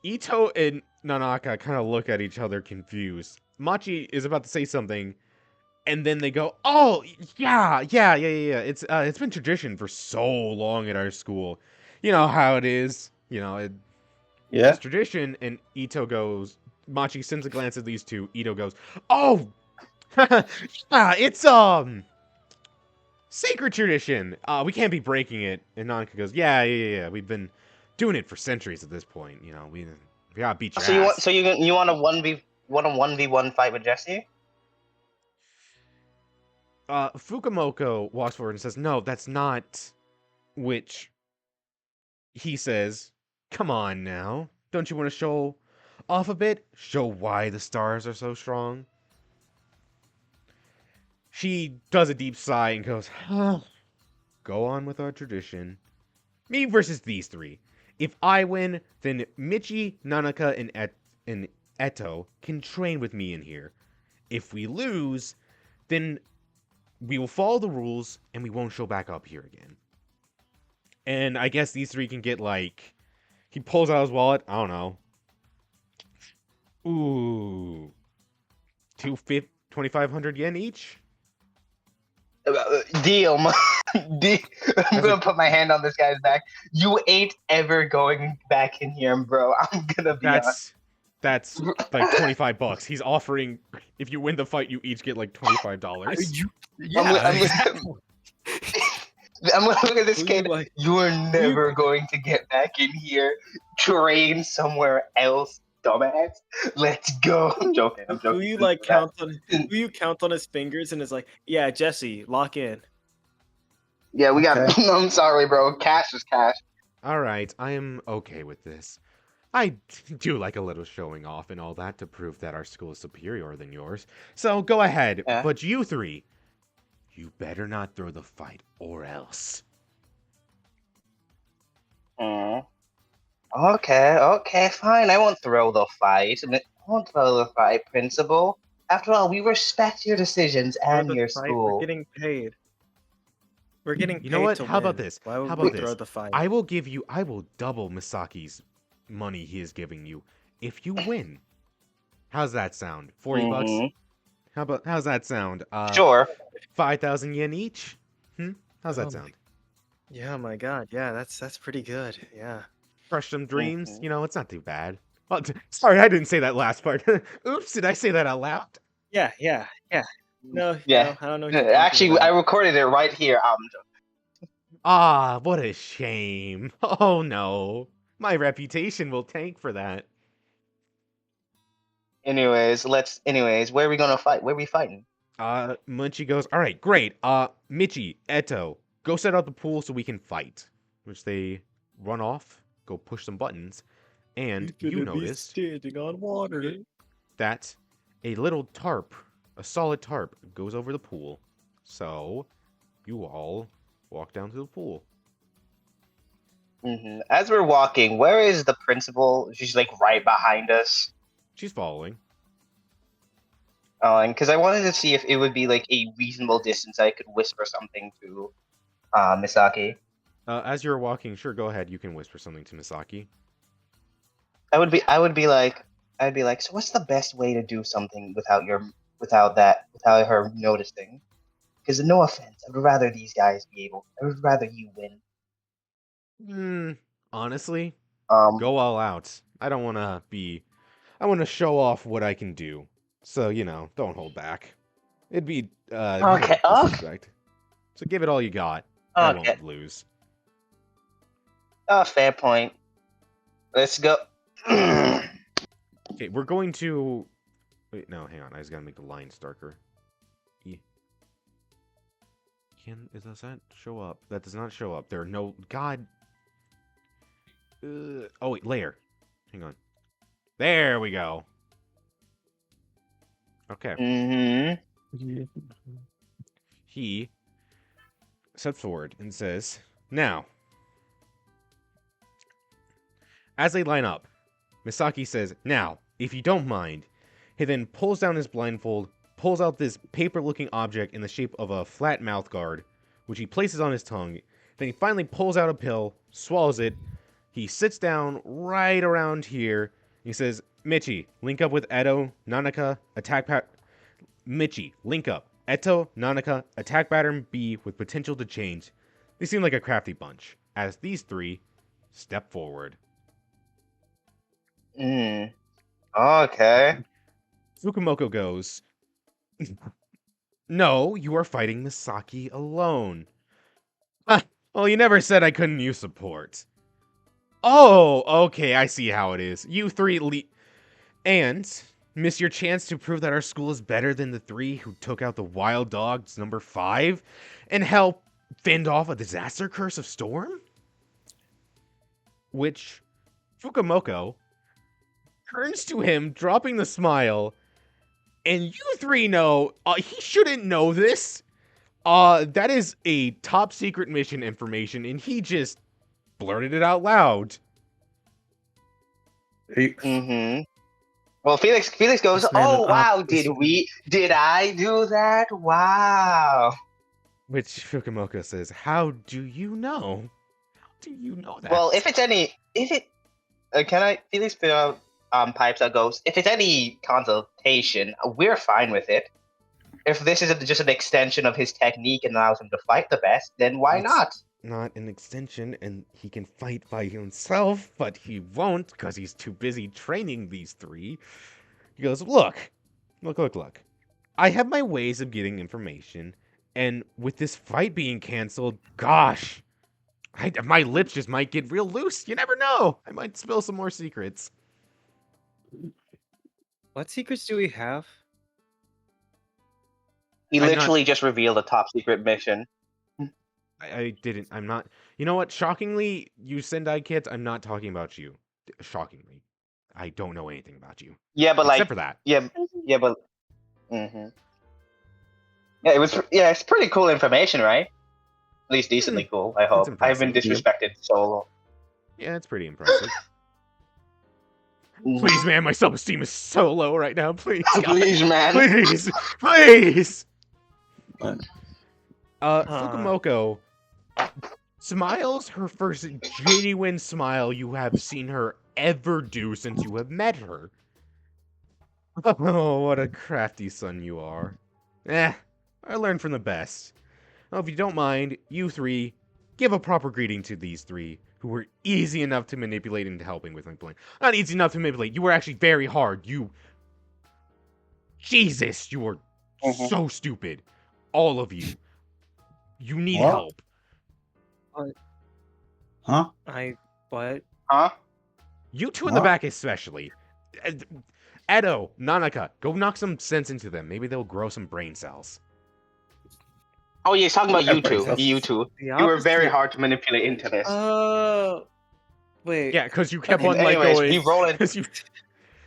Ito and Nanaka kind of look at each other confused. Machi is about to say something, and then they go, "Oh, yeah. It's been tradition for so long at our school. You know how it is. It's tradition." And Ito goes, Machi sends a glance at these two. Ito goes, "Oh, it's sacred tradition. We can't be breaking it." And Nanaka goes, "Yeah. We've been doing it for centuries at this point. We gotta beat your ass." So you want a 1v1 fight with Jesse? Fukumoko walks forward and says, "No, that's not." Which he says, "Come on now, don't you want to show off a bit? Show why the stars are so strong?" She does a deep sigh and goes, "Go on with our tradition. Me versus these three. If I win, then Michi, Nanaka, and Eto can train with me in here. If we lose, then we will follow the rules and we won't show back up here again." And I guess these three can get he pulls out his wallet. I don't know. Ooh, 2,500 yen each. Deal. I'm gonna put my hand on this guy's back. You ain't ever going back in here, bro. I'm gonna be honest. That's like $25. He's offering, if you win the fight, you each get like $25. I'm gonna look at this kid. You are never going to get back in here. Train somewhere else, dumbass. Let's go. I'm joking. Who you count on his fingers and is like, yeah, Jesse, lock in. Yeah, we got. Okay. I'm sorry, bro. Cash is cash. All right, I am okay with this. I do like a little showing off and all that to prove that our school is superior than yours. So go ahead, but you three, you better not throw the fight or else. Okay, fine. I won't throw the fight. Principal. After all, we respect your decisions and your school. We're getting paid. We're getting paid. You know what? To How win. about this? Why would How we about throw this? the fight? I will double Misaki's money he is giving you if you win. How's that sound? $40? How's that sound? Sure. 5,000 yen each? How's that sound? Yeah, my God. Yeah, that's pretty good. Yeah. Crush some dreams. It's not too bad. Well, sorry, I didn't say that last part. Oops, did I say that out loud? Yeah. No, Yeah. I don't know. Actually, I recorded it right here. Ah, what a shame. Oh no. My reputation will tank for that. Anyways, where are we gonna fight? Where are we fighting? Munchie goes, "All right, great. Michi, Eto, go set out the pool so we can fight." Which they run off, go push some buttons, and you notice standing on water that a little tarp, a solid tarp, goes over the pool. So you all walk down to the pool. As we're walking, where is the principal? She's like right behind us. She's following. And because I wanted to see if it would be like a reasonable distance, I could whisper something to Misaki. As you're walking, sure, go ahead. You can whisper something to Misaki. I would be like, so what's the best way to do something without her noticing? Because no offense, I would rather these guys be able. I would rather you win. Honestly, go all out. I don't want to be I want to show off what I can do. So, don't hold back. It'd be Okay. disrespect. So give it all you got. I Okay. won't lose. Oh, fair point. Let's go. Okay, we're going to... Wait, no, hang on. I just gotta make the lines darker. Does that show up? That does not show up. There are no... God... oh, wait, layer. Hang on. There we go. Okay. Mm-hmm. He steps forward and says, now, as they line up, Misaki says, now, if you don't mind. He then pulls down his blindfold, pulls out this paper-looking object in the shape of a flat mouth guard, which he places on his tongue. Then he finally pulls out a pill, swallows it. He sits down right around here. He says, Michi, link up with Edo, Nanaka, Michi, link up. Eto, Nanaka, attack pattern B with potential to change. They seem like a crafty bunch, as these three step forward. Okay. Fukumoko goes, no, you are fighting Misaki alone. Well, you never said I couldn't use support. Oh, okay, I see how it is. You three and miss your chance to prove that our school is better than the three who took out the wild dogs number 5 and help fend off a disaster curse of storm? Which Fukumoko turns to him, dropping the smile, and you three know he shouldn't know this. That is a top secret mission information, and he just blurted it out loud. Mm-hmm. Well, Felix goes, oh, wow, did I do that? Wow. Which Fukumoka says, how do you know? How do you know that? Well, Felix put out pipes that goes, if it's any consultation, we're fine with it. If this is just an extension of his technique and allows him to fight the best, then why not? Not an extension, and he can fight by himself, but he won't because he's too busy training these three. He goes, look. I have my ways of getting information, and with this fight being canceled, gosh, my lips just might get real loose. You never know. I might spill some more secrets. What secrets do we have? He literally just revealed a top secret mission. I didn't. I'm not. You know what? Shockingly, you Sendai kids, I'm not talking about you. Shockingly. I don't know anything about you. Yeah, but except for that. Yeah, but. Mm-hmm. Yeah, it's pretty cool information, right? At least decently cool, I hope. I haven't disrespected Solo. Yeah, it's pretty impressive. Please, man, my self-esteem is so low right now. Please, God. Please, man. Please. Fukumoko smiles her first genuine smile you have seen her ever do since you have met her. Oh, what a crafty son you are. I learned from the best. Well, if you don't mind, you three, give a proper greeting to these three, who were easy enough to manipulate into helping with my plan. Not easy enough to manipulate, you were actually very hard. Jesus, you are so stupid. All of you. You need help. What? Huh? What? Huh? You two in the back especially. Edo, Nanaka, go knock some sense into them. Maybe they'll grow some brain cells. Oh, yeah, he's talking about you two. You two. You were very hard to manipulate into this. Wait. Yeah, because you kept on anyways, going. you rolling.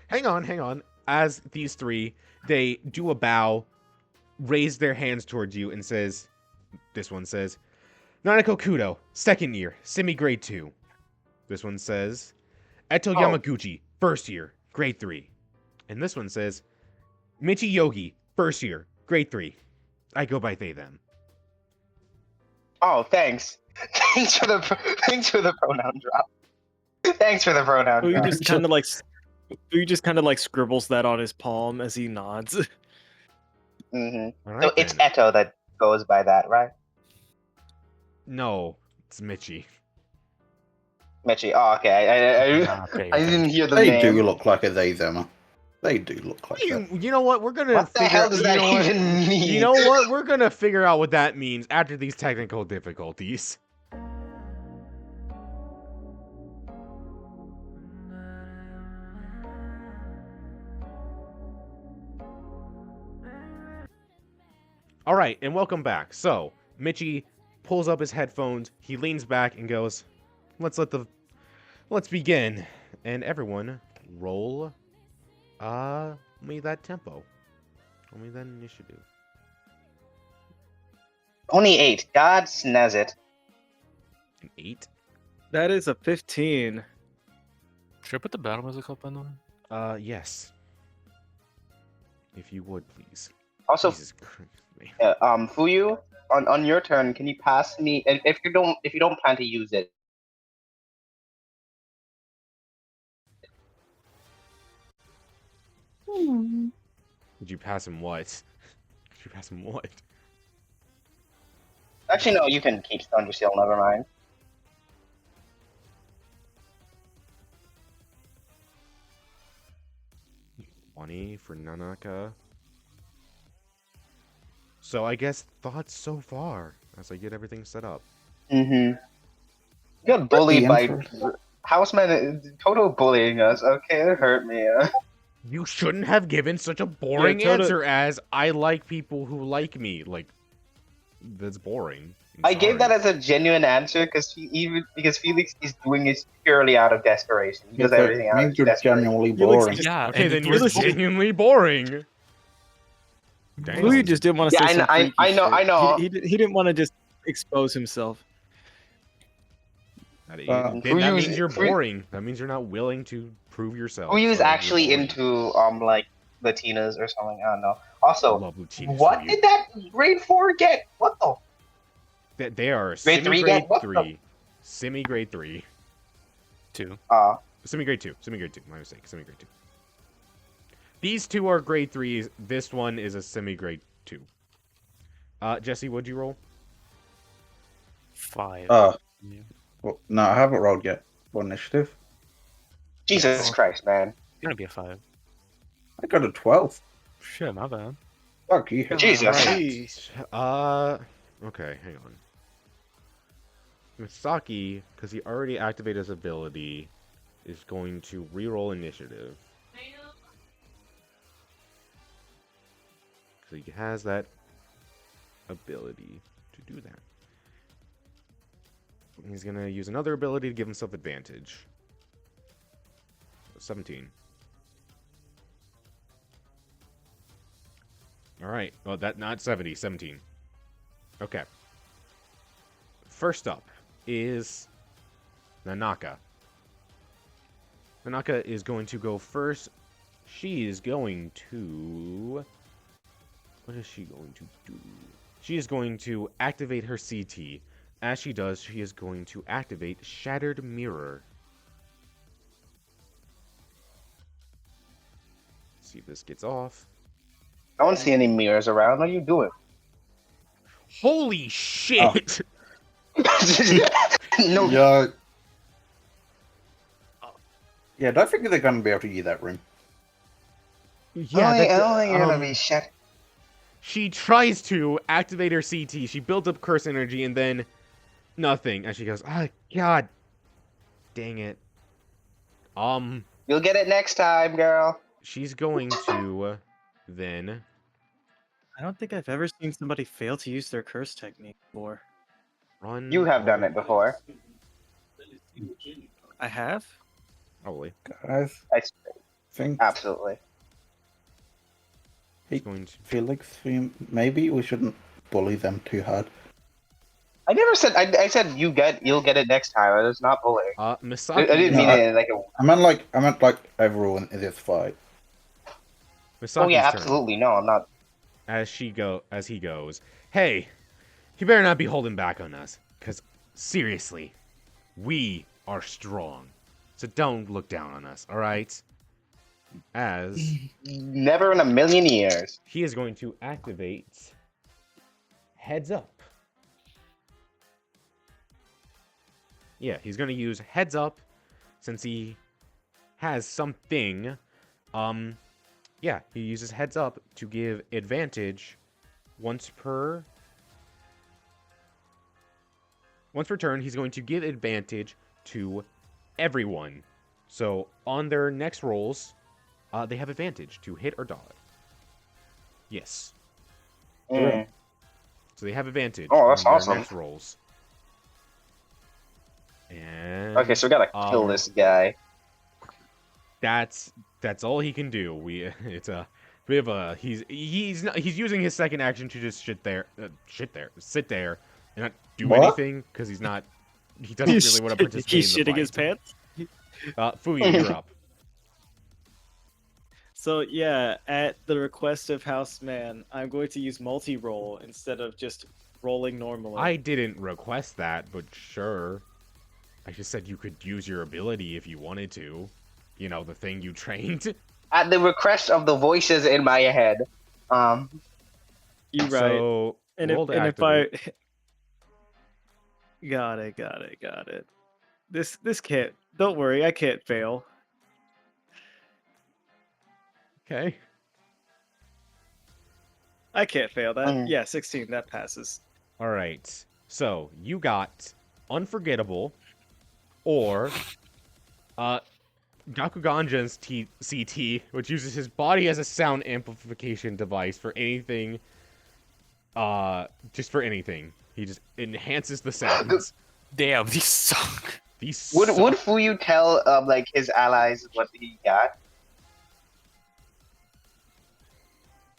Hang on. As these three, they do a bow, raise their hands towards you, and this one says, Nanako Kudo, 2nd year, semi-grade 2. This one says, Eto Yamaguchi, 1st year, grade 3. And this one says, Michi Yogi, 1st year, grade 3. I go by they, them. Oh, thanks. Thanks for the pronoun drop. Thanks for the pronoun drop. You just kind of like scribbles that on his palm as he nods. Mm-hmm. Right, so it's Eto that goes by that, right? No, it's Michi. Michi. Oh, okay. I didn't hear the name. They do look like a they, them. They do look like that. You know what? We're gonna What the hell does that even mean? You know what? We're gonna figure out what that means after these technical difficulties. All right, and welcome back. So, Michi pulls up his headphones. He leans back and goes, "Let's begin." And everyone, roll, me that tempo. Roll me that initiative. Only 8. God snaz it. An 8. That is a 15. Should I put the battle music up, by the way? Yes. If you would, please. Also, Jesus Christ, man. Fuyu, on your turn, can you pass me? If you don't plan to use it, Would you pass him what? Would you pass him what? actually no, you can keep Thunder Seal. Never mind. 20 for Nanaka. So I guess thoughts so far as I get everything set up. Mm-hmm. You got bullied by Interesting. Houseman. Todo bullying us. Okay, it hurt me. You shouldn't have given such a boring Toto- answer as I like people who like me. Like, that's boring. I gave that sorry. as a genuine answer because Felix is doing it purely out of desperation. He does everything out of means you're desperation. genuinely Felix boring. just- Yeah, Okay, and then it you're was genuinely boring. Damn. Louis just didn't want to Yeah, say some I freaky know, shit. I know. He didn't want to just expose himself. Then Fuyu's- that means you're Fuyu- boring. That means you're not willing to prove yourself. Who is so you're actually boring. into like Latinas or something? I don't know. Also, Love Latinas, what Fuyu. did that grade 4 get? What the? They are Grade three semi-grade again? What the- 3. Semi-grade 3. 2. Semi-grade 2. Semi-grade 2. My mistake. Semi-grade 2. These two are grade 3s. This one is a semi-grade 2. Jesse, what'd you roll? 5. Yeah. Well, no, I haven't rolled yet. What initiative? Jesus Christ, man! It's gonna be a 5. I got a 12. Shit, my bad. Fuck you. Jesus. Alright. Okay, hang on. Misaki, because he already activated his ability, is going to reroll initiative. Because he has that ability to do that. He's going to use another ability to give himself advantage. 17. Alright, well, that not 70, 17. Okay. First up is Nanaka. Nanaka is going to go first. She is going to... What is she going to do? She is going to activate her CT. As she does, she is going to activate Shattered Mirror. See if this gets off. I don't see any mirrors around. What are you doing? Holy shit! No. Yeah. Yeah, I don't think they're going to be able to use that room. Yeah, I don't think you're gonna um, be shit. She tries to activate her CT. She builds up curse energy and then nothing. And she goes, "Ah, god dang it." You'll get it next time, girl. She's going to then I don't think I've ever seen somebody fail to use their curse technique before. run. You have done over- it before. I have? Probably. Guys, I think absolutely. She's going to. Felix, maybe we shouldn't bully them too hard. I never said. I said you'll get it next time. It was not bullying. Misaki. I didn't No, mean it like a. I meant like overall in this fight. Misaki's Oh yeah, turn. absolutely. No, I'm not. As he goes, "Hey, you better not be holding back on us, cause seriously, we are strong. So don't look down on us, all right?" As Never in a million years. he is going to activate Heads Up. Yeah, he's going to use Heads Up since he has something. Yeah, he uses heads up to give advantage once per turn. He's going to give advantage to everyone. So on their next rolls, they have advantage to hit or dodge. Yes. Mm. So they have advantage Oh, on that's their awesome. next rolls. And Okay, so we gotta kill this guy. That's all he can do. It's a bit of a he's using his second action to just sit there, and not do What? anything because he doesn't really want to participate He's in the shitting his fight. pants. Fuyu, you're up. So yeah, at the request of Houseman, I'm going to use multi-roll instead of just rolling normally. I didn't request that, but sure. I just said you could use your ability if you wanted to. You know, the thing you trained. At the request of the voices in my head. You're right. So and roll to if activate. got it. This can't. Don't worry, I can't fail. Okay. I can't fail that. Mm. Yeah, 16. That passes. All right. So you got Unforgettable, or Gakuganjan's CT, which uses his body as a sound amplification device for anything. Just for anything. He just enhances the sounds. Damn, these suck. These Would suck. Fuyu tell like his allies what he got?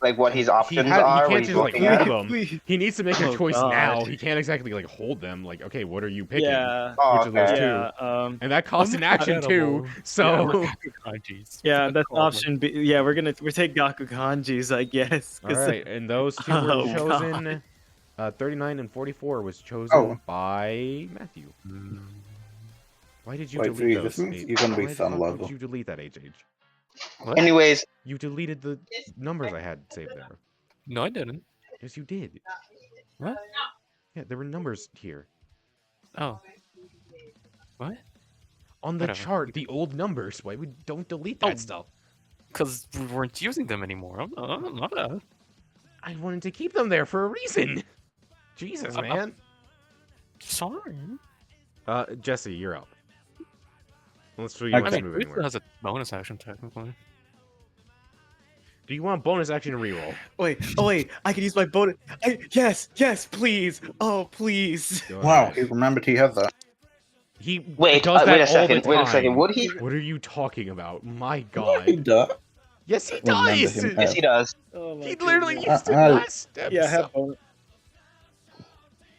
Like what his options He are when can't he's just like looking hold at? them. He needs to make a Oh, choice God. now. He can't exactly like hold them. Like, okay, what are you picking? Yeah. Oh, Which of those okay. two? Yeah. And that costs an action too. Unforgettable. So Oh, jeez. Yeah, that's Call me. option B. Yeah, we're take Gakuganjis, I guess. all 'cause- right, and those two were Oh, chosen. 39 and 44 was chosen Oh. by Matthew. Mm. Why did you Wait, delete Fuyu, those? this means H- you're gonna be Why the sun fuck level. did you delete that, HH? What? Anyways, You deleted the numbers I had saved there. No, I didn't. Yes, you did. What? Yeah, there were numbers here. Oh. What? On the Whatever. chart, the old numbers. Why we don't delete that Oh. stuff? Because we weren't using them anymore. I wanted to keep them there for a reason. Jesus, man. Sorry. Jesse, you're up. Let's show you Okay. wants I to mean, move it anywhere. has a bonus action technically. Do you want bonus action to reroll? Wait, I can use my bonus. Yes, please. Oh, please. Go Wow, ahead. he remembered he had that. He wait, does that wait a all second. the Wait a second. time. Would he? What are you talking about? My Yeah, he God. does. Yes, he Remember does. him. Yes, he does. Oh my He literally goodness. used it I- last episode. Yeah, I have bonus.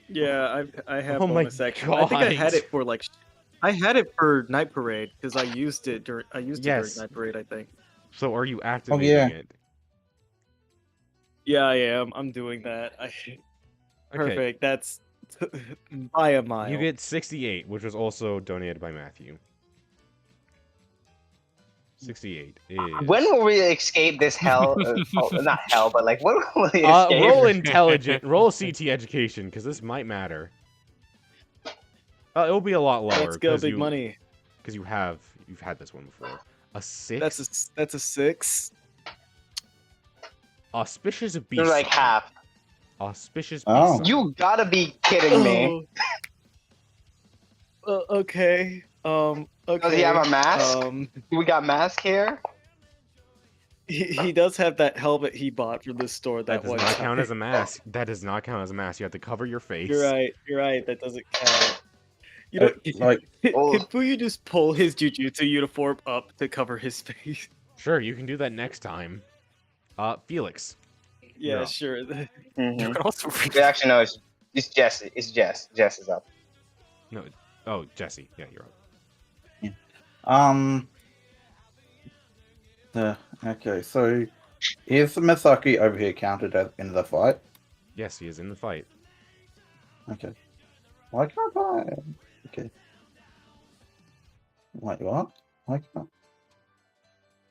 Yeah, I have Oh my bonus action. I think I had God. it for I had it for Night Parade because I used it during Yes. Night Parade. I think. So are you activating yeah. it? Yeah, I am. I'm doing that. Perfect. That's by a mile. You get 68, which was also donated by Matthew. 68 is... When will we escape this hell? Not hell, but like when will we escape? roll intelligent, roll CT education, because this might matter. It'll be a lot lower. Let's go, 'cause big you, money. Because you've had this one before. A 6. That's a 6. Auspicious beast. You're like half. Auspicious beast. Oh. summon. You gotta be kidding me. Okay. Okay. Does he have a mask? We got mask here. He does have that helmet he bought from the store That that does one not time. count as a mask. That does not count as a mask. You have to cover your face. You're right. That doesn't count. You know, Like, can Oh. Fuyu just pull his Jujutsu uniform up to cover his face? Sure, you can do that next time. Felix. Yeah, Yeah. sure. You Mm-hmm. can also read Actually, no. It's Jess. It's Jess. Jess is up. No. Oh, Jesse. Yeah, you're up. Okay, so is Misaki over here counted as in the fight? Yes, he is in the fight. Okay. Why can't I? Okay. Wait, what? Why can't?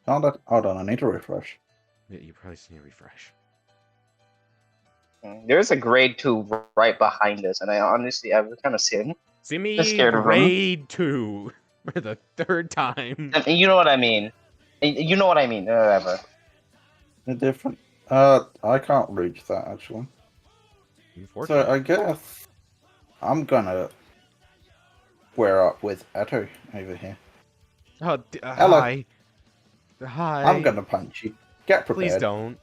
Hold on, I need to refresh. Yeah, you probably just need to refresh. There's a grade 2 right behind us, and I was kind of scared. Simi Just scared of him. grade 2 for the third time. And you know what I mean. Whatever. A different. I can't reach that actually. So Unfortunately. I guess I'm gonna square up with Eto over here. Oh, Hello. hi. Hi. I'm gonna punch you. Get prepared. Please don't.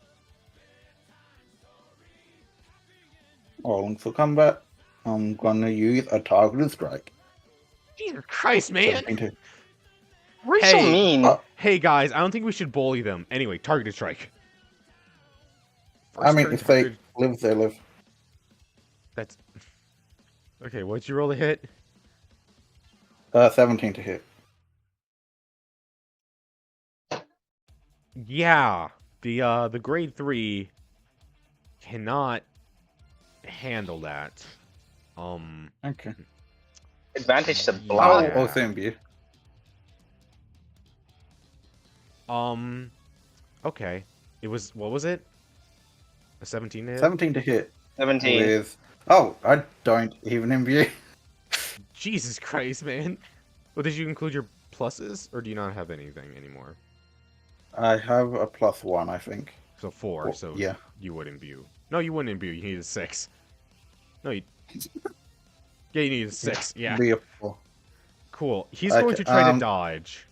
Rolling for combat. I'm gonna use a targeted strike. Jesus Christ, man. 17 to... We're so Hey. mean. Hey, guys, I don't think we should bully them. Anyway, targeted strike. I First mean, turn if they targeted- live, they live. That's... Okay, what'd you roll to hit? 17 to hit. Yeah. The grade 3 cannot handle that. Okay. Advantage to Oh, block. Yeah. oh, same view. Okay. It was, what was it? A 17 to hit? 17 to hit 17. with... Oh, I don't even imbue. Jesus Christ, man. Well, did you include your pluses, or do you not have anything anymore? I have a +1, I think. So 4, Well, so yeah. you would imbue. No, you wouldn't imbue, you need a 6. No, you... Yeah, you need a 6, yeah. Be a 4. Cool. He's Okay, going to try to dodge.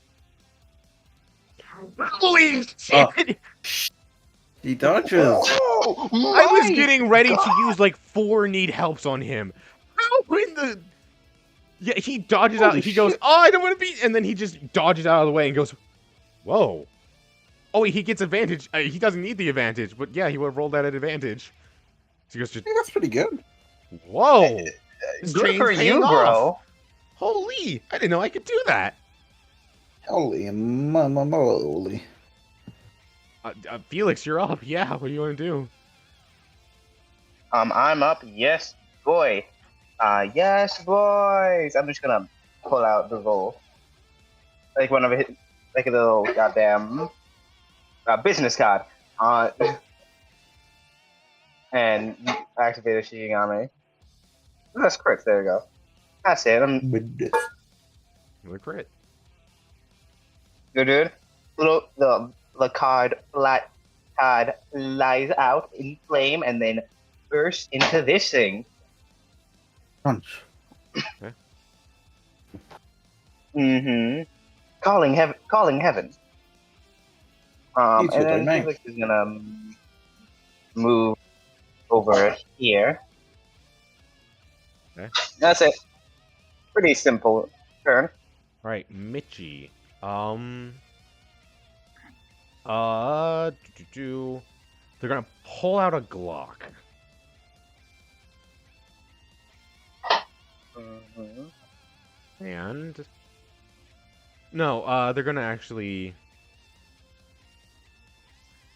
Holy shit! Oh. He dodges. Oh, I was my getting ready God. to use like 4 need helps on him. How in the... Yeah, he dodges out. Holy He goes, shit. oh, I don't want to be... And then he just dodges out of the way and goes, whoa. Oh, wait, he gets advantage. He doesn't need the advantage, but yeah, he would have rolled that at advantage. So he goes, just, I think that's pretty good. whoa. This Good train's for paying you, off. bro. Holy, I didn't know I could do that. Holy moly. Felix, you're up. Yeah, what do you want to do? I'm up. Yes, boy. Yes, boys. I'm just gonna pull out the roll. Like one of it, like a little goddamn business card. And activate a Shigami. That's crits. There you go. That's it. I'm With this. Another crit. good, dude. The card lies out in flame and then bursts into this thing. Punch. Mm-hmm. Calling heaven. Calling heaven. You two And then don't know. Felix is gonna move over here. Okay. That's it. Pretty simple turn. All right, Mitchie. They're gonna pull out a Glock. And no, they're gonna actually.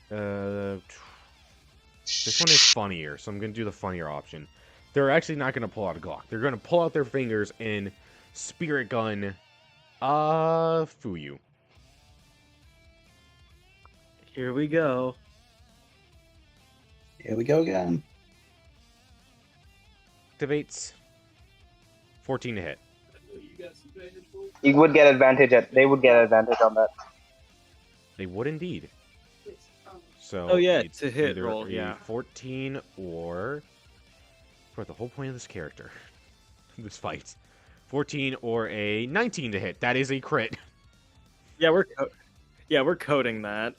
This one is funnier, so I'm gonna do the funnier option. They're actually not gonna pull out a Glock. They're gonna pull out their fingers and spirit gun. Fuyu. Here we go. Here we go again. Activates. 14 to hit. You would get advantage at. They would get advantage on that. They would indeed. So Oh, yeah, it's to hit either roll, a yeah. 14 or for the whole point of this character, this fight, 14 or a 19 to hit. That is a crit. Yeah, we're coding that.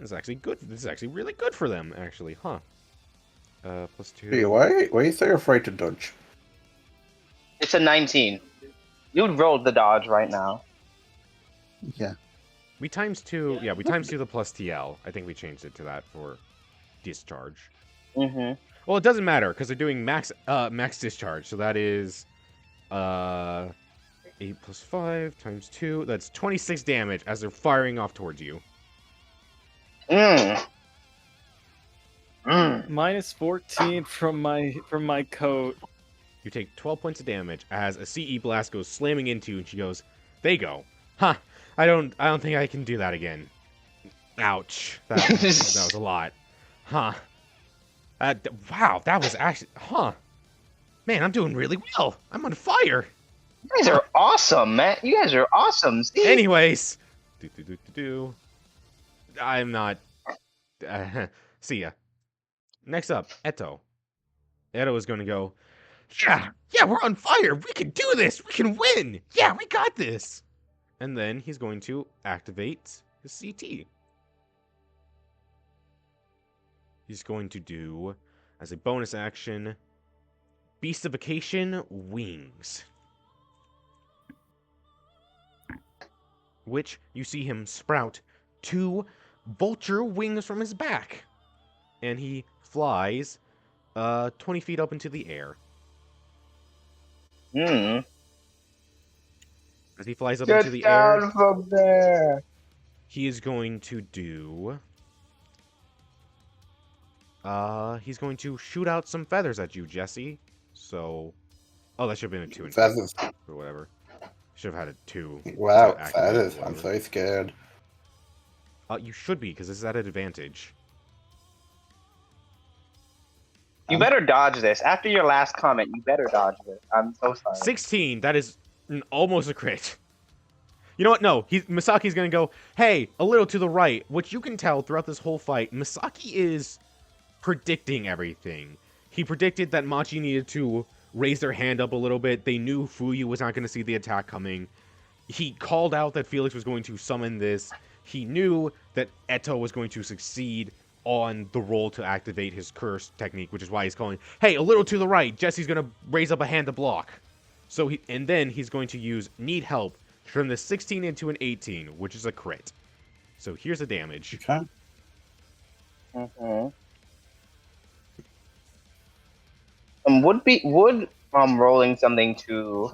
It's actually good. This is actually really good for them, actually, huh? +2. Hey, why are you so afraid to dodge? It's a 19. You'd roll the dodge right now. Yeah. We times 2. Yeah, we times 2 the plus TL. I think we changed it to that for discharge. Mm-hmm. Well, it doesn't matter because they're doing max discharge. So that is 8 + 5 times 2. That's 26 damage as they're firing off towards you. Minus 14 from my coat. You take 12 points of damage as a CE blast goes slamming into you, and she goes, "They go, huh? I don't think I can do that again. Ouch. That was a lot, huh? Wow, that was actually, huh? Man, I'm doing really well. I'm on fire. You guys are awesome, man. You guys are awesome. See? Anyways, I'm not. See ya. Next up, Eto. Eto is going to go. Yeah, we're on fire. We can do this. We can win. Yeah, we got this. And then he's going to activate his CT. He's going to do, as a bonus action, Beastification Wings. Which you see him sprout 2 vulture wings from his back. And he flies 20 feet up into the air. As he flies up into the air, Get down from there. he is going to do... he's going to shoot out some feathers at you, Jesse. So... Oh, that should have been a 2 and 2. Feathers. Or whatever. Should have had a 2. Wow, to activate feathers. or I'm whatever. so scared. You should be, because this is at an advantage. You better dodge this. After your last comment, you better dodge this. I'm so sorry. 16, that is almost a crit. You know what? No, Misaki's gonna go, hey, a little to the right. Which you can tell throughout this whole fight, Misaki is predicting everything. He predicted that Machi needed to raise their hand up a little bit. They knew Fuyu was not going to see the attack coming. He called out that Felix was going to summon this. He knew that Eto was going to succeed on the roll to activate his curse technique, which is why he's calling, hey, a little to the right. Jesse's going to raise up a hand to block. And then he's going to use need help to turn the 16 into an 18, which is a crit. So here's the damage. Okay. Would rolling something to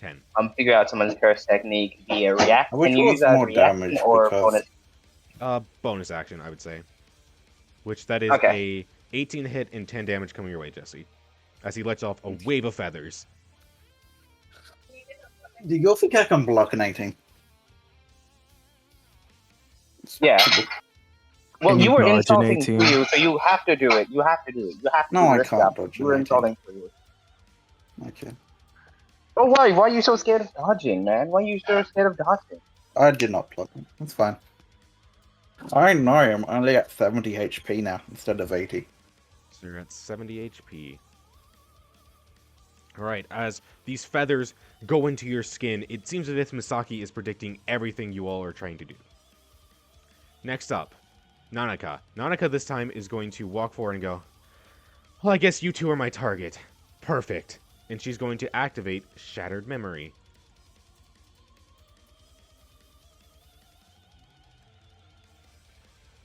10. figure out someone's curse technique be a react? Which Can you was use that more reaction damage or because- bonus? Bonus action, I would say. Which that is Okay. a 18 hit and 10 damage coming your way, Jesse. As he lets off a wave of feathers. Do you think I can block an 18? Yeah. Well, Can you you were dodge an insulting 18? Fuyu, so you have to do it. You have to do it. You have to No, do I this can't stuff. dodge You an were 18. insulting Fuyu. Okay. Oh, why? Why are you so scared of dodging, man? Why are you so scared of dodging? I did not block him. That's fine. I know I'm only at 70 HP now instead of 80. So you're at 70 HP. Alright, as these feathers go into your skin, it seems as if Misaki is predicting everything you all are trying to do. Next up, Nanaka. Nanaka this time is going to walk forward and go, well, I guess you two are my target. Perfect. And she's going to activate Shattered Memory.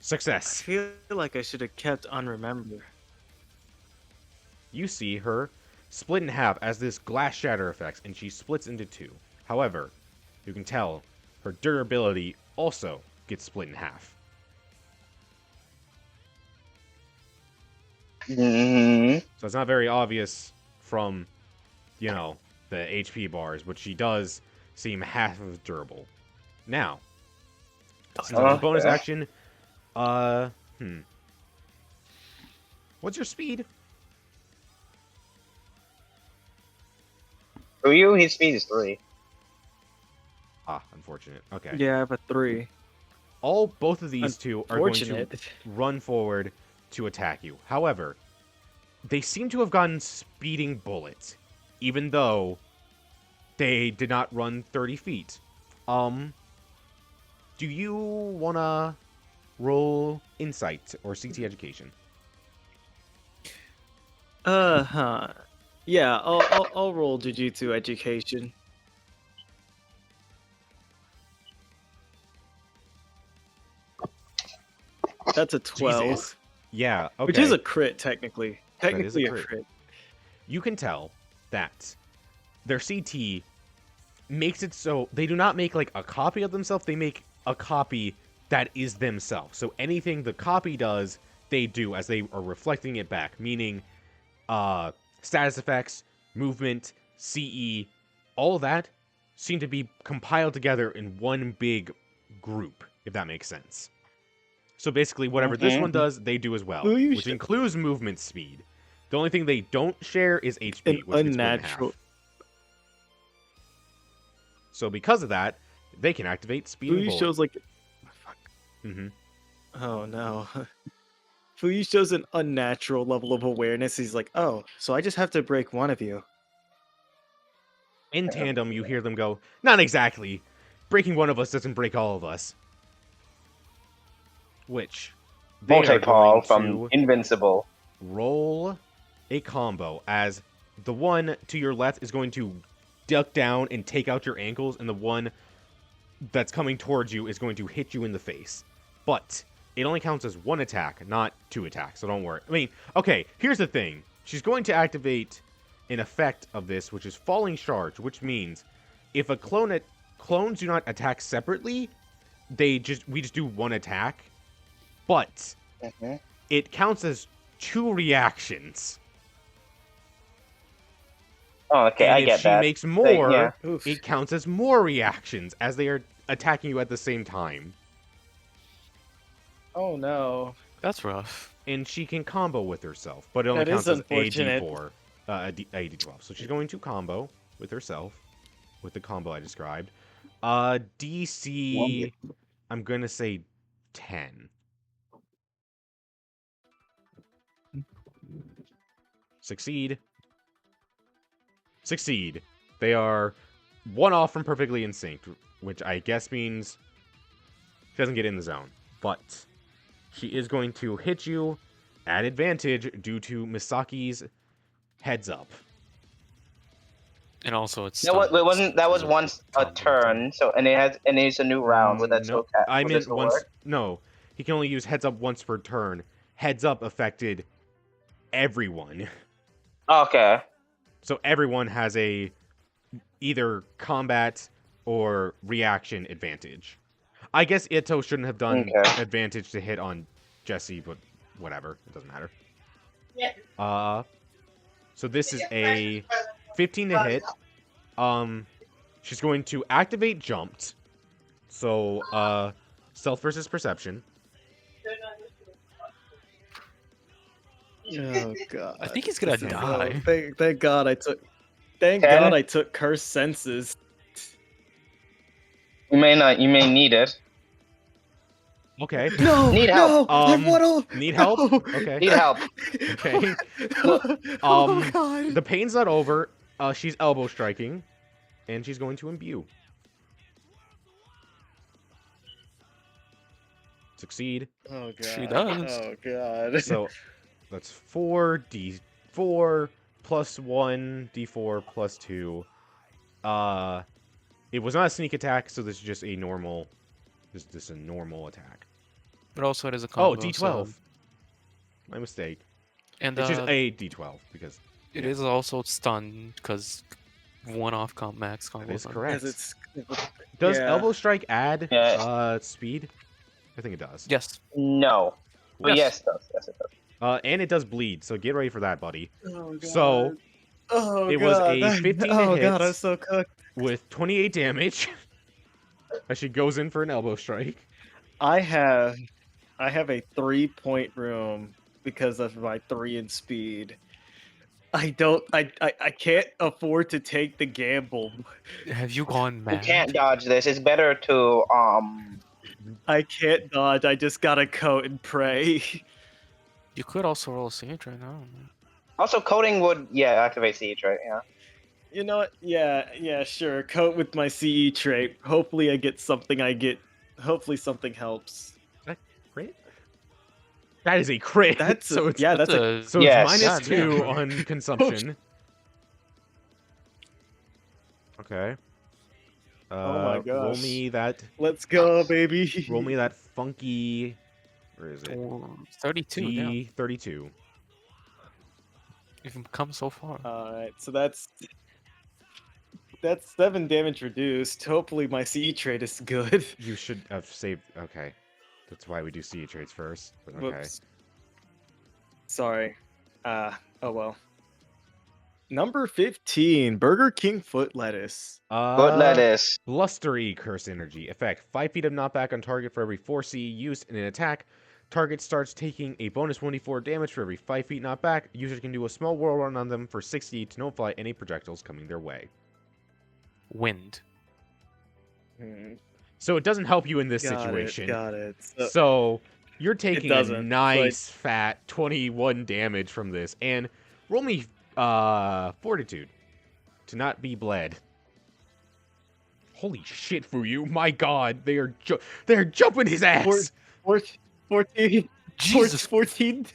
I Success. feel like I should have kept unremember. You see her split in half as this glass shatter effects, and she splits into 2. However, you can tell her durability also gets split in half. So it's not very obvious from, you know, the HP bars, but she does seem half as durable. Now, since it's a bonus action, what's your speed? Fuyu, his speed is 3. Ah, unfortunate. Okay. Yeah, I have a 3. Both of these two are going to Unfortunate. run forward to attack you. However, they seem to have gotten speeding bullets, even though they did not run 30 feet. Do you wanna roll insight or CT education? Yeah, I'll roll Jujutsu education. That's a 12. Jesus. Yeah, okay. Which is a crit, technically. is a Technically a crit. crit. You can tell that their CT makes it so they do not make like a copy of themselves, they make a copy that is themselves. So anything the copy does, they do as they are reflecting it back, meaning status effects, movement, CE, all that seem to be compiled together in one big group, if that makes sense. So basically, whatever this one does, they do as well, Well, you which should- includes movement speed. The only thing they don't share is HP, An which gets split in half. unnatural. So because of that, they can activate speed and Fuyu bullet. shows like. Mm-hmm. Oh no. Fuyu shows an unnatural level of awareness. He's like, oh, so I just have to break one of you. In tandem, you hear them go, not exactly. Breaking one of us doesn't break all of us. Which, they are Multi-Paul going from to Invincible. roll a combo as the one to your left is going to duck down and take out your ankles, and the one that's coming towards you is going to hit you in the face. But it only counts as one attack, not 2 attacks, so don't worry. I mean, okay, here's the thing. She's going to activate an effect of this, which is Falling Charge, which means if a clones do not attack separately, we just do one attack, but it counts as 2 reactions. Oh, okay, And I if get she that. makes more, yeah. Oof. it counts as more reactions as they are attacking you at the same time. Oh no. That's rough. And she can combo with herself, but it only That is counts as a unfortunate. D4, a D12. So she's going to combo with herself, with the combo I described. DC, I'm gonna say 10. Succeed. Succeed. They are one off from perfectly in sync, which I guess means she doesn't get in the zone. But she is going to hit you at advantage due to Misaki's heads up. And also it's That was once a combo turn, so and it's a new round. Would that No, still I would that meant still once. work? No, he can only use heads up once per turn. Heads up affected everyone, Okay. so everyone has a either combat or reaction advantage. I guess Ito shouldn't have done Okay. advantage to hit on Jesse, but whatever, it doesn't matter. So this is a 15 to hit. She's going to activate jumped. So, stealth versus perception. Oh god. I think he's gonna This is die. low. Thank God I took. Thank 10? God I took cursed senses. You may not. You may need it. Okay. No, Need help. Need help? No. Okay. Need help. Okay. Oh god. The pain's not over. She's elbow striking, and she's going to imbue. Succeed. Oh god. She does. Oh god. So that's 4d4 plus 1 d4 plus 2. It was not a sneak attack, so this is just a normal. This is a normal attack. But also it is a combo. Oh, d12. So, My mistake. and It's just a d12 because it is also stunned because one-off max combo. that is stun. correct. Because it's Does yeah. elbow strike add Yeah. speed? I think it does. Yes. No. But yes, it does. Yes, it does. And it does bleed, so get ready for that, buddy. Oh, god. So Oh it god. was a 15 to Oh hit. god, I'm so cooked. With 28 damage, as she goes in for an elbow strike. I have a 3-point room because of my 3 in speed. I can't afford to take the gamble. Have you gone You mad? can't dodge this. It's better to I can't dodge. I just gotta coat and pray. You could also roll a siege right now. Also, coding would activate siege, right? Yeah. You know what? Yeah, sure. Coat with my CE trait. Hopefully I get something hopefully something helps. Crit? That is a crit. That's so it's that's a so Yes. it's Yeah, -2 yeah. on consumption. Okay. Oh my Roll gosh. me that. let's go, baby. Roll me that funky. Where is it? 32, yeah. D32. You've come so far. Alright, so that's 7 damage reduced. Hopefully my CE trait is good. You should have saved. Okay, that's why we do CE traits first. But okay. Whoops. Sorry. Oh well. Number 15, Burger King foot lettuce. Foot lettuce. Blustery curse energy. Effect: 5 feet of knockback on target for every 4 CE used in an attack. Target starts taking a bonus 1d4 damage for every 5 feet knockback. User can do a small whirl run on them for 60 to nullify any projectiles coming their way. Wind. Hmm, So it doesn't help you in this got situation. It, got it. So You're taking a doesn't, nice fat 21 damage from this, and roll me fortitude to not be bled. Holy shit, Fuyu! My God, they're jumping his ass. 14. Jesus. 14.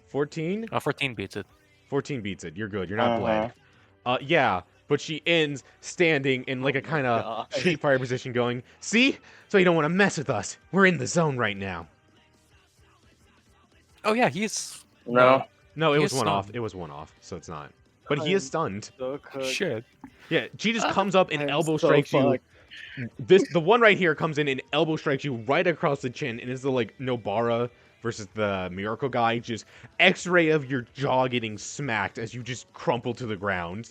14. 14 beats it. 14 beats it. You're good. You're not bled. Yeah, but she ends standing in like a kind of street fire position, going, "See? So you don't want to mess with us. We're in the zone right now." Oh yeah, he's No. No, it He was is one off. stunned. It was one off, so it's not. But he is stunned. So cooked. shit. Yeah, she just comes up and I am elbow so strikes you. fucked. The one right here comes in and elbow strikes you right across the chin, and it's the like Nobara versus the Miracle guy. Just X-ray of your jaw getting smacked as you just crumple to the ground.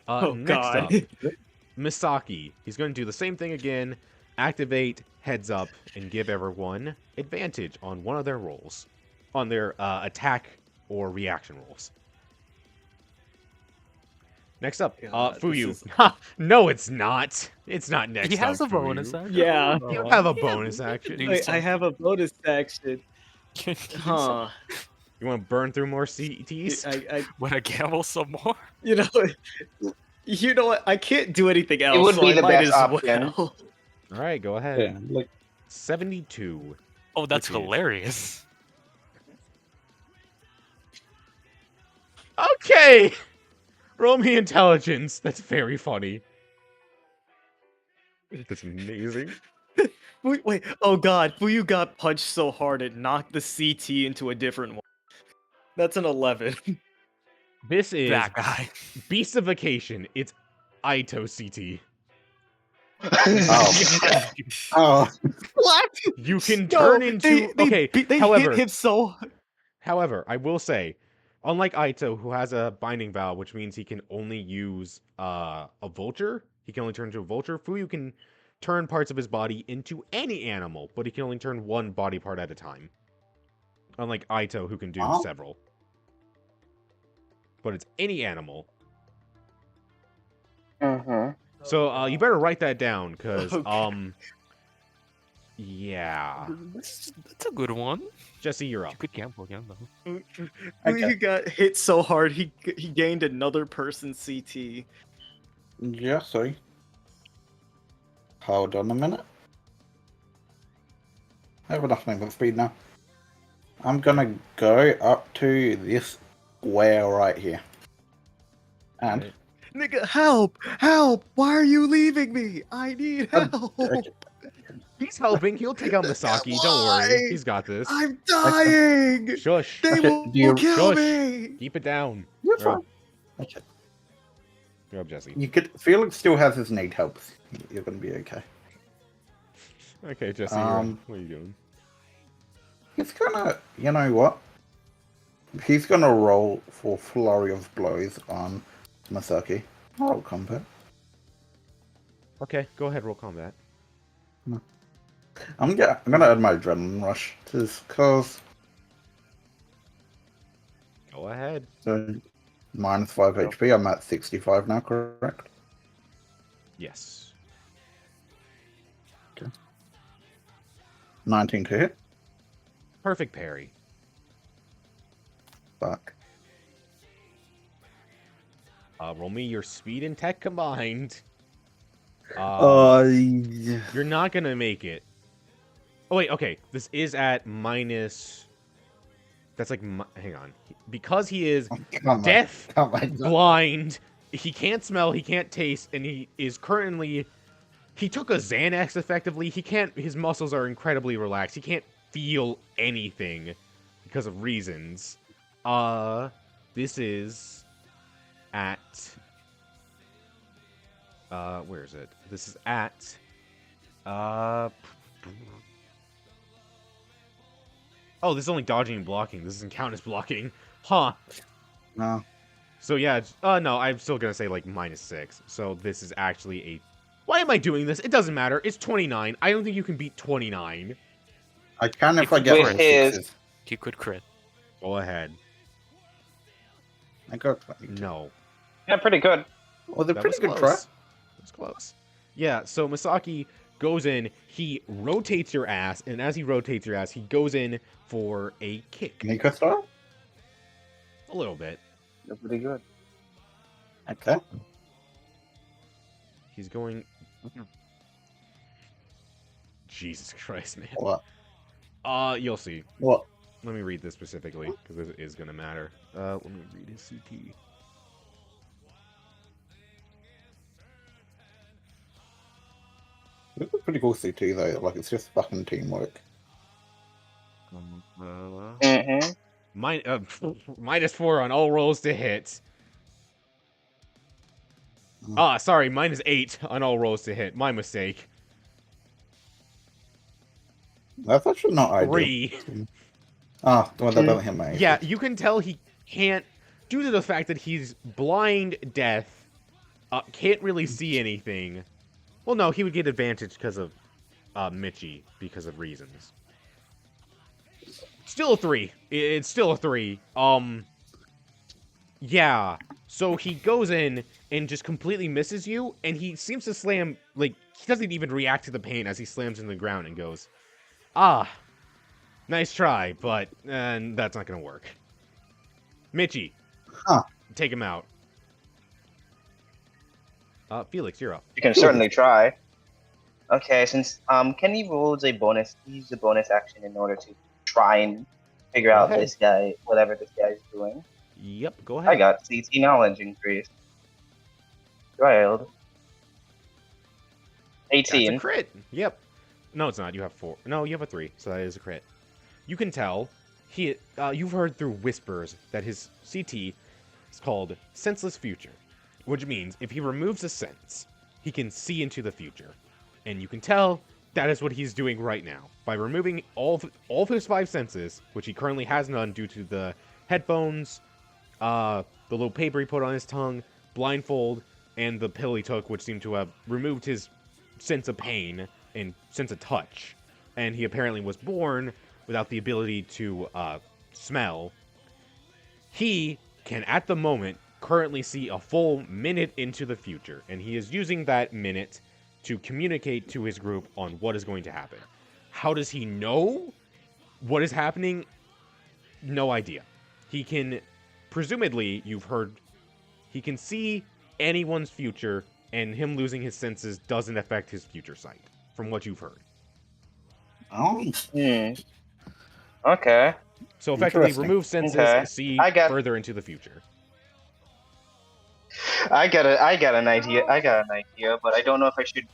Next God. up, Misaki. He's going to do the same thing again. Activate heads up and give everyone advantage on one of their rolls, on their attack or reaction rolls. Next up, God, Fuyu. this is- Ha! No, it's not. It's not next. He has up, a bonus Fuyu. action. Yeah. You have a bonus action. do Wait, I have a bonus action. Huh. You want to burn through more CTs? Want to gamble some more? You know what? I can't do anything else. would so be I the might best as option. well. All right, go ahead. Yeah, like 72. Oh, that's Which is- hilarious. Okay. Roll me intelligence. That's very funny. That's amazing. Wait. Oh God, Fuyu got punched so hard it knocked the CT into a different one. That's an 11. This is That guy. Beastification. It's Aito CT. oh oh What? You can No, turn into they However, hit him so. However, I will say, unlike Aito, who has a binding vow, which means he can only use a vulture, he can only turn into a vulture. Fuyu can turn parts of his body into any animal, but he can only turn one body part at a time. Unlike Aito, who can do Oh. several. But it's any animal. Mm-hmm. So you better write that down, because Okay. yeah. That's a good one. Jesse, you're up. You could gamble again though. Fuyu got hit so hard he gained another person's CT. yeah, sorry. Hold on a minute. I have enough movement speed now. I'm gonna go up to this square right here. And Right. Nigga, help! Help! Why are you leaving me? I need help! okay, He's helping. He'll take out Misaki. Don't worry. Why? He's got this. I'm dying! Shush. They Okay, will do you- kill Shush. me! Keep it down. you're You're up. fine. Okay. You're up, Jesse. You could Felix still has his need help. You're gonna be okay. Okay, Jesse, you're up. Um, What are you doing? He's gonna, you know what? He's gonna roll for flurry of blows on Masaki. Roll combat. Okay, go ahead. Roll combat. I'm gonna add my adrenaline rush just cause. Go ahead. So minus 5 HP. I'm at 65 now. Correct. Yes. 19 to hit. Perfect parry. Fuck. Roll me your speed and tech combined. Yeah. You're not gonna make it. Oh wait, okay. This is at minus. That's like hang on. Because he is Come on. deaf, Come on. blind, he can't smell, he can't taste, and he is currently. He took a Xanax effectively. He can't. His muscles are incredibly relaxed. He can't feel anything because of reasons. This is at. Where is it? This is at. Oh, this is only dodging and blocking. This doesn't count as blocking. Huh. No. So yeah, no, I'm still gonna say like -6. So this is actually a. Why am I doing this? It doesn't matter. It's 29. I don't think you can beat 29. I can if It's I get with all his- sixes. He could crit. Go ahead. I got 22. No. Yeah, pretty good. Well, they're That pretty was good close. try. That was close. Yeah, so Misaki goes in, he rotates your ass, and as he rotates your ass, he goes in for a kick. Nico style? A little bit. That's pretty good. Okay. He's going... Jesus Christ, man. What? You'll see. What? Let me read this specifically, because this is going to matter. Let me read his CT. It's a pretty cool CT though. Like it's just fucking teamwork. Mm-hmm. -4 on all rolls to hit. Sorry, -8 on all rolls to hit. My mistake. That's actually not ideal. 3. Ah, the one that doesn't hit me. Yeah, you can tell he can't, due to the fact that he's blind, deaf, can't really see anything. Well, no, he would get advantage because of Michi, because of reasons. Still a 3. It's still a 3. Yeah. So he goes in and just completely misses you, and he seems to slam, like, he doesn't even react to the pain as he slams into the ground and goes, "Ah, nice try, but that's not gonna work." Michi, take him out. Felix, you're up. You can certainly try. Okay, since Kenny rolls a bonus, use the bonus action in order to try and figure out ahead. this guy, whatever this guy's doing. Yep, go ahead. I got CT knowledge increase. Wild. That's 18. a crit. Yep. No, it's not. You have 4. No, you have a 3, so that is a crit. You can tell you've heard through whispers that his CT is called Senseless Future, which means if he removes a sense, he can see into the future. And you can tell that is what he's doing right now. By removing all of his 5 senses, which he currently has none due to the headphones, the little paper he put on his tongue, blindfold, and the pill he took, which seemed to have removed his sense of pain and sense of touch. And he apparently was born without the ability to smell. He can, at the moment, currently see a full minute into the future, and he is using that minute to communicate to his group on what is going to happen. How does he know what is happening? No idea. He can, presumably, you've heard, he can see anyone's future, and him losing his senses doesn't affect his future sight, from what you've heard. Oh. Okay. So effectively, Interesting. remove senses, Okay. see further into the future. I got an idea. But I don't know if I should.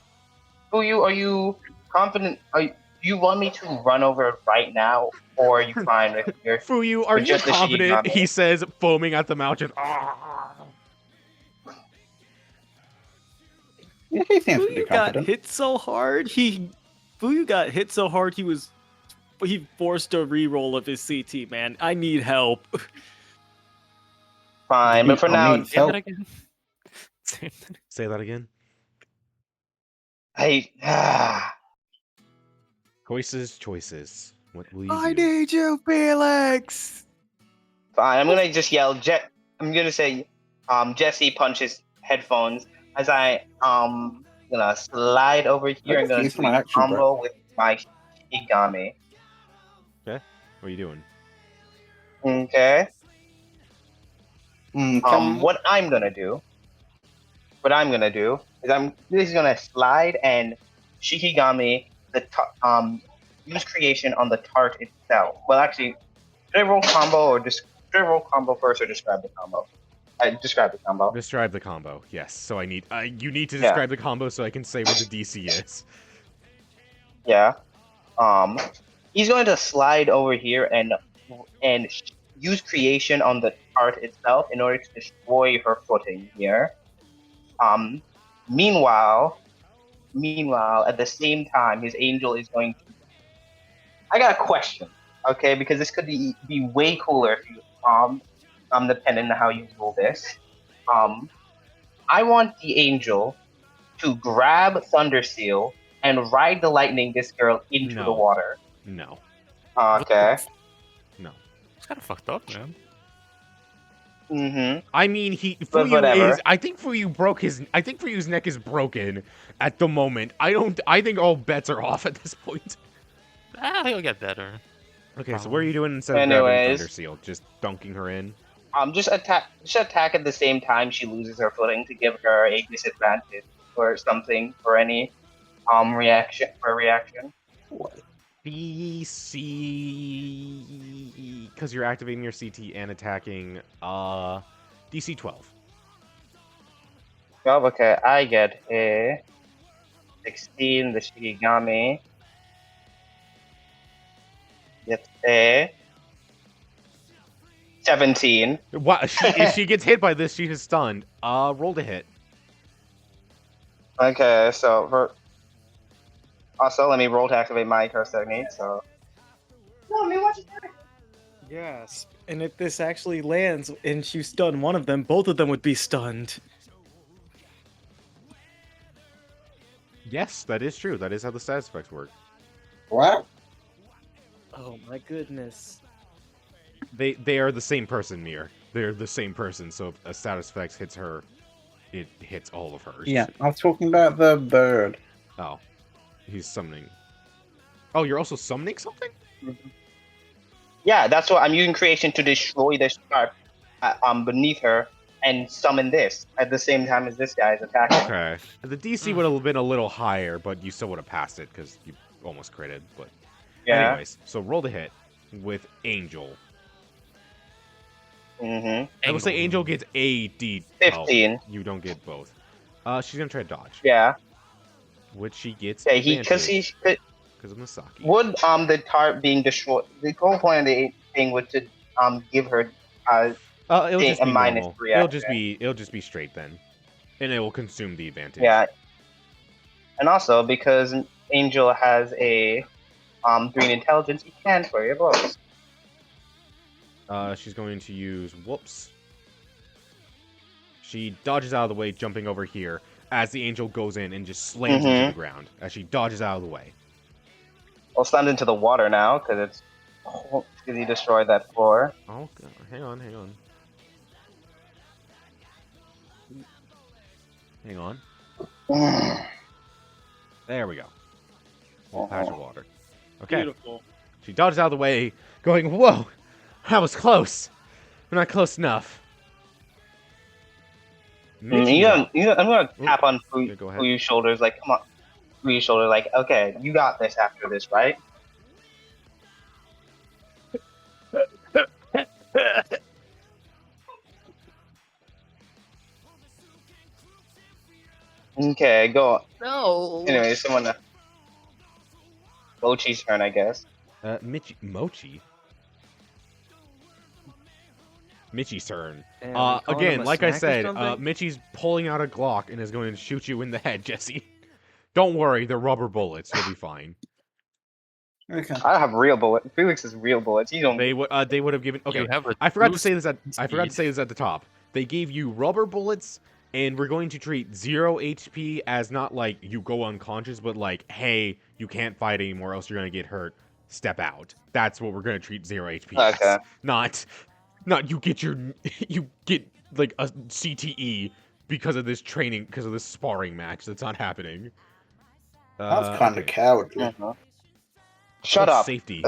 Are you confident? Do you want me to run over right now, or are you fine with your? Fuyu, are with you just the confident? Shinigami? He says, foaming at the mouth. Just, "Ah." Yeah, he seems pretty Fuyu got confident. hit so hard. Fuyu got hit so hard he forced a reroll of his CT. Man, I need help. Fine, but for now, Need help. Say that again. Choices. What will you I do? need you, Felix. Fine. I'm gonna just yell. I'm gonna say, Jesse punches headphones as I gonna slide over here and gonna use do my a action, combo with my Shikigami. Okay. What are you doing? Okay. Okay. What I'm gonna do is I'm just gonna slide and Shikigami use creation on the tart itself. Well, actually, should I roll combo or should I roll combo first or describe the combo? Describe the combo. Describe the combo. Yes. So you need to describe the combo so I can say what the DC is. Yeah. He's going to slide over here and use creation on the tart itself in order to destroy her footing here. Meanwhile, at the same time, his angel is going to. I got a question, okay? Because this could be way cooler if you depending on how you roll this. I want the angel to grab Thunderseal and ride the lightning this girl into the water. No. Okay. No. It's kind of fucked up, man. Mm-hmm. I mean, But whatever. I think Fuyu's neck is broken at the moment. I think all bets are off at this point. He'll get better. Okay, so what are you doing instead of grabbing Anyways. Thunder Seal? Just dunking her in? Just attack at the same time she loses her footing to give her a disadvantage or something for any reaction. What? DC, because you're activating your CT and attacking, DC 12. Well, okay, I get a 16. The Shikigami gets a 17. What? If she gets hit by this, she is stunned. Roll to hit. Okay, so also let me roll to activate my curse technique. So. Yes. And if this actually lands and you stun one of them, both of them would be stunned. Yes, that is true. That is how the status effects work. What? Oh my goodness. They are the same person, Mir. They're the same person, so if a status effect hits her, it hits all of hers. Yeah, I was talking about the bird. Oh. He's summoning. Oh, you're also summoning something? Yeah, that's what I'm using creation to destroy the shark beneath her and summon this at the same time as this guy is attacking. Okay. The DC would have been a little higher, but you still would have passed it because you almost critted. But Yeah. anyways, so roll the hit with Angel. Mm-hmm. I will say Angel gets a D. 15. You don't get both. She's gonna try to dodge, Yeah. which she gets Yeah, because because of Misaki. would the tart being destroyed. The whole point of the thing was to give her It'll thing- just a be minus normal. 3 It'll just be straight then, and it will consume the advantage. Yeah. And also because Angel has a 3 in intelligence, he can flurry of blows. She's going to use whoops. She dodges out of the way, jumping over here as the angel goes in and just slams into the ground as she dodges out of the way. Well, slammed into the water now because he destroyed that floor. Oh, hang on. Hang on. There we go. Little patch of water. Okay. Beautiful. She dodges out of the way, going, whoa, that was close. But not close enough. I'm gonna tap on Okay, go ahead. Fuyu's shoulders, like, come on. Fuyu's shoulder, like, okay, you got this after this, right? Okay, go. No. Anyway, Mochi's turn, I guess. Mochi? Michi's turn. Damn, you calling him Again, a like I snack or said, something? Michi's pulling out a Glock and is going to shoot you in the head, Jesse. Don't worry, they're rubber bullets. You'll be fine. Okay. I have real bullets. Felix is real bullets. He don't. They would have given. Okay, You have a I forgot to boost say this at speed. the top. They gave you rubber bullets, and we're going to treat 0 HP as not like you go unconscious, but like, hey, you can't fight anymore, else you're gonna get hurt. Step out. That's what we're gonna treat 0 HP Okay. as. Not you get like a CTE because of this training, because of this sparring match. That's not happening. That's kind of okay. cowardly. Mhm. Shut Oh, up. Safety.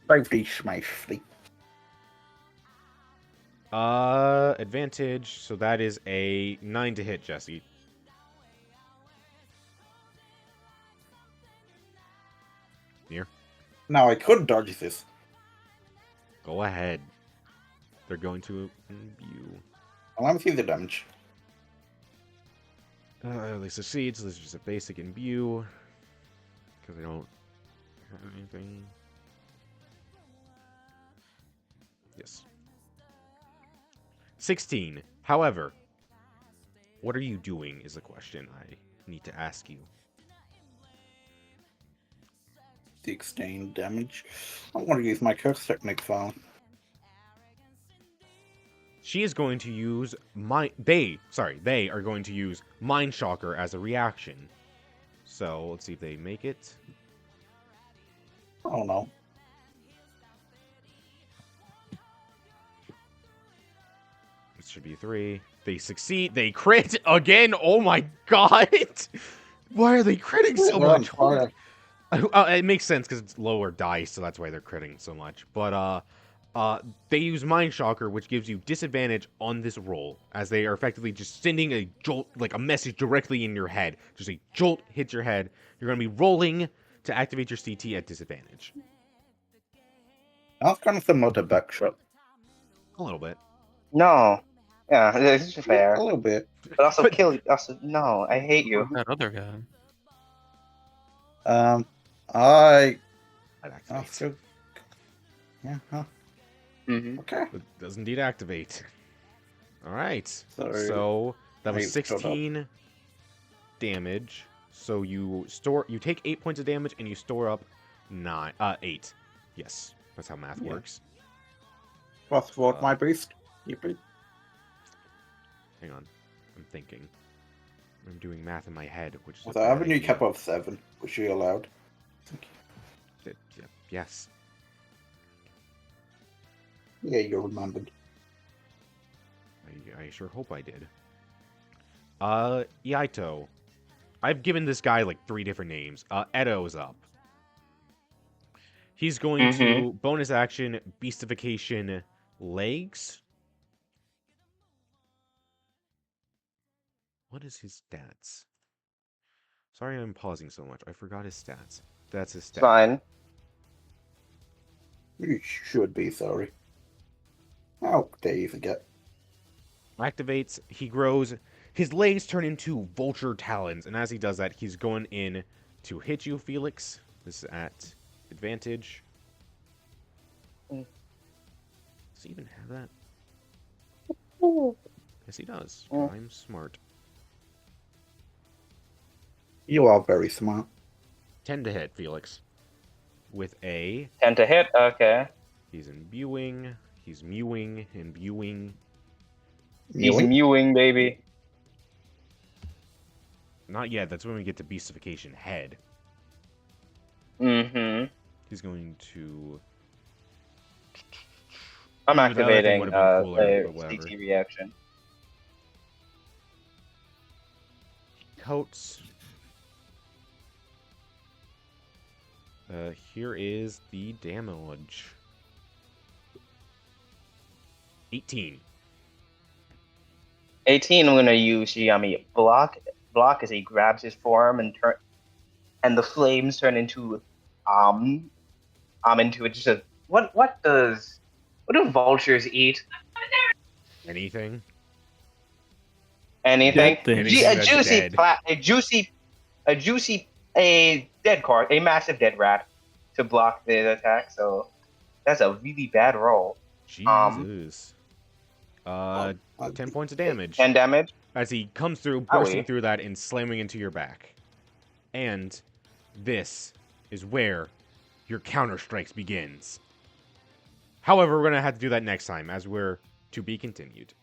Safety, schmafety. Advantage. So that is a 9 to hit, Jesse. Near. Now I could dodge this. Go ahead. They're going to imbue. Well, let me see the damage. They succeed, so this is just a basic imbue. Because they don't have anything. Yes. 16. However, what are you doing is the question I need to ask you. 16 damage. I want to use my curse technique file. She is going to use they are going to use Mind Shocker as a reaction. So let's see if they make it. Oh no. should be 3. They succeed. They crit again. Oh my god! Why are they critting so They're on much? fire. It makes sense because it's lower dice, so that's why they're critting so much. But they use Mind Shocker, which gives you disadvantage on this roll, as they are effectively just sending a jolt, like a message directly in your head. Just a jolt hits your head. You're going to be rolling to activate your CT at disadvantage. That's kind of similar to Backshot. A little bit. No. Yeah, this is fair. A little bit. But also But- kill. Also, no, I hate you. That other guy. I That activates. still. Yeah. Huh. Mm-hmm. Okay. It does indeed activate. All right. Sorry. So that was Wait, shut up. 16 damage. So you take 8 points of damage and you store up 8. Yes, that's how math Yeah. works. Plus what my beast. Hang on, I'm thinking. I'm doing math in my head, which is. So I have a new cap of 7, which you allowed. Yes. Yeah, you remembered. I sure hope I did. Yaito. I've given this guy like 3 different names. Edo's up. He's going to bonus action beastification legs. What is his stats? Sorry I'm pausing so much. I forgot his stats. That's his stats. Fine. You should be sorry. How dare you forget? Activates, he grows, his legs turn into vulture talons, and as he does that, he's going in to hit you, Felix. This is at advantage. Does he even have that? Yes, he does. I'm smart. You are very smart. 10 to hit, Felix. With a... 10 to hit. Okay. He's imbuing, he's mewing, imbuing. He's mewing, baby. Not yet, that's when we get to beastification head. Mm-hmm. He's going to... I'm That other thing activating would've been cooler, the but whatever. CT reaction. Coats. Here is the damage. 18. 18. I'm gonna use Yami block as he grabs his forearm and the flames turn into into just a what do vultures eat? Anything? Anything? Anything that's dead. A dead card, a massive dead rat to block the attack. So that's a really bad roll. Jesus. 10 points of damage. 10 damage. As he comes through, Owie. bursting through that and slamming into your back. And this is where your counter strikes begins. However, we're going to have to do that next time, as we're to be continued.